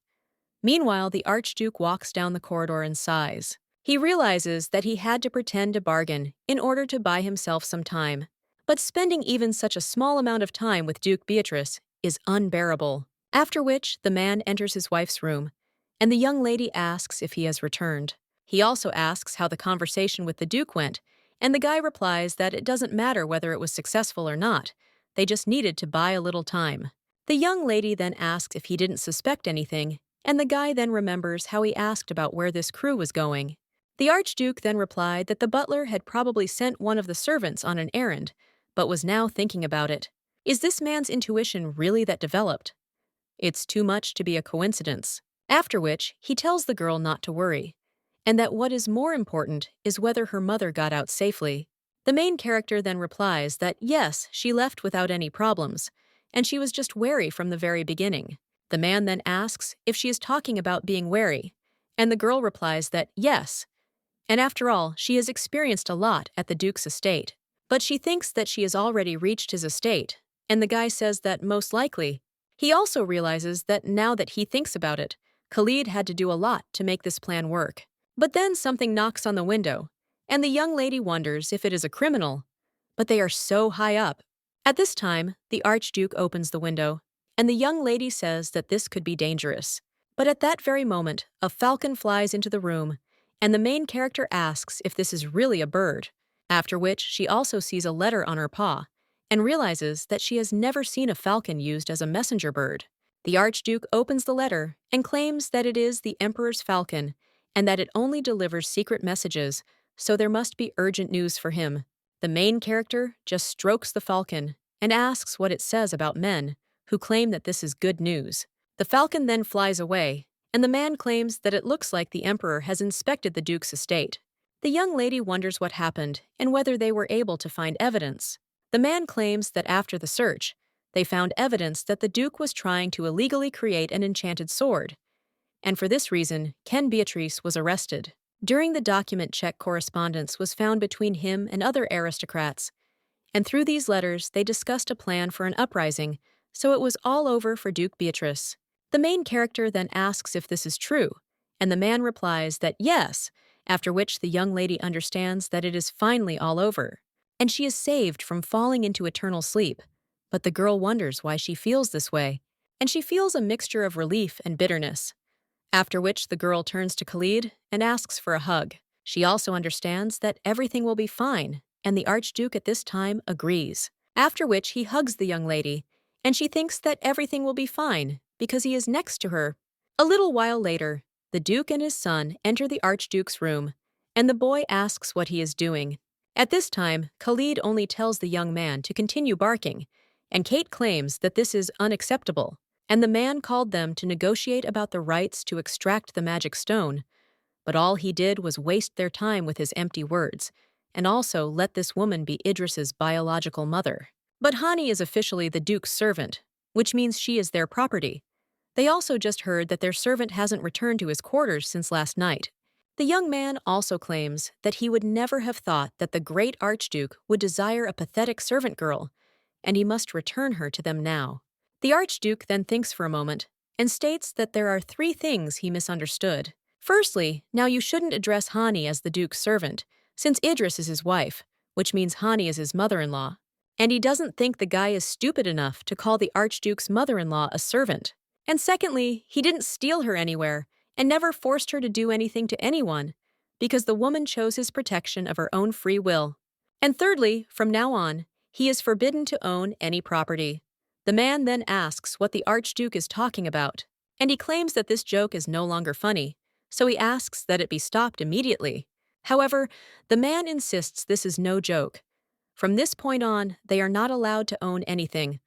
S1: Meanwhile, the Archduke walks down the corridor and sighs. He realizes that he had to pretend to bargain in order to buy himself some time, but spending even such a small amount of time with Duke Beatrice is unbearable. After which, the man enters his wife's room, and the young lady asks if he has returned. He also asks how the conversation with the Duke went, and the guy replies that it doesn't matter whether it was successful or not, they just needed to buy a little time. The young lady then asks if he didn't suspect anything, and the guy then remembers how he asked about where this crew was going. The Archduke then replied that the butler had probably sent one of the servants on an errand, but was now thinking about it. Is this man's intuition really that developed? It's too much to be a coincidence. After which, he tells the girl not to worry, and that what is more important is whether her mother got out safely. The main character then replies that yes, she left without any problems, and she was just wary from the very beginning. The man then asks if she is talking about being wary, and the girl replies that yes, and after all, she has experienced a lot at the Duke's estate. But she thinks that she has already reached his estate, and the guy says that most likely. He also realizes that now that he thinks about it, Khalid had to do a lot to make this plan work. But then something knocks on the window, and the young lady wonders if it is a criminal. But they are so high up. At this time, the Archduke opens the window, and the young lady says that this could be dangerous. But at that very moment, a falcon flies into the room, and the main character asks if this is really a bird, after which she also sees a letter on her paw, and realizes that she has never seen a falcon used as a messenger bird. The Archduke opens the letter and claims that it is the Emperor's falcon and that it only delivers secret messages, so there must be urgent news for him. The main character just strokes the falcon and asks what it says about men, who claim that this is good news. The falcon then flies away, and the man claims that it looks like the Emperor has inspected the Duke's estate. The young lady wonders what happened and whether they were able to find evidence. The man claims that after the search, they found evidence that the Duke was trying to illegally create an enchanted sword, and for this reason, Ken Beatrice was arrested. During the document check, correspondence was found between him and other aristocrats, and through these letters they discussed a plan for an uprising, so it was all over for Duke Beatrice. The main character then asks if this is true, and the man replies that yes, after which the young lady understands that it is finally all over, and she is saved from falling into eternal sleep. But the girl wonders why she feels this way, and she feels a mixture of relief and bitterness. After which the girl turns to Khalid and asks for a hug. She also understands that everything will be fine, and the Archduke at this time agrees. After which he hugs the young lady, and she thinks that everything will be fine because he is next to her. A little while later, the Duke and his son enter the Archduke's room, and the boy asks what he is doing. At this time, Khalid only tells the young man to continue barking, and Kate claims that this is unacceptable, and the man called them to negotiate about the rights to extract the magic stone, but all he did was waste their time with his empty words, and also let this woman be Idris's biological mother. But Hani is officially the Duke's servant, which means she is their property. They also just heard that their servant hasn't returned to his quarters since last night. The young man also claims that he would never have thought that the great Archduke would desire a pathetic servant girl, and he must return her to them now. The Archduke then thinks for a moment and states that there are 3 things he misunderstood. Firstly, now you shouldn't address Hani as the Duke's servant, since Idris is his wife, which means Hani is his mother-in-law. And he doesn't think the guy is stupid enough to call the Archduke's mother-in-law a servant. And secondly, he didn't steal her anywhere and never forced her to do anything to anyone, because the woman chose his protection of her own free will. And thirdly, from now on, he is forbidden to own any property. The man then asks what the Archduke is talking about, and he claims that this joke is no longer funny, so he asks that it be stopped immediately. However, the man insists this is no joke. From this point on, they are not allowed to own anything.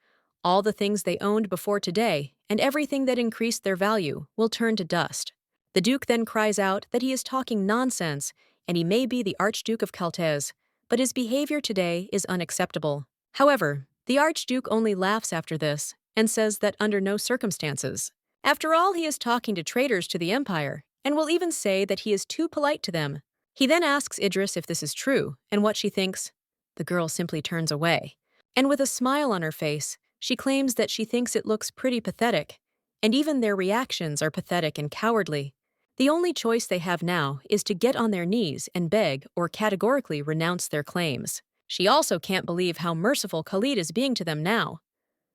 S1: All the things they owned before today, and everything that increased their value, will turn to dust. The Duke then cries out that he is talking nonsense, and he may be the Archduke of Caltez, but his behavior today is unacceptable. However, the Archduke only laughs after this and says that under no circumstances. After all, he is talking to traitors to the Empire, and will even say that he is too polite to them. He then asks Idris if this is true and what she thinks. The girl simply turns away, and with a smile on her face, she claims that she thinks it looks pretty pathetic, and even their reactions are pathetic and cowardly. The only choice they have now is to get on their knees and beg or categorically renounce their claims. She also can't believe how merciful Khalid is being to them now.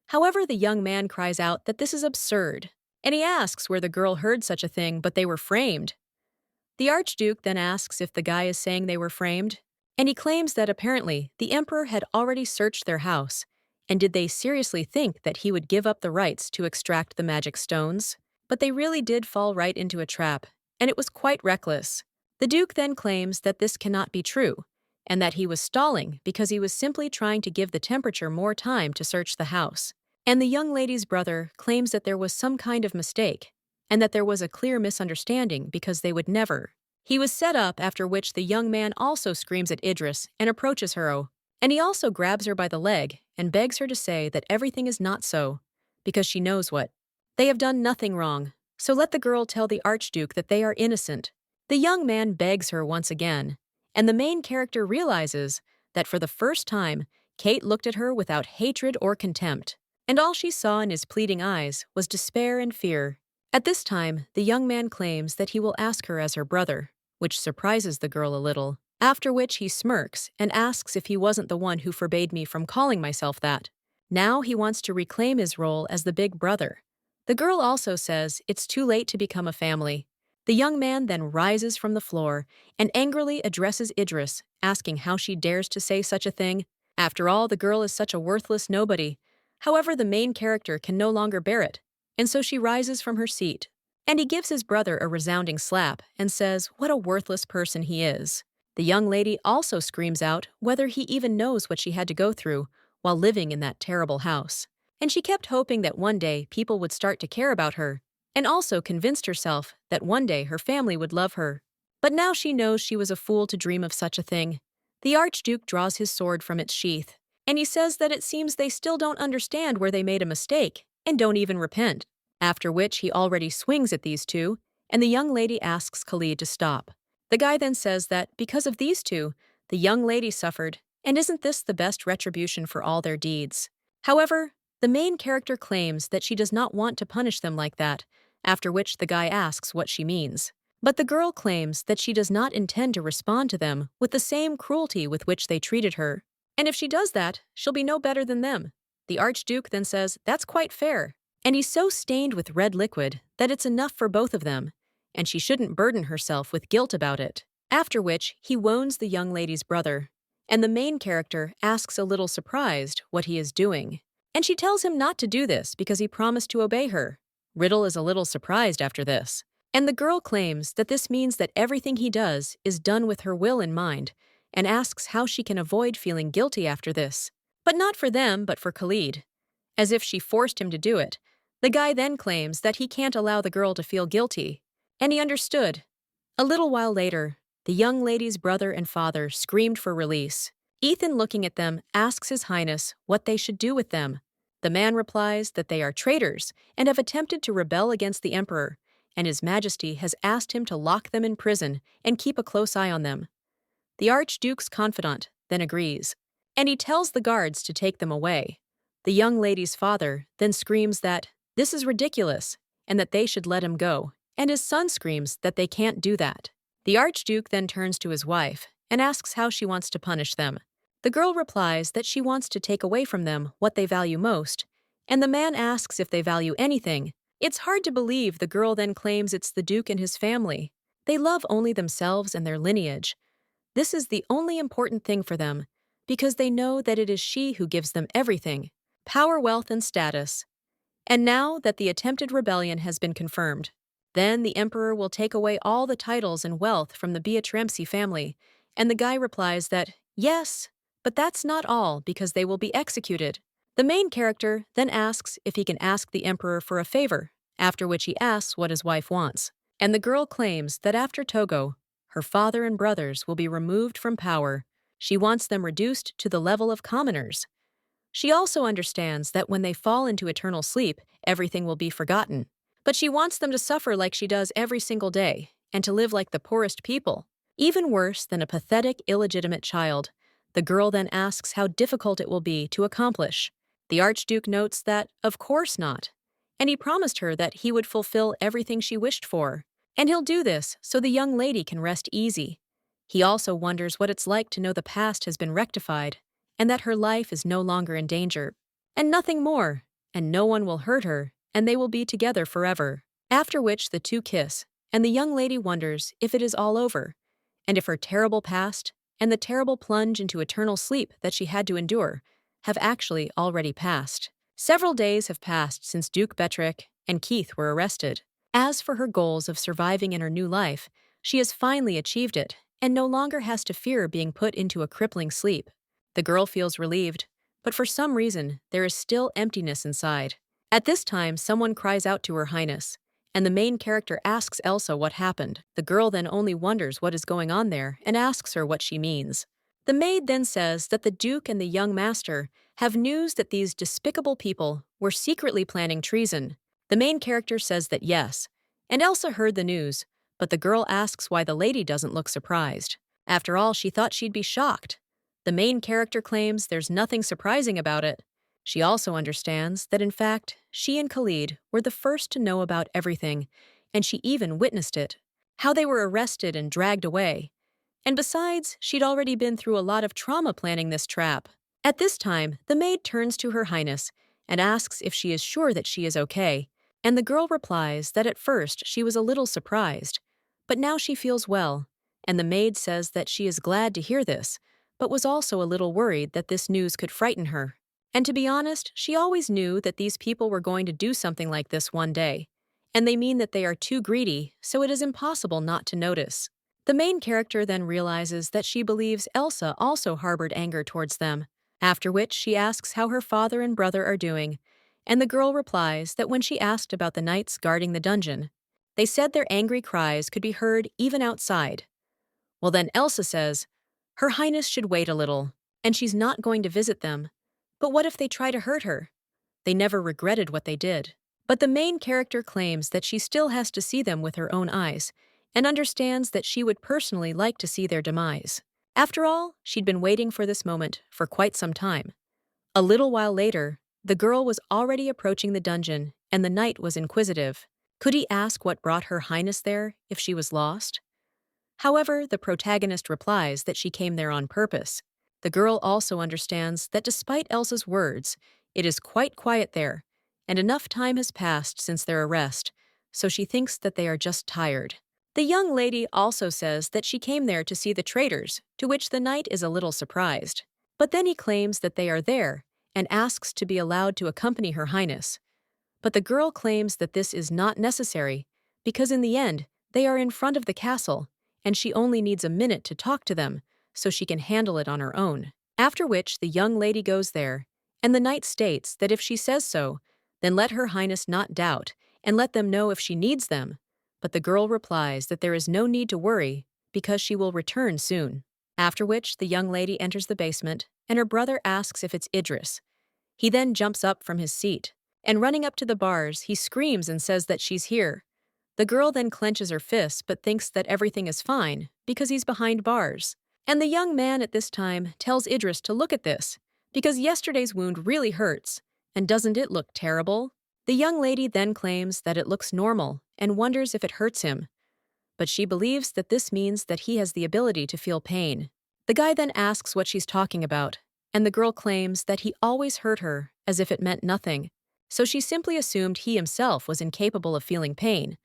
S1: However, the young man cries out that this is absurd, and he asks where the girl heard such a thing, but they were framed. The Archduke then asks if the guy is saying they were framed, and he claims that apparently the Emperor had already searched their house, and did they seriously think that he would give up the rights to extract the magic stones? But they really did fall right into a trap, and it was quite reckless. The Duke then claims that this cannot be true, and that he was stalling because he was simply trying to give the temperature more time to search the house. And the young lady's brother claims that there was some kind of mistake, and that there was a clear misunderstanding because they would never. He was set up, after which the young man also screams at Idris and approaches her, and he also grabs her by the leg and begs her to say that everything is not so, because she knows what. They have done nothing wrong, so let the girl tell the Archduke that they are innocent. The young man begs her once again, and the main character realizes that for the first time, Kate looked at her without hatred or contempt, and all she saw in his pleading eyes was despair and fear. At this time, the young man claims that he will ask her as her brother, which surprises the girl a little, after which he smirks and asks if he wasn't the one who forbade me from calling myself that. Now he wants to reclaim his role as the big brother. The girl also says it's too late to become a family. The young man then rises from the floor and angrily addresses Idris, asking how she dares to say such a thing. After all, the girl is such a worthless nobody. However, the main character can no longer bear it, and so she rises from her seat. And he gives his brother a resounding slap and says what a worthless person he is. The young lady also screams out whether he even knows what she had to go through while living in that terrible house. And she kept hoping that one day people would start to care about her, and also convinced herself that one day her family would love her. But now she knows she was a fool to dream of such a thing. The Archduke draws his sword from its sheath, and he says that it seems they still don't understand where they made a mistake, and don't even repent. After which he already swings at these two, and the young lady asks Khalid to stop. The guy then says that because of these two, the young lady suffered, and isn't this the best retribution for all their deeds? However, the main character claims that she does not want to punish them like that, after which the guy asks what she means. But the girl claims that she does not intend to respond to them with the same cruelty with which they treated her, and if she does that, she'll be no better than them. The Archduke then says that's quite fair, and he's so stained with red liquid that it's enough for both of them, and she shouldn't burden herself with guilt about it. After which, he wounds the young lady's brother, and the main character asks a little surprised what he is doing. And she tells him not to do this because he promised to obey her. Riddle is a little surprised after this, and the girl claims that this means that everything he does is done with her will in mind, and asks how she can avoid feeling guilty after this. But not for them, but for Khalid. As if she forced him to do it. The guy then claims that he can't allow the girl to feel guilty, and he understood. A little while later, the young lady's brother and father screamed for release. Ethan, looking at them, asks His Highness what they should do with them. The man replies that they are traitors and have attempted to rebel against the emperor, and His Majesty has asked him to lock them in prison and keep a close eye on them. The Archduke's confidant then agrees, and he tells the guards to take them away. The young lady's father then screams that this is ridiculous and that they should let him go, and his son screams that they can't do that. The Archduke then turns to his wife and asks how she wants to punish them. The girl replies that she wants to take away from them what they value most, and the man asks if they value anything. It's hard to believe the girl then claims it's the Duke and his family. They love only themselves and their lineage. This is the only important thing for them, because they know that it is she who gives them everything: power, wealth, and status. And now that the attempted rebellion has been confirmed, then the emperor will take away all the titles and wealth from the Beatremsi family, and the guy replies that, yes, but that's not all because they will be executed. The main character then asks if he can ask the emperor for a favor, after which he asks what his wife wants. And the girl claims that after Togo, her father and brothers will be removed from power. She wants them reduced to the level of commoners. She also understands that when they fall into eternal sleep, everything will be forgotten. But she wants them to suffer like she does every single day, and to live like the poorest people. Even worse than a pathetic, illegitimate child. The girl then asks how difficult it will be to accomplish. The Archduke notes that, of course not, and he promised her that he would fulfill everything she wished for. And he'll do this so the young lady can rest easy. He also wonders what it's like to know the past has been rectified, and that her life is no longer in danger. And nothing more, and no one will hurt her, and they will be together forever. After which the two kiss, and the young lady wonders if it is all over, and if her terrible past and the terrible plunge into eternal sleep that she had to endure have actually already passed. Several days have passed since Duke Betrick and Keith were arrested. As for her goals of surviving in her new life, she has finally achieved it and no longer has to fear being put into a crippling sleep. The girl feels relieved, but for some reason, there is still emptiness inside. At this time, someone cries out to Her Highness, and the main character asks Elsa what happened. The girl then only wonders what is going on there and asks her what she means. The maid then says that the Duke and the young master have news that these despicable people were secretly planning treason. The main character says that yes, and Elsa heard the news, but the girl asks why the lady doesn't look surprised. After all, she thought she'd be shocked. The main character claims there's nothing surprising about it. She also understands that, in fact, she and Khalid were the first to know about everything, and she even witnessed it, how they were arrested and dragged away. And besides, she'd already been through a lot of trauma planning this trap. At this time, the maid turns to Her Highness and asks if she is sure that she is okay, and the girl replies that at first she was a little surprised, but now she feels well, and the maid says that she is glad to hear this, but was also a little worried that this news could frighten her. And to be honest, she always knew that these people were going to do something like this one day, and they mean that they are too greedy, so it is impossible not to notice. The main character then realizes that she believes Elsa also harbored anger towards them, after which she asks how her father and brother are doing, and the girl replies that when she asked about the knights guarding the dungeon, they said their angry cries could be heard even outside. Well, then Elsa says, Her Highness should wait a little, and she's not going to visit them. But what if they try to hurt her? They never regretted what they did. But the main character claims that she still has to see them with her own eyes, and understands that she would personally like to see their demise. After all, she'd been waiting for this moment for quite some time. A little while later, the girl was already approaching the dungeon, and the knight was inquisitive. Could he ask what brought Her Highness there if she was lost? However, the protagonist replies that she came there on purpose. The girl also understands that despite Elsa's words, it is quite quiet there, and enough time has passed since their arrest, so she thinks that they are just tired. The young lady also says that she came there to see the traders, to which the knight is a little surprised. But then he claims that they are there and asks to be allowed to accompany Her Highness. But the girl claims that this is not necessary because in the end, they are in front of the castle and she only needs a minute to talk to them so she can handle it on her own. After which, the young lady goes there, and the knight states that if she says so, then let Her Highness not doubt and let them know if she needs them. But the girl replies that there is no need to worry because she will return soon. After which, the young lady enters the basement and her brother asks if it's Idris. He then jumps up from his seat and running up to the bars, he screams and says that she's here. The girl then clenches her fists but thinks that everything is fine because he's behind bars. And the young man at this time tells Idris to look at this because yesterday's wound really hurts, and doesn't it look terrible? The young lady then claims that it looks normal and wonders if it hurts him, but she believes that this means that he has the ability to feel pain. The guy then asks what she's talking about, and the girl claims that he always hurt her as if it meant nothing, so she simply assumed he himself was incapable of feeling pain.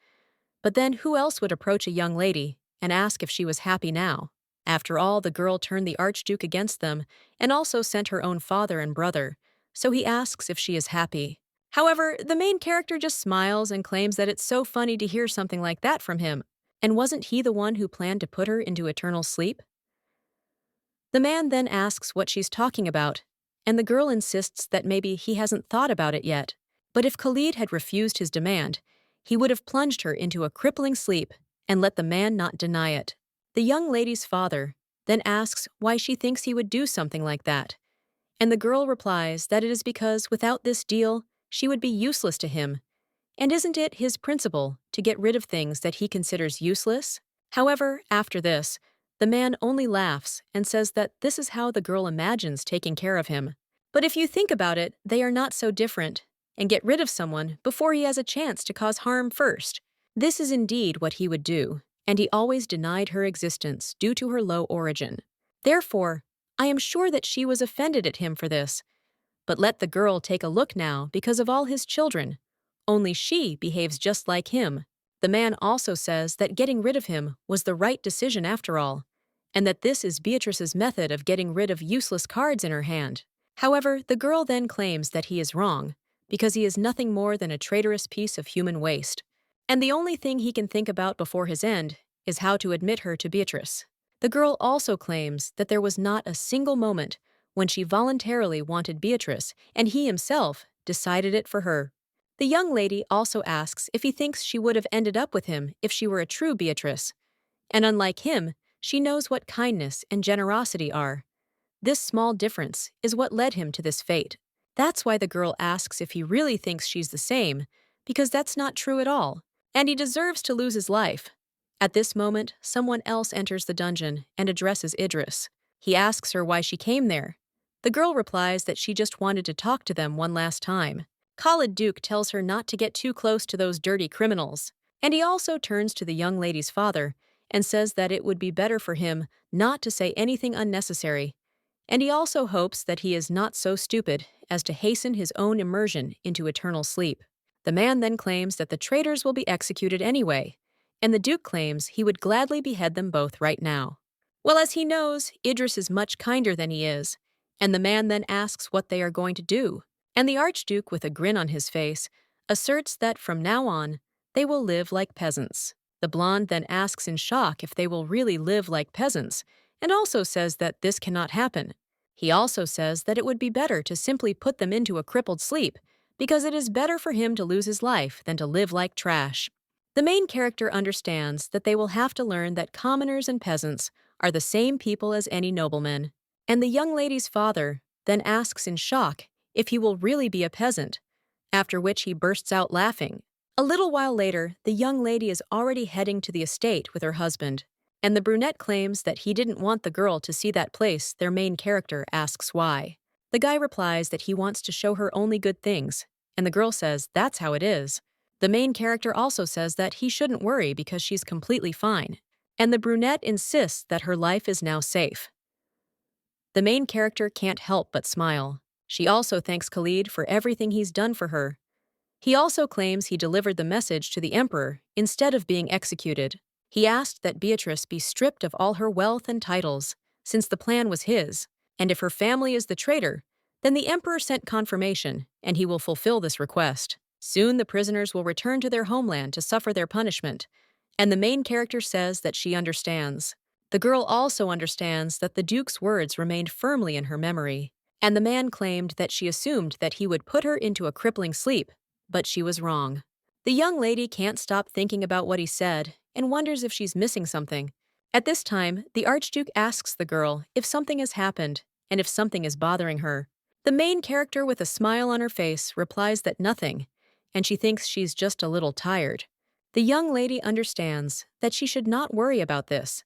S1: But then who else would approach a young lady and ask if she was happy now? After all, the girl turned the Archduke against them and also sent her own father and brother, so he asks if she is happy. However, the main character just smiles and claims that it's so funny to hear something like that from him. And wasn't he the one who planned to put her into eternal sleep? The man then asks what she's talking about, and the girl insists that maybe he hasn't thought about it yet. But if Khalid had refused his demand, he would have plunged her into a crippling sleep and let the man not deny it. The young lady's father then asks why she thinks he would do something like that, and the girl replies that it is because without this deal, she would be useless to him. And isn't it his principle to get rid of things that he considers useless? However, after this, the man only laughs and says that this is how the girl imagines taking care of him. But if you think about it, they are not so different, and get rid of someone before he has a chance to cause harm first. This is indeed what he would do, and he always denied her existence due to her low origin. Therefore, I am sure that she was offended at him for this. But let the girl take a look now because of all his children. Only she behaves just like him. The man also says that getting rid of him was the right decision after all, and that this is Beatrice's method of getting rid of useless cards in her hand. However, the girl then claims that he is wrong, because he is nothing more than a traitorous piece of human waste. And the only thing he can think about before his end is how to admit her to Beatrice. The girl also claims that there was not a single moment when she voluntarily wanted Beatrice, and he himself decided it for her. The young lady also asks if he thinks she would have ended up with him if she were a true Beatrice. And unlike him, she knows what kindness and generosity are. This small difference is what led him to this fate. That's why the girl asks if he really thinks she's the same, because that's not true at all, and he deserves to lose his life. At this moment, someone else enters the dungeon and addresses Idris. He asks her why she came there. The girl replies that she just wanted to talk to them one last time. Khalid Duke tells her not to get too close to those dirty criminals, and he also turns to the young lady's father and says that it would be better for him not to say anything unnecessary, and he also hopes that he is not so stupid as to hasten his own immersion into eternal sleep. The man then claims that the traitors will be executed anyway, and the Duke claims he would gladly behead them both right now. Well, as he knows, Idris is much kinder than he is, and the man then asks what they are going to do. And the Archduke, with a grin on his face, asserts that from now on, they will live like peasants. The blonde then asks in shock if they will really live like peasants, and also says that this cannot happen. He also says that it would be better to simply put them into a crippled sleep, because it is better for him to lose his life than to live like trash. The main character understands that they will have to learn that commoners and peasants are the same people as any noblemen, and the young lady's father then asks in shock if he will really be a peasant, after which he bursts out laughing. A little while later, the young lady is already heading to the estate with her husband, and the brunette claims that he didn't want the girl to see that place. Their main character asks why. The guy replies that he wants to show her only good things, and the girl says that's how it is. The main character also says that he shouldn't worry because she's completely fine, and the brunette insists that her life is now safe. The main character can't help but smile. She also thanks Khalid for everything he's done for her, He also claims he delivered the message to the emperor instead of being executed. He asked that Beatrice be stripped of all her wealth and titles, since the plan was his, and if her family is the traitor, then the emperor sent confirmation, and he will fulfill this request. Soon the prisoners will return to their homeland to suffer their punishment, and the main character says that she understands. The girl also understands that the Duke's words remained firmly in her memory, and the man claimed that she assumed that he would put her into a crippling sleep, but she was wrong. The young lady can't stop thinking about what he said and wonders if she's missing something. At this time, the Archduke asks the girl if something has happened and if something is bothering her. The main character, with a smile on her face, replies that nothing, and she thinks she's just a little tired. The young lady understands that she should not worry about this,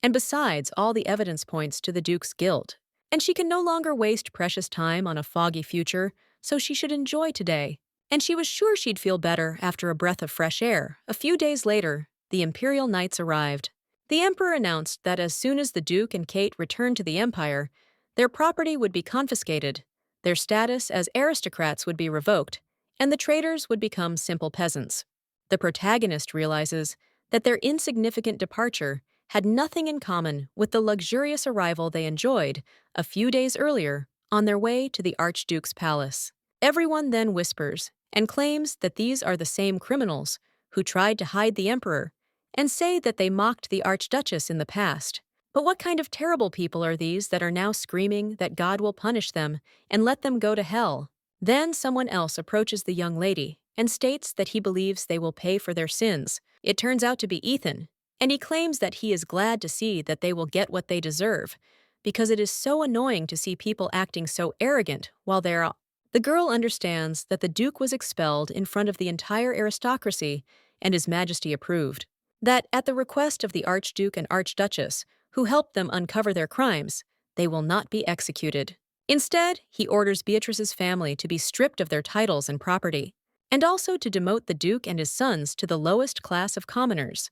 S1: and besides, all the evidence points to the Duke's guilt, and she can no longer waste precious time on a foggy future, so she should enjoy today. And she was sure she'd feel better after a breath of fresh air. A few days later, the Imperial Knights arrived. The Emperor announced that as soon as the Duke and Kate returned to the Empire, their property would be confiscated, their status as aristocrats would be revoked, and the traitors would become simple peasants. The protagonist realizes that their insignificant departure had nothing in common with the luxurious arrival they enjoyed a few days earlier on their way to the Archduke's palace. Everyone then whispers and claims that these are the same criminals who tried to hide the emperor and say that they mocked the Archduchess in the past. But what kind of terrible people are these that are now screaming that God will punish them and let them go to hell? Then someone else approaches the young lady and states that he believes they will pay for their sins. It turns out to be Ethan, and he claims that he is glad to see that they will get what they deserve, because it is so annoying to see people acting so arrogant while they're. The girl understands that the Duke was expelled in front of the entire aristocracy, and His Majesty approved. That at the request of the Archduke and Archduchess, who helped them uncover their crimes, they will not be executed. Instead, he orders Beatrice's family to be stripped of their titles and property, and also to demote the Duke and his sons to the lowest class of commoners.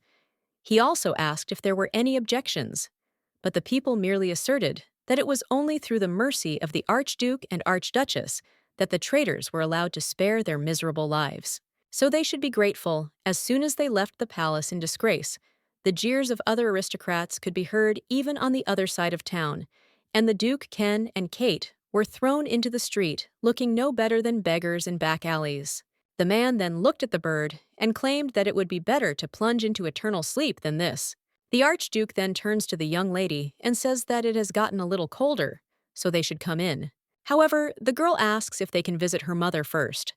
S1: He also asked if there were any objections, but the people merely asserted that it was only through the mercy of the Archduke and Archduchess that the traitors were allowed to spare their miserable lives. So they should be grateful. As soon as they left the palace in disgrace, the jeers of other aristocrats could be heard even on the other side of town, and the Duke, Ken, and Kate were thrown into the street, looking no better than beggars in back alleys. The man then looked at the bird and claimed that it would be better to plunge into eternal sleep than this. The Archduke then turns to the young lady and says that it has gotten a little colder, so they should come in. However, the girl asks if they can visit her mother first.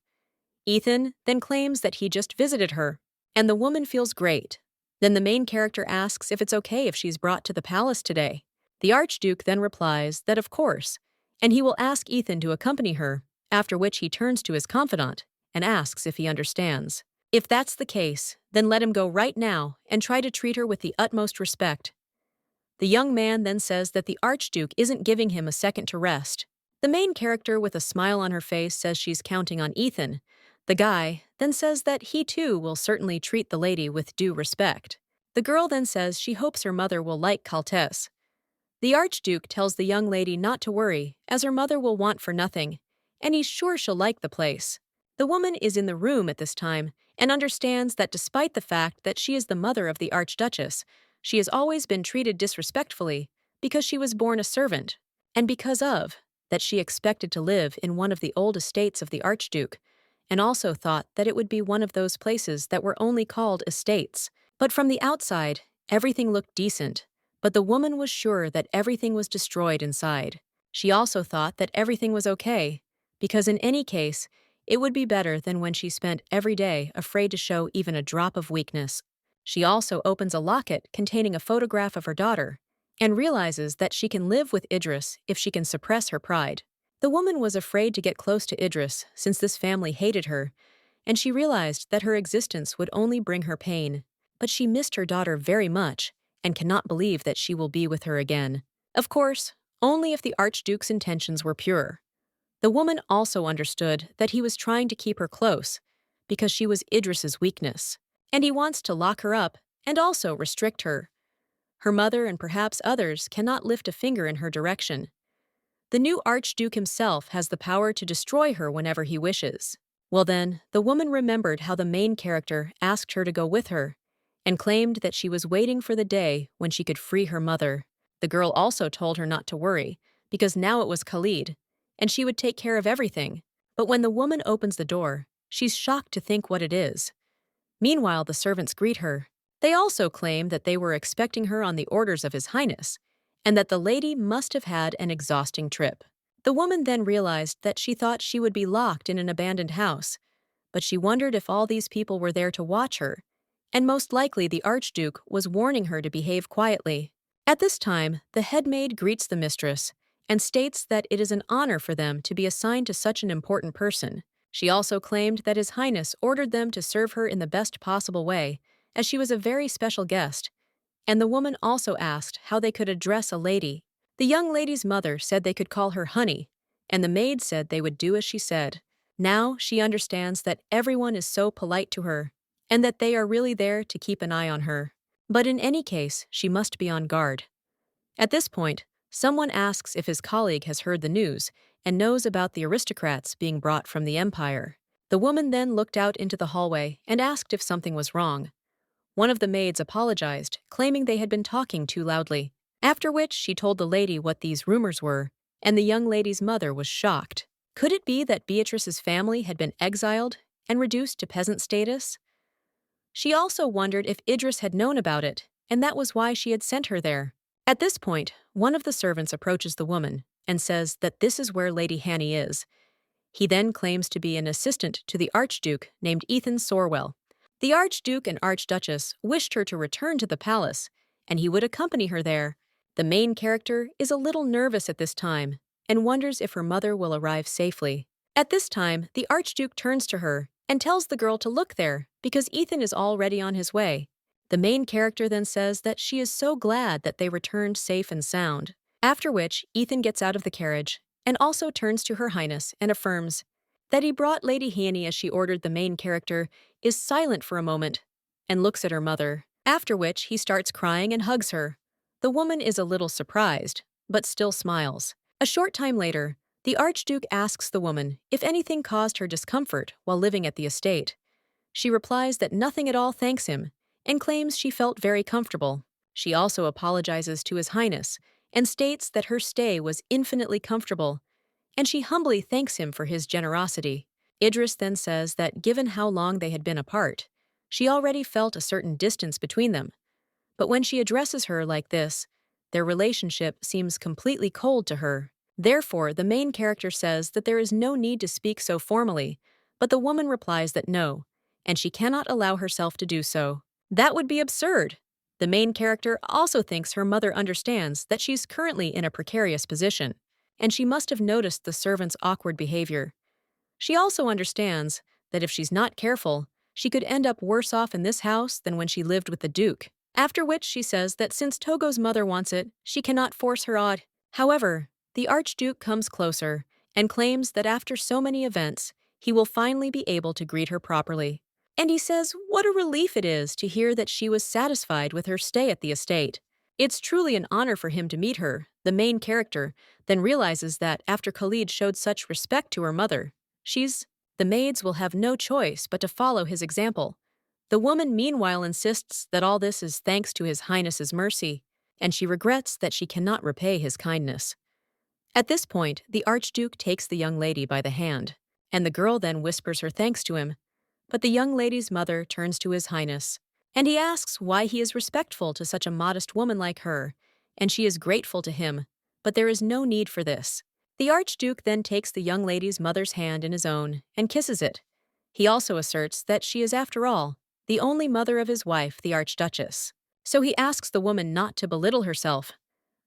S1: Ethan then claims that he just visited her, and the woman feels great. Then the main character asks if it's okay if she's brought to the palace today. The Archduke then replies that of course, and he will ask Ethan to accompany her, after which he turns to his confidant and asks if he understands. If that's the case, then let him go right now and try to treat her with the utmost respect. The young man then says that the Archduke isn't giving him a second to rest. The main character, with a smile on her face, says she's counting on Ethan. The guy then says that he too will certainly treat the lady with due respect. The girl then says she hopes her mother will like Caltès. The Archduke tells the young lady not to worry, as her mother will want for nothing, and he's sure she'll like the place. The woman is in the room at this time and understands that despite the fact that she is the mother of the Archduchess, she has always been treated disrespectfully because she was born a servant, and because of that she expected to live in one of the old estates of the Archduke, and also thought that it would be one of those places that were only called estates. But from the outside, everything looked decent, but the woman was sure that everything was destroyed inside. She also thought that everything was okay, because in any case, it would be better than when she spent every day afraid to show even a drop of weakness. She also opens a locket containing a photograph of her daughter, and realizes that she can live with Idris if she can suppress her pride. The woman was afraid to get close to Idris since this family hated her, and she realized that her existence would only bring her pain. But she missed her daughter very much and cannot believe that she will be with her again. Of course, only if the Archduke's intentions were pure. The woman also understood that he was trying to keep her close because she was Idris's weakness, and he wants to lock her up and also restrict her. Her mother and perhaps others cannot lift a finger in her direction. The new Archduke himself has the power to destroy her whenever he wishes. Well then, the woman remembered how the main character asked her to go with her, and claimed that she was waiting for the day when she could free her mother. The girl also told her not to worry, because now it was Khalid, and she would take care of everything. But when the woman opens the door, she's shocked to think what it is. Meanwhile, the servants greet her. They also claim that they were expecting her on the orders of His Highness, and that the lady must have had an exhausting trip. The woman then realized that she thought she would be locked in an abandoned house, but she wondered if all these people were there to watch her, and most likely the Archduke was warning her to behave quietly. At this time, the head maid greets the mistress and states that it is an honor for them to be assigned to such an important person. She also claimed that His Highness ordered them to serve her in the best possible way, as she was a very special guest, and the woman also asked how they could address a lady. The young lady's mother said they could call her Honey, and the maid said they would do as she said. Now she understands that everyone is so polite to her, and that they are really there to keep an eye on her. But in any case, she must be on guard. At this point, someone asks if his colleague has heard the news and knows about the aristocrats being brought from the empire. The woman then looked out into the hallway and asked if something was wrong. One of the maids apologized, claiming they had been talking too loudly, after which she told the lady what these rumors were, and the young lady's mother was shocked. Could it be that Beatrice's family had been exiled and reduced to peasant status? She also wondered if Idris had known about it, and that was why she had sent her there. At this point, one of the servants approaches the woman and says that this is where Lady Hanny is. He then claims to be an assistant to the Archduke named Ethan Sorwell. The Archduke and Archduchess wished her to return to the palace, and he would accompany her there. The main character is a little nervous at this time and wonders if her mother will arrive safely. At this time, the Archduke turns to her and tells the girl to look there because Ethan is already on his way. The main character then says that she is so glad that they returned safe and sound, after which Ethan gets out of the carriage and also turns to Her Highness and affirms that he brought Lady Hanny as she ordered. The main character is silent for a moment and looks at her mother, after which he starts crying and hugs her. The woman is a little surprised, but still smiles. A short time later, the Archduke asks the woman if anything caused her discomfort while living at the estate. She replies that nothing at all, thanks him, and claims she felt very comfortable. She also apologizes to His Highness and states that her stay was infinitely comfortable, and she humbly thanks him for his generosity. Idris then says that given how long they had been apart, she already felt a certain distance between them. But when she addresses her like this, their relationship seems completely cold to her. Therefore, the main character says that there is no need to speak so formally, but the woman replies that no, and she cannot allow herself to do so. That would be absurd. The main character also thinks her mother understands that she's currently in a precarious position, and she must have noticed the servant's awkward behavior. She also understands that if she's not careful, she could end up worse off in this house than when she lived with the Duke. After which she says that since Togo's mother wants it, she cannot force her on. However, the Archduke comes closer and claims that after so many events, he will finally be able to greet her properly. And he says what a relief it is to hear that she was satisfied with her stay at the estate. It's truly an honor for him to meet her. The main character then realizes that after Khalid showed such respect to her mother, the maids will have no choice but to follow his example. The woman meanwhile insists that all this is thanks to His Highness's mercy, and she regrets that she cannot repay his kindness. At this point, the Archduke takes the young lady by the hand, and the girl then whispers her thanks to him. But the young lady's mother turns to His Highness, and he asks why he is respectful to such a modest woman like her, and she is grateful to him, but there is no need for this. The Archduke then takes the young lady's mother's hand in his own and kisses it. He also asserts that she is, after all, the only mother of his wife, the Archduchess. So he asks the woman not to belittle herself.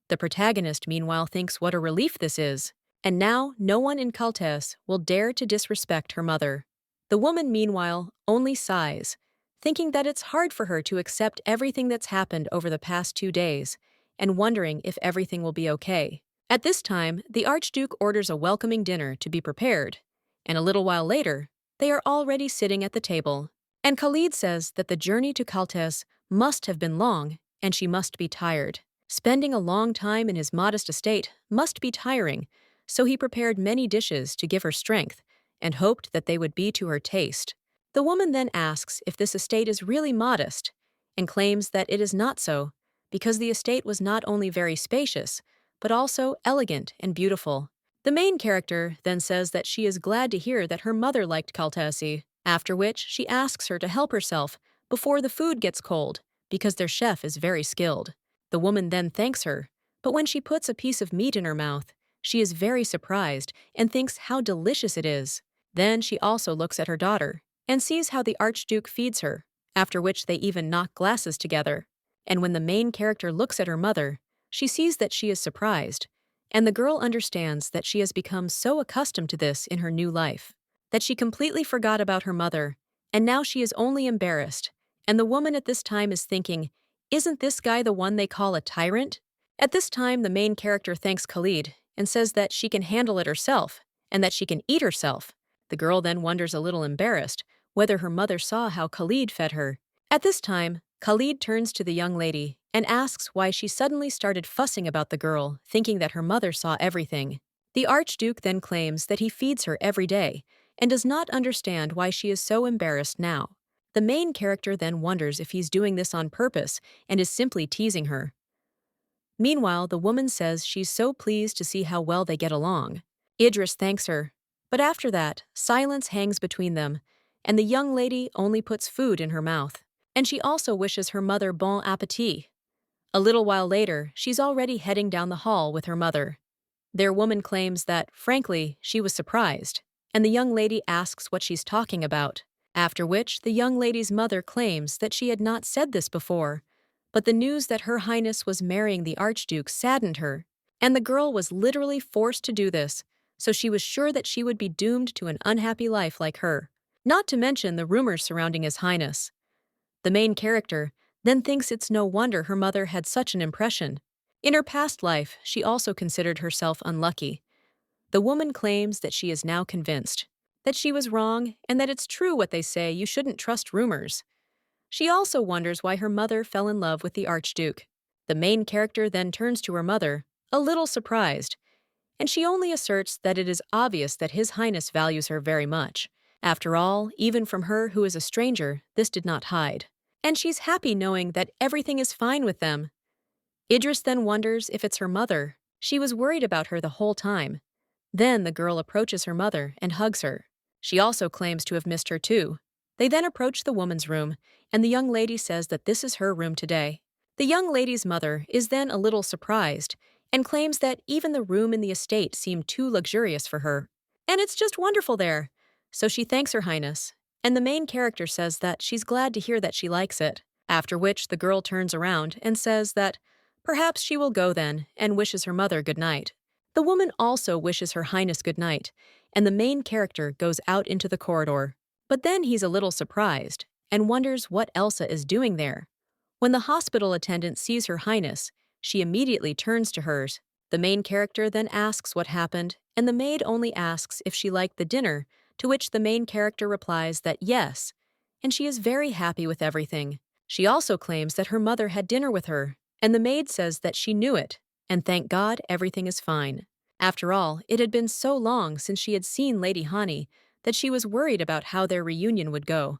S1: The protagonist, meanwhile, thinks what a relief this is, and now no one in Kaltes will dare to disrespect her mother. The woman, meanwhile, only sighs, thinking that it's hard for her to accept everything that's happened over the past 2 days, and wondering if everything will be okay. At this time, the Archduke orders a welcoming dinner to be prepared, and a little while later, they are already sitting at the table. And Khalid says that the journey to Kaltes must have been long, and she must be tired. Spending a long time in his modest estate must be tiring, so he prepared many dishes to give her strength, and hoped that they would be to her taste. The woman then asks if this estate is really modest, and claims that it is not so, because the estate was not only very spacious, but also elegant and beautiful. The main character then says that she is glad to hear that her mother liked Kaltesi, after which she asks her to help herself before the food gets cold, because their chef is very skilled. The woman then thanks her, but when she puts a piece of meat in her mouth, she is very surprised and thinks how delicious it is. Then she also looks at her daughter and sees how the Archduke feeds her, after which they even knock glasses together. And when the main character looks at her mother, she sees that she is surprised, and the girl understands that she has become so accustomed to this in her new life that she completely forgot about her mother, and now she is only embarrassed. And the woman at this time is thinking, isn't this guy the one they call a tyrant? At this time, the main character thanks Khalid and says that she can handle it herself and that she can eat herself. The girl then wonders a little embarrassed whether her mother saw how Khalid fed her. At this time, Khalid turns to the young lady and asks why she suddenly started fussing about the girl, thinking that her mother saw everything. The Archduke then claims that he feeds her every day and does not understand why she is so embarrassed now. The main character then wonders if he's doing this on purpose and is simply teasing her. Meanwhile, the woman says she's so pleased to see how well they get along. Idris thanks her, but after that, silence hangs between them, and the young lady only puts food in her mouth. And she also wishes her mother bon appétit. A little while later, she's already heading down the hall with her mother. Their woman claims that, frankly, she was surprised, and the young lady asks what she's talking about, after which the young lady's mother claims that she had not said this before, but the news that Her Highness was marrying the Archduke saddened her, and the girl was literally forced to do this, so she was sure that she would be doomed to an unhappy life like her, not to mention the rumors surrounding His Highness. The main character then thinks it's no wonder her mother had such an impression. In her past life, she also considered herself unlucky. The woman claims that she is now convinced that she was wrong and that it's true what they say, you shouldn't trust rumors. She also wonders why her mother fell in love with the Archduke. The main character then turns to her mother, a little surprised, and she only asserts that it is obvious that His Highness values her very much. After all, even from her who is a stranger, this did not hide. And she's happy knowing that everything is fine with them. Idris then wonders if it's her mother. She was worried about her the whole time. Then the girl approaches her mother and hugs her. She also claims to have missed her too. They then approach the woman's room, and the young lady says that this is her room today. The young lady's mother is then a little surprised and claims that even the room in the estate seemed too luxurious for her. And it's just wonderful there. So she thanks Her Highness, and the main character says that she's glad to hear that she likes it, after which the girl turns around and says that perhaps she will go then and wishes her mother good night. The woman also wishes Her Highness good night, and the main character goes out into the corridor. But then he's a little surprised and wonders what Elsa is doing there. When the hospital attendant sees Her Highness, she immediately turns to hers. The main character then asks what happened, and the maid only asks if she liked the dinner, to which the main character replies that yes, and she is very happy with everything. She also claims that her mother had dinner with her, and the maid says that she knew it, and thank God everything is fine. After all, it had been so long since she had seen Lady Hani that she was worried about how their reunion would go.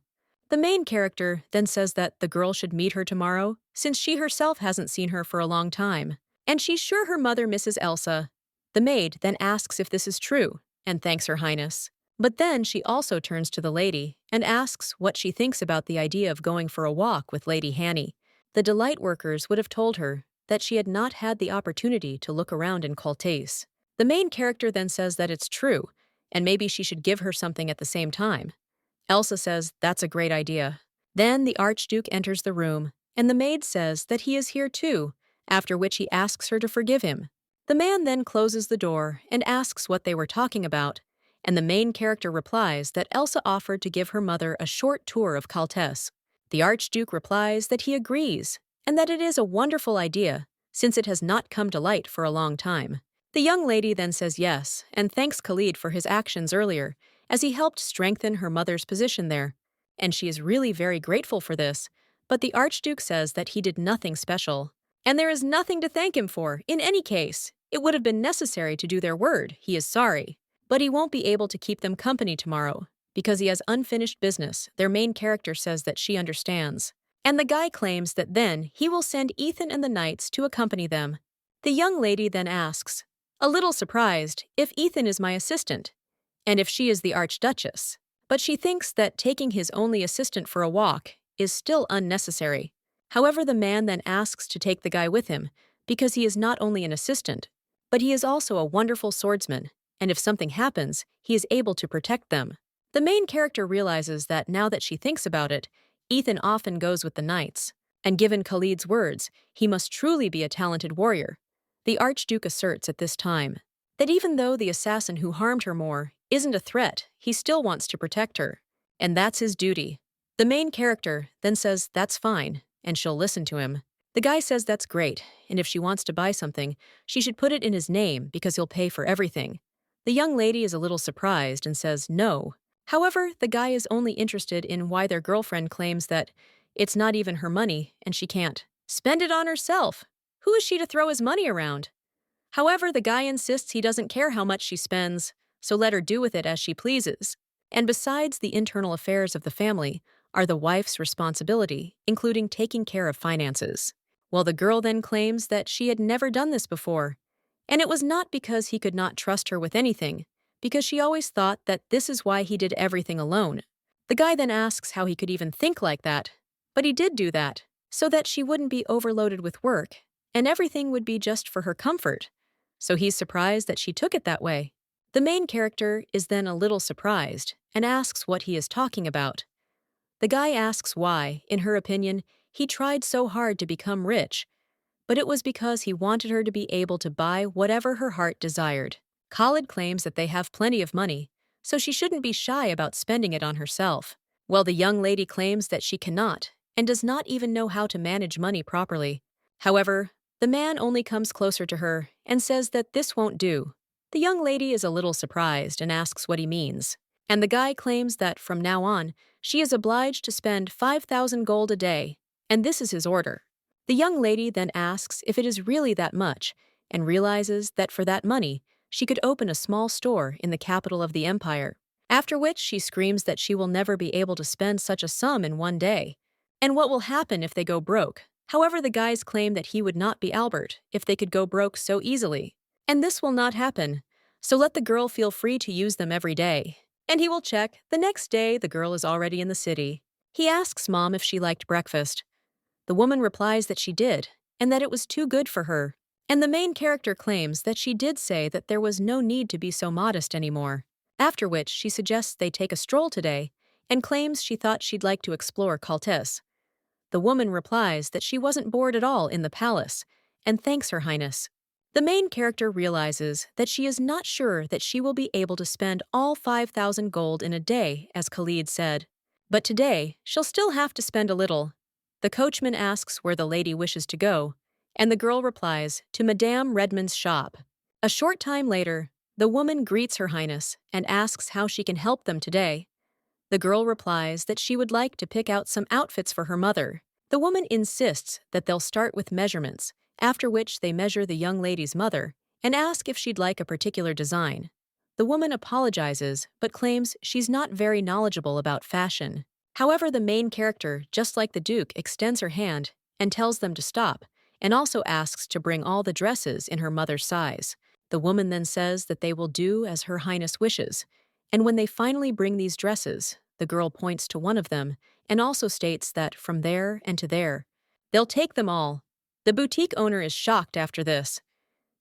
S1: The main character then says that the girl should meet her tomorrow, since she herself hasn't seen her for a long time, and she's sure her mother misses Elsa. The maid then asks if this is true, and thanks Her Highness. But then she also turns to the lady and asks what she thinks about the idea of going for a walk with Lady Hani. The delight workers would have told her that she had not had the opportunity to look around in Coltase. The main character then says that it's true, and maybe she should give her something at the same time. Elsa says that's a great idea. Then the Archduke enters the room, and the maid says that he is here too, after which he asks her to forgive him. The man then closes the door and asks what they were talking about, and the main character replies that Elsa offered to give her mother a short tour of Kaltese. The Archduke replies that he agrees, and that it is a wonderful idea, since it has not come to light for a long time. The young lady then says yes, and thanks Khalid for his actions earlier, as he helped strengthen her mother's position there, and she is really very grateful for this, but the Archduke says that he did nothing special, and there is nothing to thank him for. In any case, it would have been necessary to do their word. He is sorry. but he won't be able to keep them company tomorrow because he has unfinished business. Their main character says that she understands. And the guy claims that then he will send Ethan and the knights to accompany them. The young lady then asks, a little surprised, if Ethan is my assistant, and if she is the Archduchess. But she thinks that taking his only assistant for a walk is still unnecessary. However, the man then asks to take the guy with him because he is not only an assistant, but he is also a wonderful swordsman, and if something happens, he is able to protect them. The main character realizes that now that she thinks about it, Ethan often goes with the knights, and given Khalid's words, he must truly be a talented warrior. The Archduke asserts at this time that even though the assassin who harmed her more isn't a threat, he still wants to protect her, and that's his duty. The main character then says that's fine, and she'll listen to him. The guy says that's great, and if she wants to buy something, she should put it in his name because he'll pay for everything. The young lady is a little surprised and says no. However, the guy is only interested in why their girlfriend claims that it's not even her money and she can't spend it on herself. Who is she to throw his money around? However, the guy insists he doesn't care how much she spends, so let her do with it as she pleases. And besides the internal affairs of the family are the wife's responsibility, including taking care of finances. Well, the girl then claims that she had never done this before, and it was not because he could not trust her with anything, because she always thought that this is why he did everything alone. The guy then asks how he could even think like that, but he did do that, so that she wouldn't be overloaded with work, and everything would be just for her comfort. So he's surprised that she took it that way. The main character is then a little surprised and asks what he is talking about. The guy asks why, in her opinion, he tried so hard to become rich, but it was because he wanted her to be able to buy whatever her heart desired. Khalid claims that they have plenty of money, so she shouldn't be shy about spending it on herself. Well, the young lady claims that she cannot, and does not even know how to manage money properly. However, the man only comes closer to her and says that this won't do. The young lady is a little surprised and asks what he means. And the guy claims that from now on, she is obliged to spend 5,000 gold a day, and this is his order. The young lady then asks if it is really that much, and realizes that for that money, she could open a small store in the capital of the empire, after which she screams that she will never be able to spend such a sum in one day. And what will happen if they go broke? However, the guys claim that he would not be Albert if they could go broke so easily. And this will not happen, so let the girl feel free to use them every day. And he will check. The next day, the girl is already in the city. He asks Mom if she liked breakfast. The woman replies that she did, and that it was too good for her. And the main character claims that she did say that there was no need to be so modest anymore. After which, she suggests they take a stroll today, and claims she thought she'd like to explore Kaltes. The woman replies that she wasn't bored at all in the palace, and thanks Her Highness. The main character realizes that she is not sure that she will be able to spend all 5,000 gold in a day, as Khalid said. But today, she'll still have to spend a little. The coachman asks where the lady wishes to go, and the girl replies to Madame Redmond's shop. A short time later, the woman greets Her Highness and asks how she can help them today. The girl replies that she would like to pick out some outfits for her mother. The woman insists that they'll start with measurements, after which they measure the young lady's mother and ask if she'd like a particular design. The woman apologizes but claims she's not very knowledgeable about fashion. However, the main character, just like the Duke, extends her hand and tells them to stop, and also asks to bring all the dresses in her mother's size. The woman then says that they will do as Her Highness wishes, and when they finally bring these dresses, the girl points to one of them and also states that from there and to there, they'll take them all. The boutique owner is shocked after this.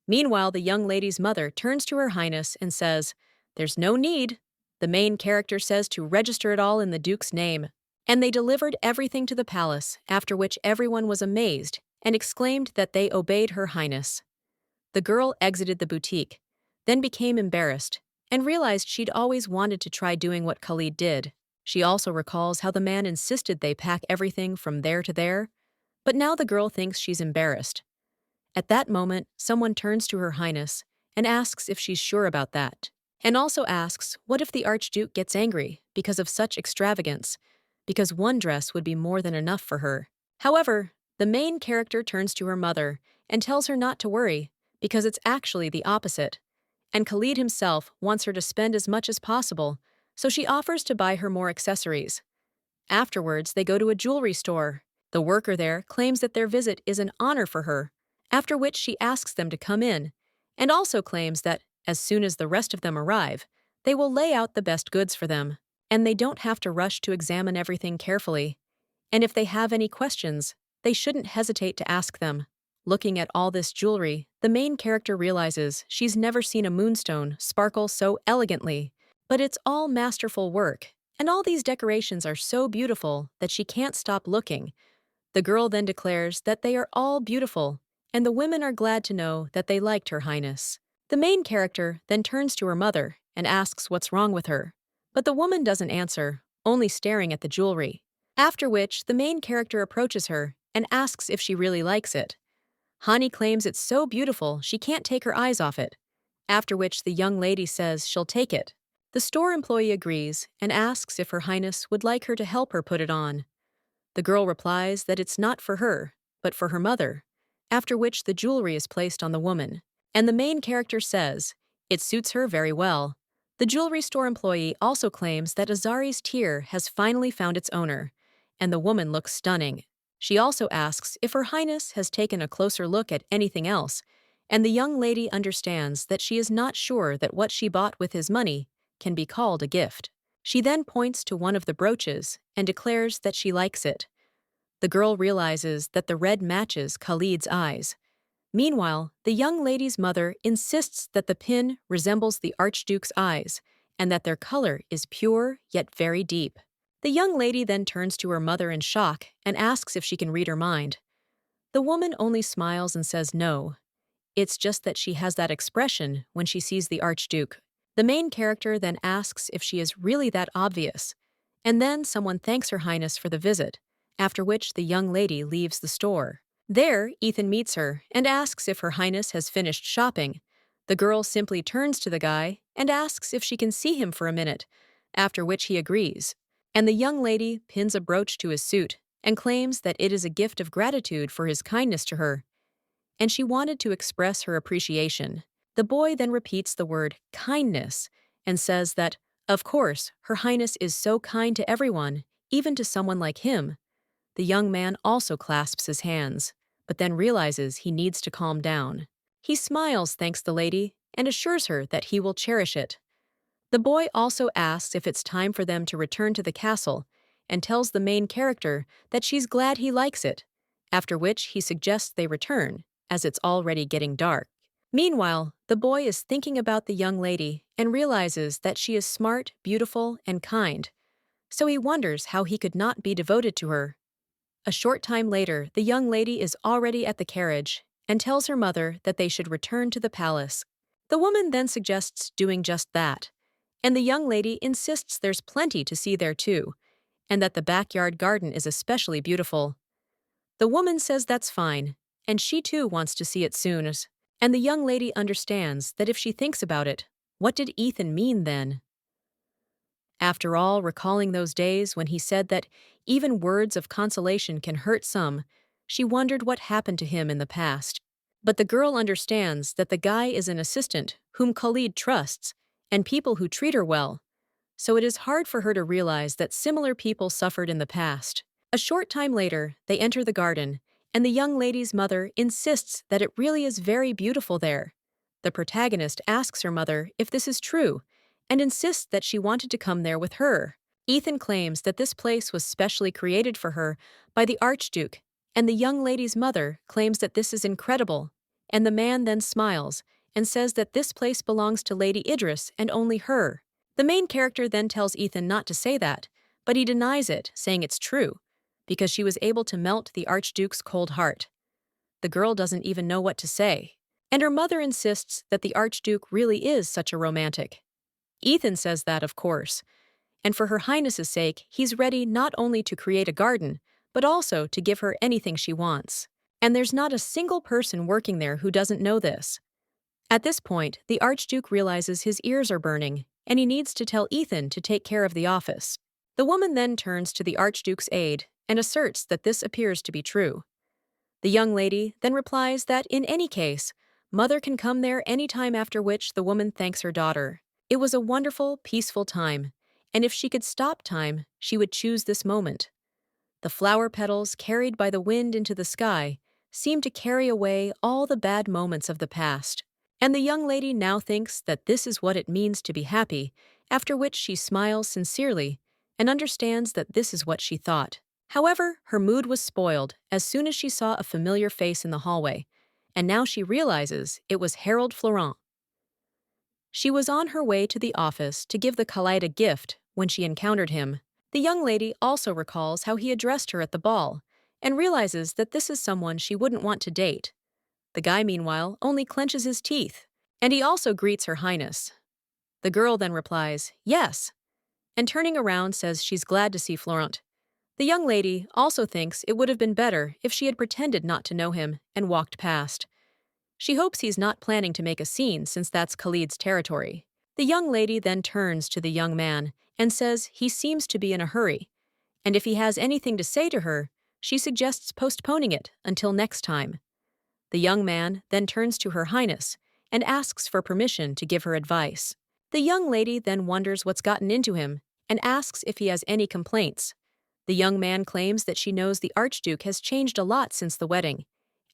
S1: Meanwhile, the young lady's mother turns to Her Highness and says, "There's no need." The main character says to register it all in the Duke's name. And they delivered everything to the palace, after which everyone was amazed and exclaimed that they obeyed Her Highness. The girl exited the boutique, then became embarrassed, and realized she'd always wanted to try doing what Khalid did. She also recalls how the man insisted they pack everything from there to there, but now the girl thinks she's embarrassed. At that moment, someone turns to Her Highness and asks if she's sure about that, and also asks what if the Archduke gets angry because of such extravagance, because one dress would be more than enough for her. However, the main character turns to her mother and tells her not to worry, because it's actually the opposite, and Khalid himself wants her to spend as much as possible, so she offers to buy her more accessories. Afterwards, they go to a jewelry store. The worker there claims that their visit is an honor for her, after which she asks them to come in, and also claims that, as soon as the rest of them arrive, they will lay out the best goods for them, and they don't have to rush to examine everything carefully. And if they have any questions, they shouldn't hesitate to ask them. Looking at all this jewelry, the main character realizes she's never seen a moonstone sparkle so elegantly. But it's all masterful work, and all these decorations are so beautiful that she can't stop looking. The girl then declares that they are all beautiful, and the women are glad to know that they liked Her Highness. The main character then turns to her mother and asks what's wrong with her. But the woman doesn't answer, only staring at the jewelry. After which, the main character approaches her and asks if she really likes it. Hani claims it's so beautiful she can't take her eyes off it, after which the young lady says she'll take it. The store employee agrees and asks if Her Highness would like her to help her put it on. The girl replies that it's not for her, but for her mother, after which the jewelry is placed on the woman, and the main character says it suits her very well. The jewelry store employee also claims that Azari's tear has finally found its owner, and the woman looks stunning. She also asks if Her Highness has taken a closer look at anything else, and the young lady understands that she is not sure that what she bought with his money can be called a gift. She then points to one of the brooches and declares that she likes it. The girl realizes that the red matches Khalid's eyes. Meanwhile, the young lady's mother insists that the pin resembles the Archduke's eyes and that their color is pure yet very deep. The young lady then turns to her mother in shock and asks if she can read her mind. The woman only smiles and says no. It's just that she has that expression when she sees the Archduke. The main character then asks if she is really that obvious, and then someone thanks Her Highness for the visit, after which the young lady leaves the store. There, Ethan meets her and asks if Her Highness has finished shopping. The girl simply turns to the guy and asks if she can see him for a minute, after which he agrees. And the young lady pins a brooch to his suit and claims that it is a gift of gratitude for his kindness to her, and she wanted to express her appreciation. The boy then repeats the word kindness and says that, of course, Her Highness is so kind to everyone, even to someone like him. The young man also clasps his hands, but then realizes he needs to calm down. He smiles, thanks the lady, and assures her that he will cherish it. The boy also asks if it's time for them to return to the castle and tells the main character that she's glad he likes it, after which he suggests they return, as it's already getting dark. Meanwhile, the boy is thinking about the young lady and realizes that she is smart, beautiful, and kind, so he wonders how he could not be devoted to her. A short time later, the young lady is already at the carriage and tells her mother that they should return to the palace. The woman then suggests doing just that, and the young lady insists there's plenty to see there too, and that the backyard garden is especially beautiful. The woman says that's fine, and she too wants to see it soon, and the young lady understands that if she thinks about it, what did Ethan mean then? After all, recalling those days when he said that even words of consolation can hurt some, she wondered what happened to him in the past. But the girl understands that the guy is an assistant whom Khalid trusts, and people who treat her well, so it is hard for her to realize that similar people suffered in the past. A short time later, they enter the garden, and the young lady's mother insists that it really is very beautiful there. The protagonist asks her mother if this is true, and insists that she wanted to come there with her. Ethan claims that this place was specially created for her by the Archduke, and the young lady's mother claims that this is incredible, and the man then smiles and says that this place belongs to Lady Idris and only her. The main character then tells Ethan not to say that, but he denies it, saying it's true, because she was able to melt the Archduke's cold heart. The girl doesn't even know what to say, and her mother insists that the Archduke really is such a romantic. Ethan says that, of course, and for Her Highness's sake, he's ready not only to create a garden, but also to give her anything she wants. And there's not a single person working there who doesn't know this. At this point, the Archduke realizes his ears are burning, and he needs to tell Ethan to take care of the office. The woman then turns to the Archduke's aide and asserts that this appears to be true. The young lady then replies that in any case, Mother can come there any time, after which the woman thanks her daughter. It was a wonderful, peaceful time, and if she could stop time, she would choose this moment. The flower petals, carried by the wind into the sky, seemed to carry away all the bad moments of the past. And the young lady now thinks that this is what it means to be happy, after which she smiles sincerely and understands that this is what she thought. However, her mood was spoiled as soon as she saw a familiar face in the hallway, and now she realizes it was Harold Florent. She was on her way to the office to give the Khalid a gift when she encountered him. The young lady also recalls how he addressed her at the ball and realizes that this is someone she wouldn't want to date. The guy, meanwhile, only clenches his teeth, and he also greets Her Highness. The girl then replies, "Yes," and turning around says she's glad to see Florent. The young lady also thinks it would have been better if she had pretended not to know him and walked past. She hopes he's not planning to make a scene since that's Khalid's territory. The young lady then turns to the young man and says he seems to be in a hurry, and if he has anything to say to her, she suggests postponing it until next time. The young man then turns to Her Highness and asks for permission to give her advice. The young lady then wonders what's gotten into him and asks if he has any complaints. The young man claims that she knows the Archduke has changed a lot since the wedding,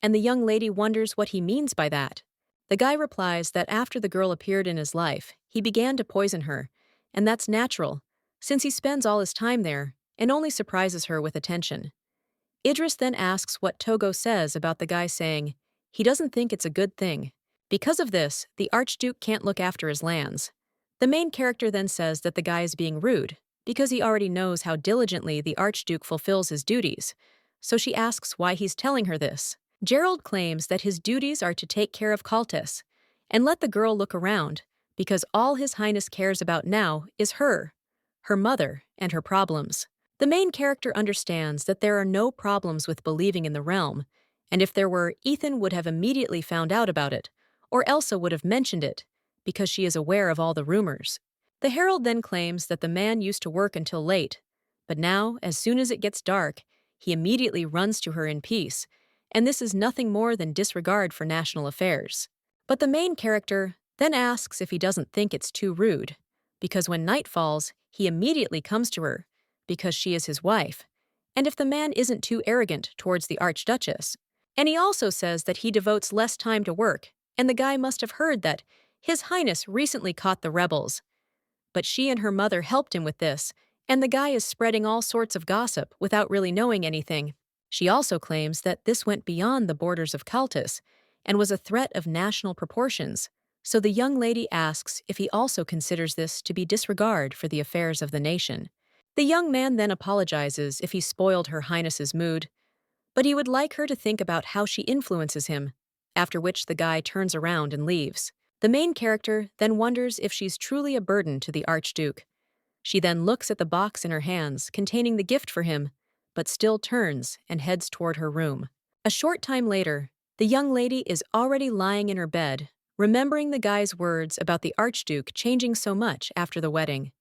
S1: and the young lady wonders what he means by that. The guy replies that after the girl appeared in his life, he began to poison her, and that's natural, since he spends all his time there and only surprises her with attention. Idris then asks what Togo says about the guy saying he doesn't think it's a good thing. Because of this, the Archduke can't look after his lands. The main character then says that the guy is being rude, because he already knows how diligently the Archduke fulfills his duties, so she asks why he's telling her this. Gerald claims that his duties are to take care of Caltes and let the girl look around, because all His Highness cares about now is her mother, and her problems. The main character understands that there are no problems with believing in the realm, and if there were, Ethan would have immediately found out about it, or Elsa would have mentioned it, because she is aware of all the rumors. The herald then claims that the man used to work until late, but now, as soon as it gets dark, he immediately runs to her in peace, and this is nothing more than disregard for national affairs. But the main character then asks if he doesn't think it's too rude, because when night falls, he immediately comes to her, because she is his wife, and if the man isn't too arrogant towards the Archduchess. And he also says that he devotes less time to work, and the guy must have heard that His Highness recently caught the rebels. But she and her mother helped him with this, and the guy is spreading all sorts of gossip without really knowing anything. She also claims that this went beyond the borders of Caltes and was a threat of national proportions, so the young lady asks if he also considers this to be disregard for the affairs of the nation. The young man then apologizes if he spoiled Her Highness's mood, but he would like her to think about how she influences him, after which the guy turns around and leaves. The main character then wonders if she's truly a burden to the Archduke. She then looks at the box in her hands containing the gift for him, but still turns and heads toward her room. A short time later, the young lady is already lying in her bed, remembering the guy's words about the Archduke changing so much after the wedding.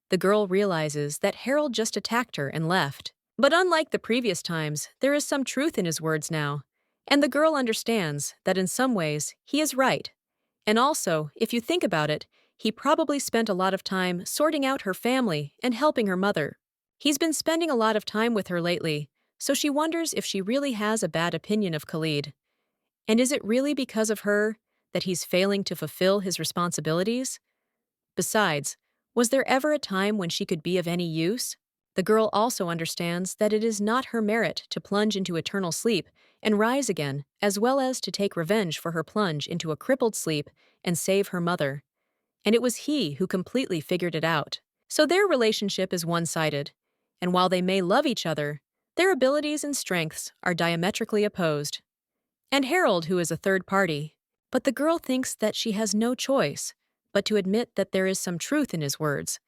S1: The girl realizes that Harold just attacked her and left. But unlike the previous times, there is some truth in his words now, and the girl understands that in some ways he is right. And also, if you think about it, he probably spent a lot of time sorting out her family and helping her mother. He's been spending a lot of time with her lately, so she wonders if she really has a bad opinion of Khalid. And is it really because of her that he's failing to fulfill his responsibilities? Besides, was there ever a time when she could be of any use? The girl also understands that it is not her merit to plunge into eternal sleep and rise again, as well as to take revenge for her plunge into a crippled sleep and save her mother. And it was he who completely figured it out. So their relationship is one-sided, and while they may love each other, their abilities and strengths are diametrically opposed. And Harold, who is a third party, but the girl thinks that she has no choice but to admit that there is some truth in his words.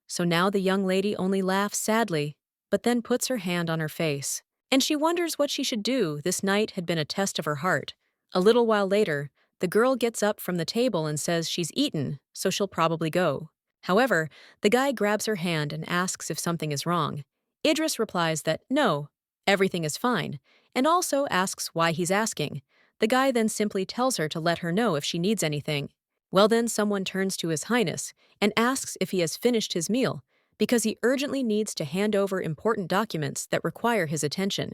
S1: So now the young lady only laughs sadly, but then puts her hand on her face. And she wonders what she should do. This night had been a test of her heart. A little while later, the girl gets up from the table and says she's eaten, so she'll probably go. However, the guy grabs her hand and asks if something is wrong. Idris replies that no, everything is fine, and also asks why he's asking. The guy then simply tells her to let her know if she needs anything. Well, then someone turns to His Highness and asks if he has finished his meal, because he urgently needs to hand over important documents that require his attention.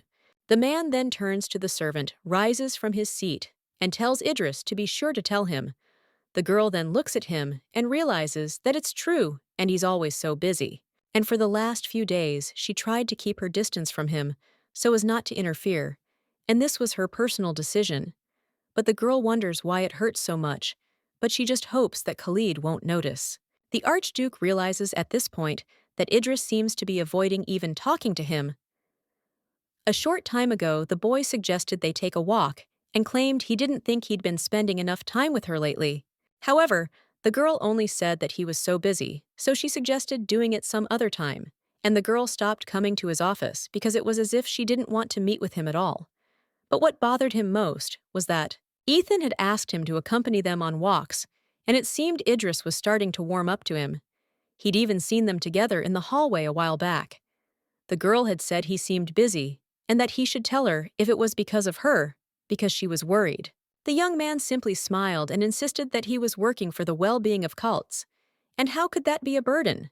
S1: The man then turns to the servant, rises from his seat, and tells Idris to be sure to tell him. The girl then looks at him and realizes that it's true and he's always so busy. And for the last few days, she tried to keep her distance from him so as not to interfere, and this was her personal decision. But the girl wonders why it hurts so much, but she just hopes that Khalid won't notice. The Archduke realizes at this point that Idris seems to be avoiding even talking to him. A short time ago, the boy suggested they take a walk and claimed he didn't think he'd been spending enough time with her lately. However, the girl only said that he was so busy, so she suggested doing it some other time, and the girl stopped coming to his office because it was as if she didn't want to meet with him at all. But what bothered him most was that Ethan had asked him to accompany them on walks, and it seemed Idris was starting to warm up to him. He'd even seen them together in the hallway a while back. The girl had said he seemed busy, and that he should tell her if it was because of her, because she was worried. The young man simply smiled and insisted that he was working for the well-being of cults. And how could that be a burden?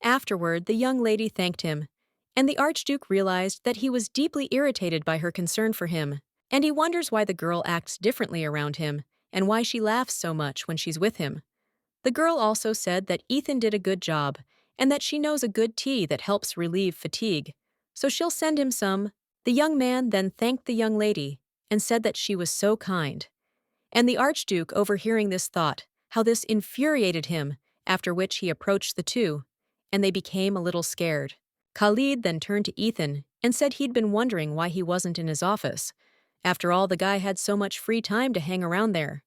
S1: Afterward, the young lady thanked him, and the Archduke realized that he was deeply irritated by her concern for him, and he wonders why the girl acts differently around him and why she laughs so much when she's with him. The girl also said that Ethan did a good job and that she knows a good tea that helps relieve fatigue, so she'll send him some. The young man then thanked the young lady and said that she was so kind. And the Archduke, overhearing this, thought how this infuriated him, after which he approached the two, and they became a little scared. Khalid then turned to Ethan and said he'd been wondering why he wasn't in his office. After all, the guy had so much free time to hang around there.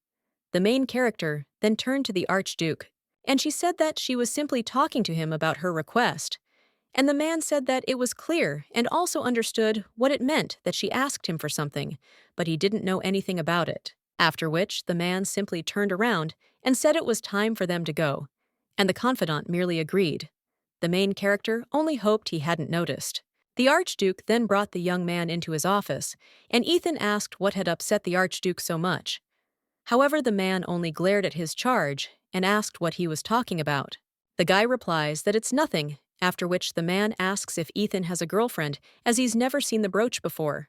S1: The main character then turned to the Archduke, and she said that she was simply talking to him about her request. And the man said that it was clear and also understood what it meant that she asked him for something, but he didn't know anything about it. After which, the man simply turned around and said it was time for them to go, and the confidant merely agreed. The main character only hoped he hadn't noticed. The Archduke then brought the young man into his office, and Ethan asked what had upset the Archduke so much. However, the man only glared at his charge and asked what he was talking about. The guy replies that it's nothing, after which the man asks if Ethan has a girlfriend, as he's never seen the brooch before.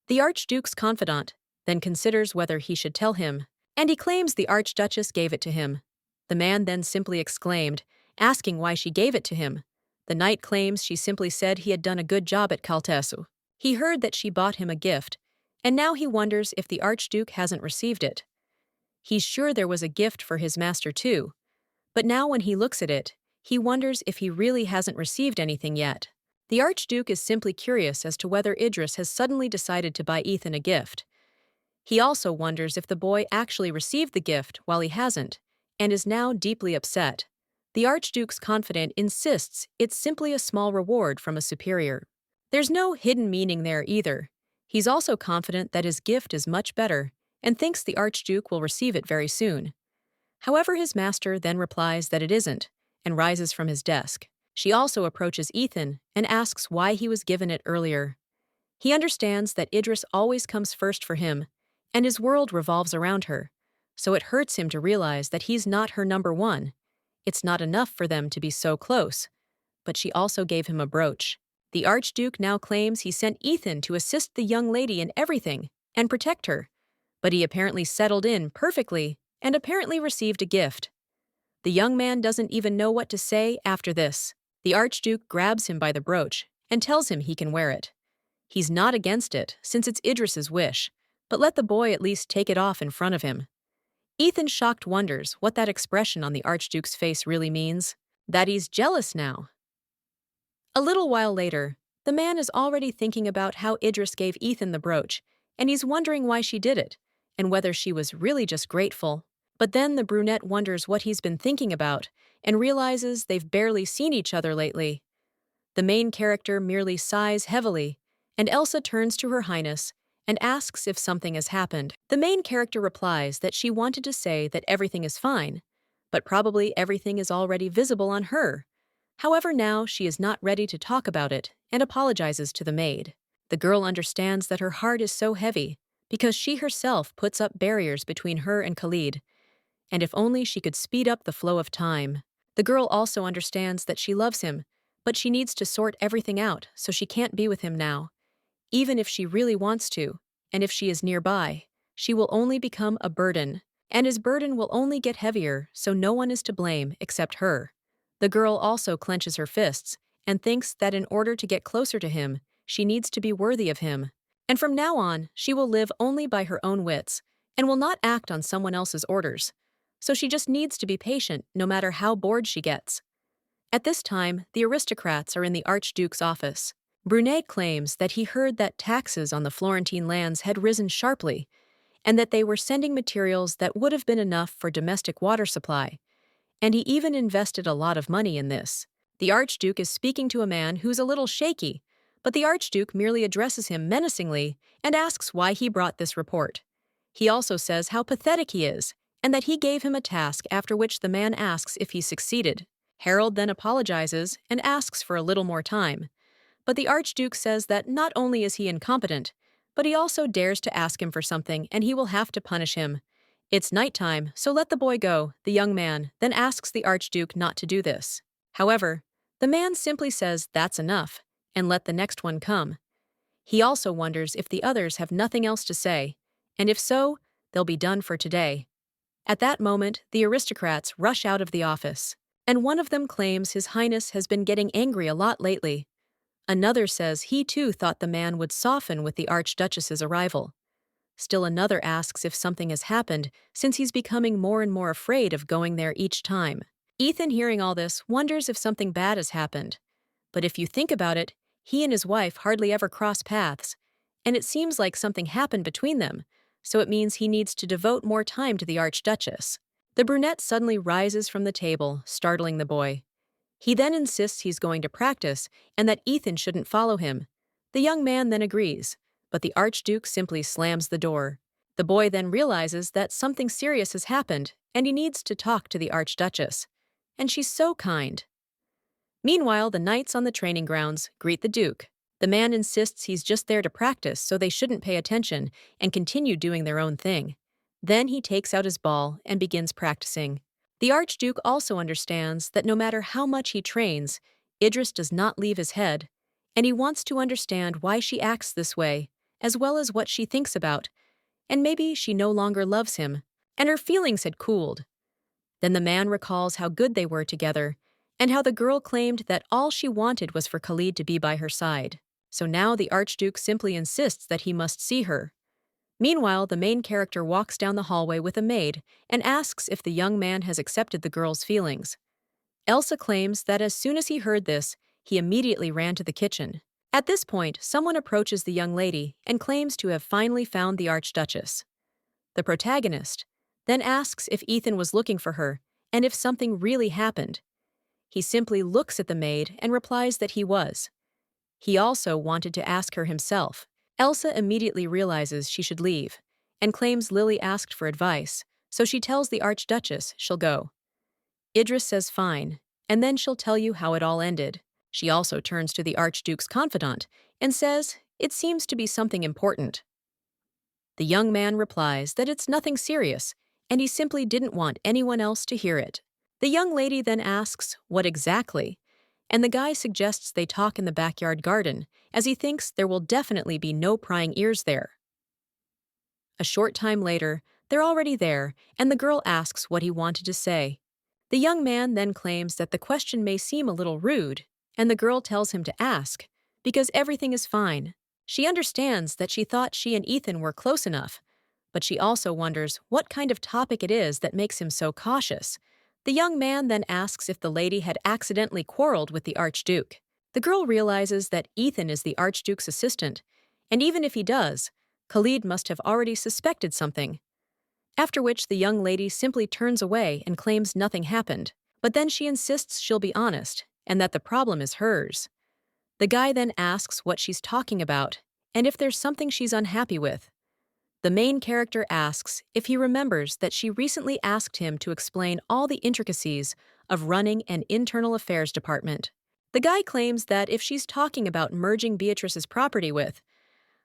S1: The Archduke's confidant then considers whether he should tell him, and he claims the Archduchess gave it to him. The man then simply exclaimed, asking why she gave it to him. The knight claims she simply said he had done a good job at Kaltesu. He heard that she bought him a gift, and now he wonders if the Archduke hasn't received it. He's sure there was a gift for his master too, but now when he looks at it, he wonders if he really hasn't received anything yet. The Archduke is simply curious as to whether Idris has suddenly decided to buy Ethan a gift. He also wonders if the boy actually received the gift while he hasn't, and is now deeply upset. The Archduke's confidant insists it's simply a small reward from a superior. There's no hidden meaning there either. He's also confident that his gift is much better, and thinks the Archduke will receive it very soon. However, his master then replies that it isn't, and rises from his desk. She also approaches Ethan and asks why he was given it earlier. He understands that Idris always comes first for him, and his world revolves around her, so it hurts him to realize that he's not her number one. It's not enough for them to be so close, but she also gave him a brooch. The Archduke now claims he sent Ethan to assist the young lady in everything and protect her, but he apparently settled in perfectly and apparently received a gift. The young man doesn't even know what to say after this. The Archduke grabs him by the brooch and tells him he can wear it. He's not against it, since it's Idris's wish, but let the boy at least take it off in front of him. Ethan shocked wonders what that expression on the Archduke's face really means, that he's jealous now. A little while later, the man is already thinking about how Idris gave Ethan the brooch, and he's wondering why she did it, and whether she was really just grateful. But then the brunette wonders what he's been thinking about and realizes they've barely seen each other lately. The main character merely sighs heavily, and Elsa turns to Her Highness and asks if something has happened. The main character replies that she wanted to say that everything is fine, but probably everything is already visible on her. However, now she is not ready to talk about it and apologizes to the maid. The girl understands that her heart is so heavy, because she herself puts up barriers between her and Khalid, and if only she could speed up the flow of time. The girl also understands that she loves him, but she needs to sort everything out, so she can't be with him now. Even if she really wants to, and if she is nearby, she will only become a burden, and his burden will only get heavier, so no one is to blame except her. The girl also clenches her fists and thinks that in order to get closer to him, she needs to be worthy of him. And from now on, she will live only by her own wits and will not act on someone else's orders. So she just needs to be patient no matter how bored she gets. At this time, the aristocrats are in the Archduke's office. Brunet claims that he heard that taxes on the Florentine lands had risen sharply and that they were sending materials that would have been enough for domestic water supply, and he even invested a lot of money in this. The Archduke is speaking to a man who's a little shaky, but the Archduke merely addresses him menacingly and asks why he brought this report. He also says how pathetic he is, and that he gave him a task, after which the man asks if he succeeded. Harold then apologizes and asks for a little more time, but the Archduke says that not only is he incompetent, but he also dares to ask him for something and he will have to punish him. It's nighttime, so let the boy go. The young man then asks the Archduke not to do this. However, the man simply says that's enough, and let the next one come. He also wonders if the others have nothing else to say, and if so, they'll be done for today. At that moment, the aristocrats rush out of the office, and one of them claims His Highness has been getting angry a lot lately. Another says he too thought the man would soften with the Archduchess's arrival. Still another asks if something has happened, since he's becoming more and more afraid of going there each time. Ethan, hearing all this, wonders if something bad has happened. But if you think about it, he and his wife hardly ever cross paths, and it seems like something happened between them, so it means he needs to devote more time to the Archduchess. The brunette suddenly rises from the table, startling the boy. He then insists he's going to practice and that Ethan shouldn't follow him. The young man then agrees, but the Archduke simply slams the door. The boy then realizes that something serious has happened and he needs to talk to the Archduchess. And she's so kind. Meanwhile, the knights on the training grounds greet the Duke. The man insists he's just there to practice, so they shouldn't pay attention and continue doing their own thing. Then he takes out his ball and begins practicing. The Archduke also understands that no matter how much he trains, Idris does not leave his head, and he wants to understand why she acts this way, as well as what she thinks about, and maybe she no longer loves him, and her feelings had cooled. Then the man recalls how good they were together, and how the girl claimed that all she wanted was for Khalid to be by her side. So now the Archduke simply insists that he must see her. Meanwhile, the main character walks down the hallway with a maid and asks if the young man has accepted the girl's feelings. Elsa claims that as soon as he heard this, he immediately ran to the kitchen. At this point, someone approaches the young lady and claims to have finally found the Archduchess. The protagonist then asks if Ethan was looking for her and if something really happened. He simply looks at the maid and replies that he was. He also wanted to ask her himself. Elsa immediately realizes she should leave and claims Lily asked for advice, so she tells the Archduchess she'll go. Idris says fine, and then she'll tell you how it all ended. She also turns to the Archduke's confidant and says it seems to be something important. The young man replies that it's nothing serious, and he simply didn't want anyone else to hear it. The young lady then asks what exactly, and the guy suggests they talk in the backyard garden, as he thinks there will definitely be no prying ears there. A short time later, they're already there, and the girl asks what he wanted to say. The young man then claims that the question may seem a little rude, and the girl tells him to ask, because everything is fine. She understands that she thought she and Ethan were close enough, but she also wonders what kind of topic it is that makes him so cautious. The young man then asks if the lady had accidentally quarreled with the Archduke. The girl realizes that Ethan is the Archduke's assistant, and even if he does, Khalid must have already suspected something. After which the young lady simply turns away and claims nothing happened, but then she insists she'll be honest and that the problem is hers. The guy then asks what she's talking about and if there's something she's unhappy with. The main character asks if he remembers that she recently asked him to explain all the intricacies of running an internal affairs department. The guy claims that if she's talking about merging Beatrice's property with,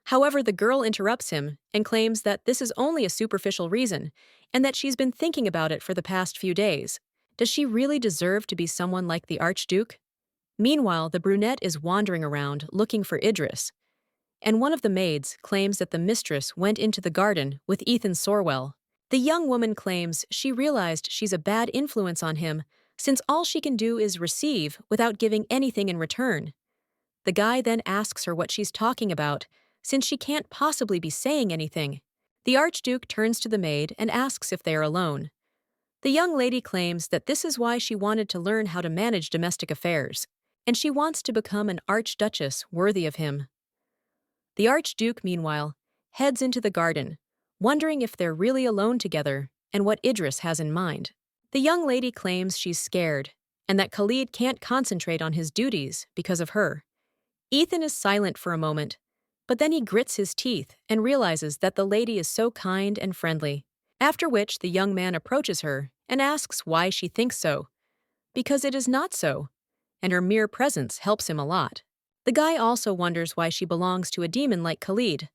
S1: However, the girl interrupts him and claims that this is only a superficial reason and that she's been thinking about it for the past few days. Does she really deserve to be someone like the Archduke? Meanwhile, the brunette is wandering around looking for Idris, and one of the maids claims that the mistress went into the garden with Ethan Sorwell. The young woman claims she realized she's a bad influence on him since all she can do is receive without giving anything in return. The guy then asks her what she's talking about, since she can't possibly be saying anything. The Archduke turns to the maid and asks if they are alone. The young lady claims that this is why she wanted to learn how to manage domestic affairs, and she wants to become an archduchess worthy of him. The Archduke, meanwhile, heads into the garden, wondering if they're really alone together and what Idris has in mind. The young lady claims she's scared and that Khalid can't concentrate on his duties because of her. Ethan is silent for a moment, but then he grits his teeth and realizes that the lady is so kind and friendly, after which the young man approaches her and asks why she thinks so. Because it is not so, and her mere presence helps him a lot. The guy also wonders why she belongs to a demon like Khalid.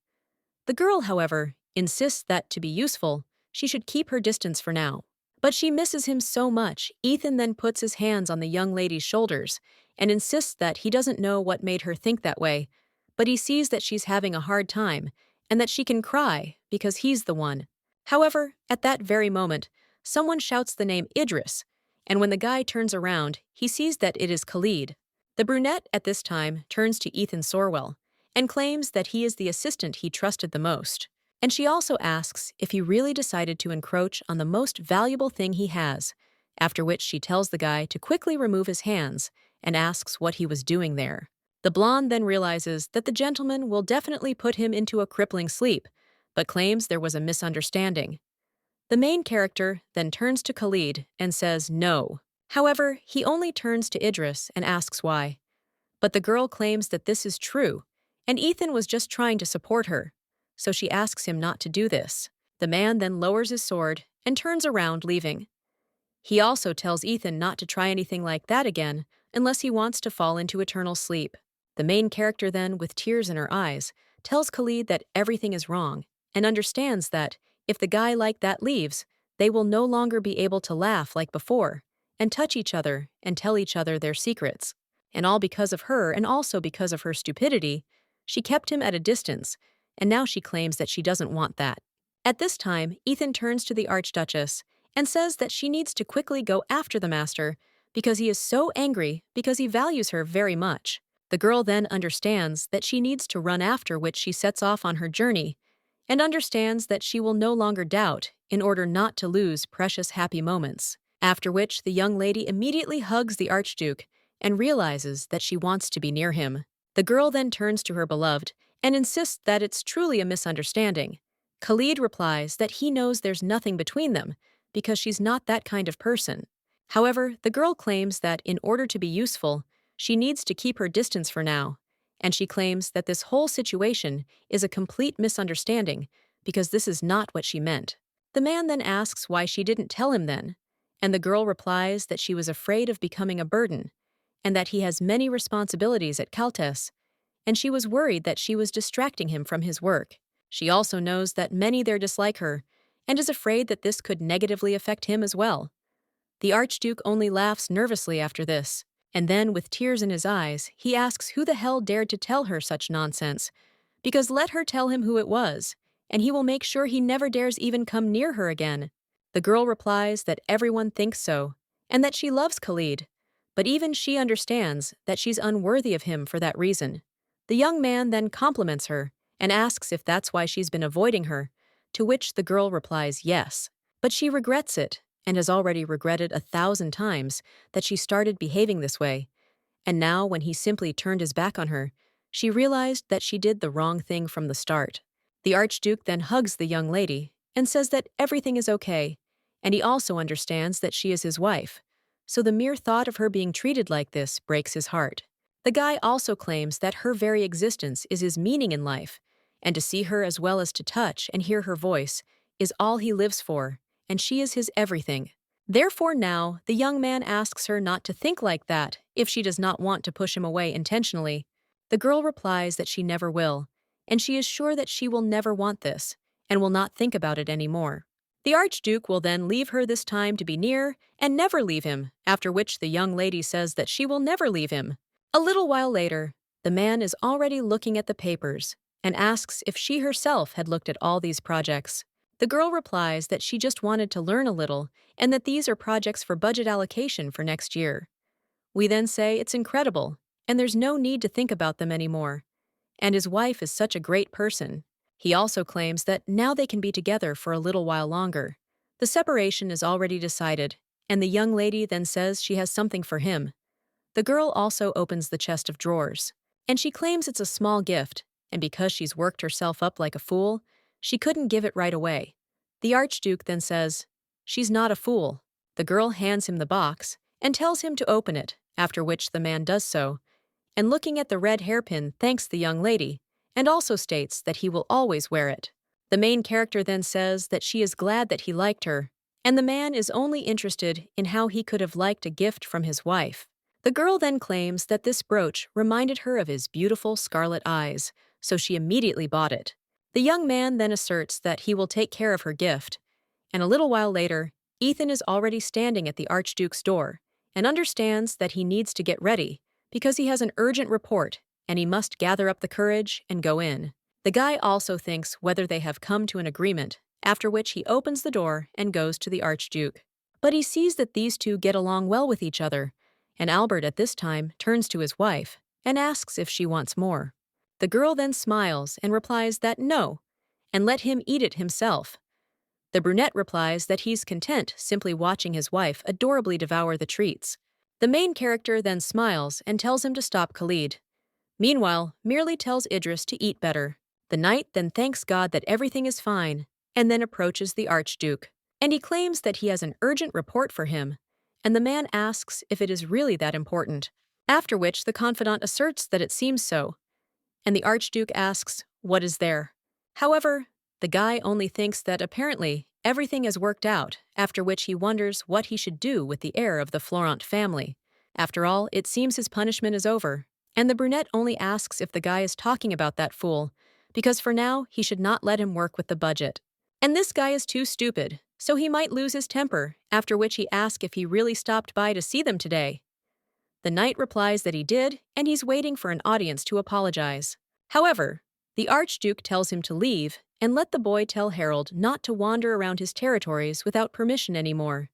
S1: The girl, however, insists that to be useful, she should keep her distance for now. But she misses him so much, Ethan then puts his hands on the young lady's shoulders and insists that he doesn't know what made her think that way, but he sees that she's having a hard time and that she can cry because he's the one. However, at that very moment, someone shouts the name Idris, and when the guy turns around, he sees that it is Khalid. The brunette at this time turns to Ethan Sorwell and claims that he is the assistant he trusted the most. And she also asks if he really decided to encroach on the most valuable thing he has, after which she tells the guy to quickly remove his hands and asks what he was doing there. The blonde then realizes that the gentleman will definitely put him into a crippling sleep, but claims there was a misunderstanding. The main character then turns to Khalid and says no. However, he only turns to Idris and asks why. But the girl claims that this is true, and Ethan was just trying to support her, so she asks him not to do this. The man then lowers his sword and turns around, leaving. He also tells Ethan not to try anything like that again unless he wants to fall into eternal sleep. The main character then, with tears in her eyes, tells Khalid that everything is wrong and understands that if the guy like that leaves, they will no longer be able to laugh like before and touch each other and tell each other their secrets. And all because of her, and also because of her stupidity, she kept him at a distance, and now she claims that she doesn't want that. At this time, Ethan turns to the Archduchess and says that she needs to quickly go after the master because he is so angry because he values her very much. The girl then understands that she needs to run after which she sets off on her journey and understands that she will no longer doubt in order not to lose precious happy moments. After which the young lady immediately hugs the Archduke and realizes that she wants to be near him. The girl then turns to her beloved and insists that it's truly a misunderstanding. Khalid replies that he knows there's nothing between them because she's not that kind of person. However, the girl claims that in order to be useful, she needs to keep her distance for now, and she claims that this whole situation is a complete misunderstanding because this is not what she meant. The man then asks why she didn't tell him then, and the girl replies that she was afraid of becoming a burden and that he has many responsibilities at Caltes, and she was worried that she was distracting him from his work. She also knows that many there dislike her and is afraid that this could negatively affect him as well. The Archduke only laughs nervously after this, and then, with tears in his eyes, he asks who the hell dared to tell her such nonsense, because let her tell him who it was, and he will make sure he never dares even come near her again. The girl replies that everyone thinks so, and that she loves Khalid, but even she understands that she's unworthy of him for that reason. The young man then compliments her and asks if that's why she's been avoiding her, to which the girl replies yes, but she regrets it and has already regretted 1,000 times that she started behaving this way, and now when he simply turned his back on her, she realized that she did the wrong thing from the start. The Archduke then hugs the young lady and says that everything is okay, and he also understands that she is his wife, so the mere thought of her being treated like this breaks his heart. The guy also claims that her very existence is his meaning in life, and to see her as well as to touch and hear her voice is all he lives for, and she is his everything. Therefore now, the young man asks her not to think like that if she does not want to push him away intentionally. The girl replies that she never will, and she is sure that she will never want this, and will not think about it anymore. The Archduke will then leave her this time to be near and never leave him, after which the young lady says that she will never leave him. A little while later, the man is already looking at the papers and asks if she herself had looked at all these projects. The girl replies that she just wanted to learn a little and that these are projects for budget allocation for next year. We then say it's incredible, and there's no need to think about them anymore. And his wife is such a great person. He also claims that now they can be together for a little while longer. The separation is already decided, and the young lady then says she has something for him. The girl also opens the chest of drawers, and she claims it's a small gift, and because she's worked herself up like a fool, she couldn't give it right away. The Archduke then says, "She's not a fool." The girl hands him the box and tells him to open it, after which the man does so, and looking at the red hairpin thanks the young lady, and also states that he will always wear it. The main character then says that she is glad that he liked her, and the man is only interested in how he could have liked a gift from his wife. The girl then claims that this brooch reminded her of his beautiful scarlet eyes, so she immediately bought it. The young man then asserts that he will take care of her gift, and a little while later, Ethan is already standing at the Archduke's door and understands that he needs to get ready because he has an urgent report and he must gather up the courage and go in. The guy also thinks whether they have come to an agreement, after which he opens the door and goes to the Archduke. But he sees that these two get along well with each other, and Albert at this time turns to his wife and asks if she wants more. The girl then smiles and replies that no, and let him eat it himself. The brunette replies that he's content simply watching his wife adorably devour the treats. The main character then smiles and tells him to stop Khalid. Meanwhile, merely tells Idris to eat better. The knight then thanks God that everything is fine, and then approaches the Archduke. And he claims that he has an urgent report for him, and the man asks if it is really that important. After which the confidant asserts that it seems so, and the Archduke asks, "What is there?" However, the guy only thinks that apparently everything has worked out, after which he wonders what he should do with the heir of the Florent family. After all, it seems his punishment is over, and the brunette only asks if the guy is talking about that fool, because for now he should not let him work with the budget. And this guy is too stupid, so he might lose his temper, after which he asks if he really stopped by to see them today. The knight replies that he did, and he's waiting for an audience to apologize. However, the Archduke tells him to leave and let the boy tell Harold not to wander around his territories without permission anymore.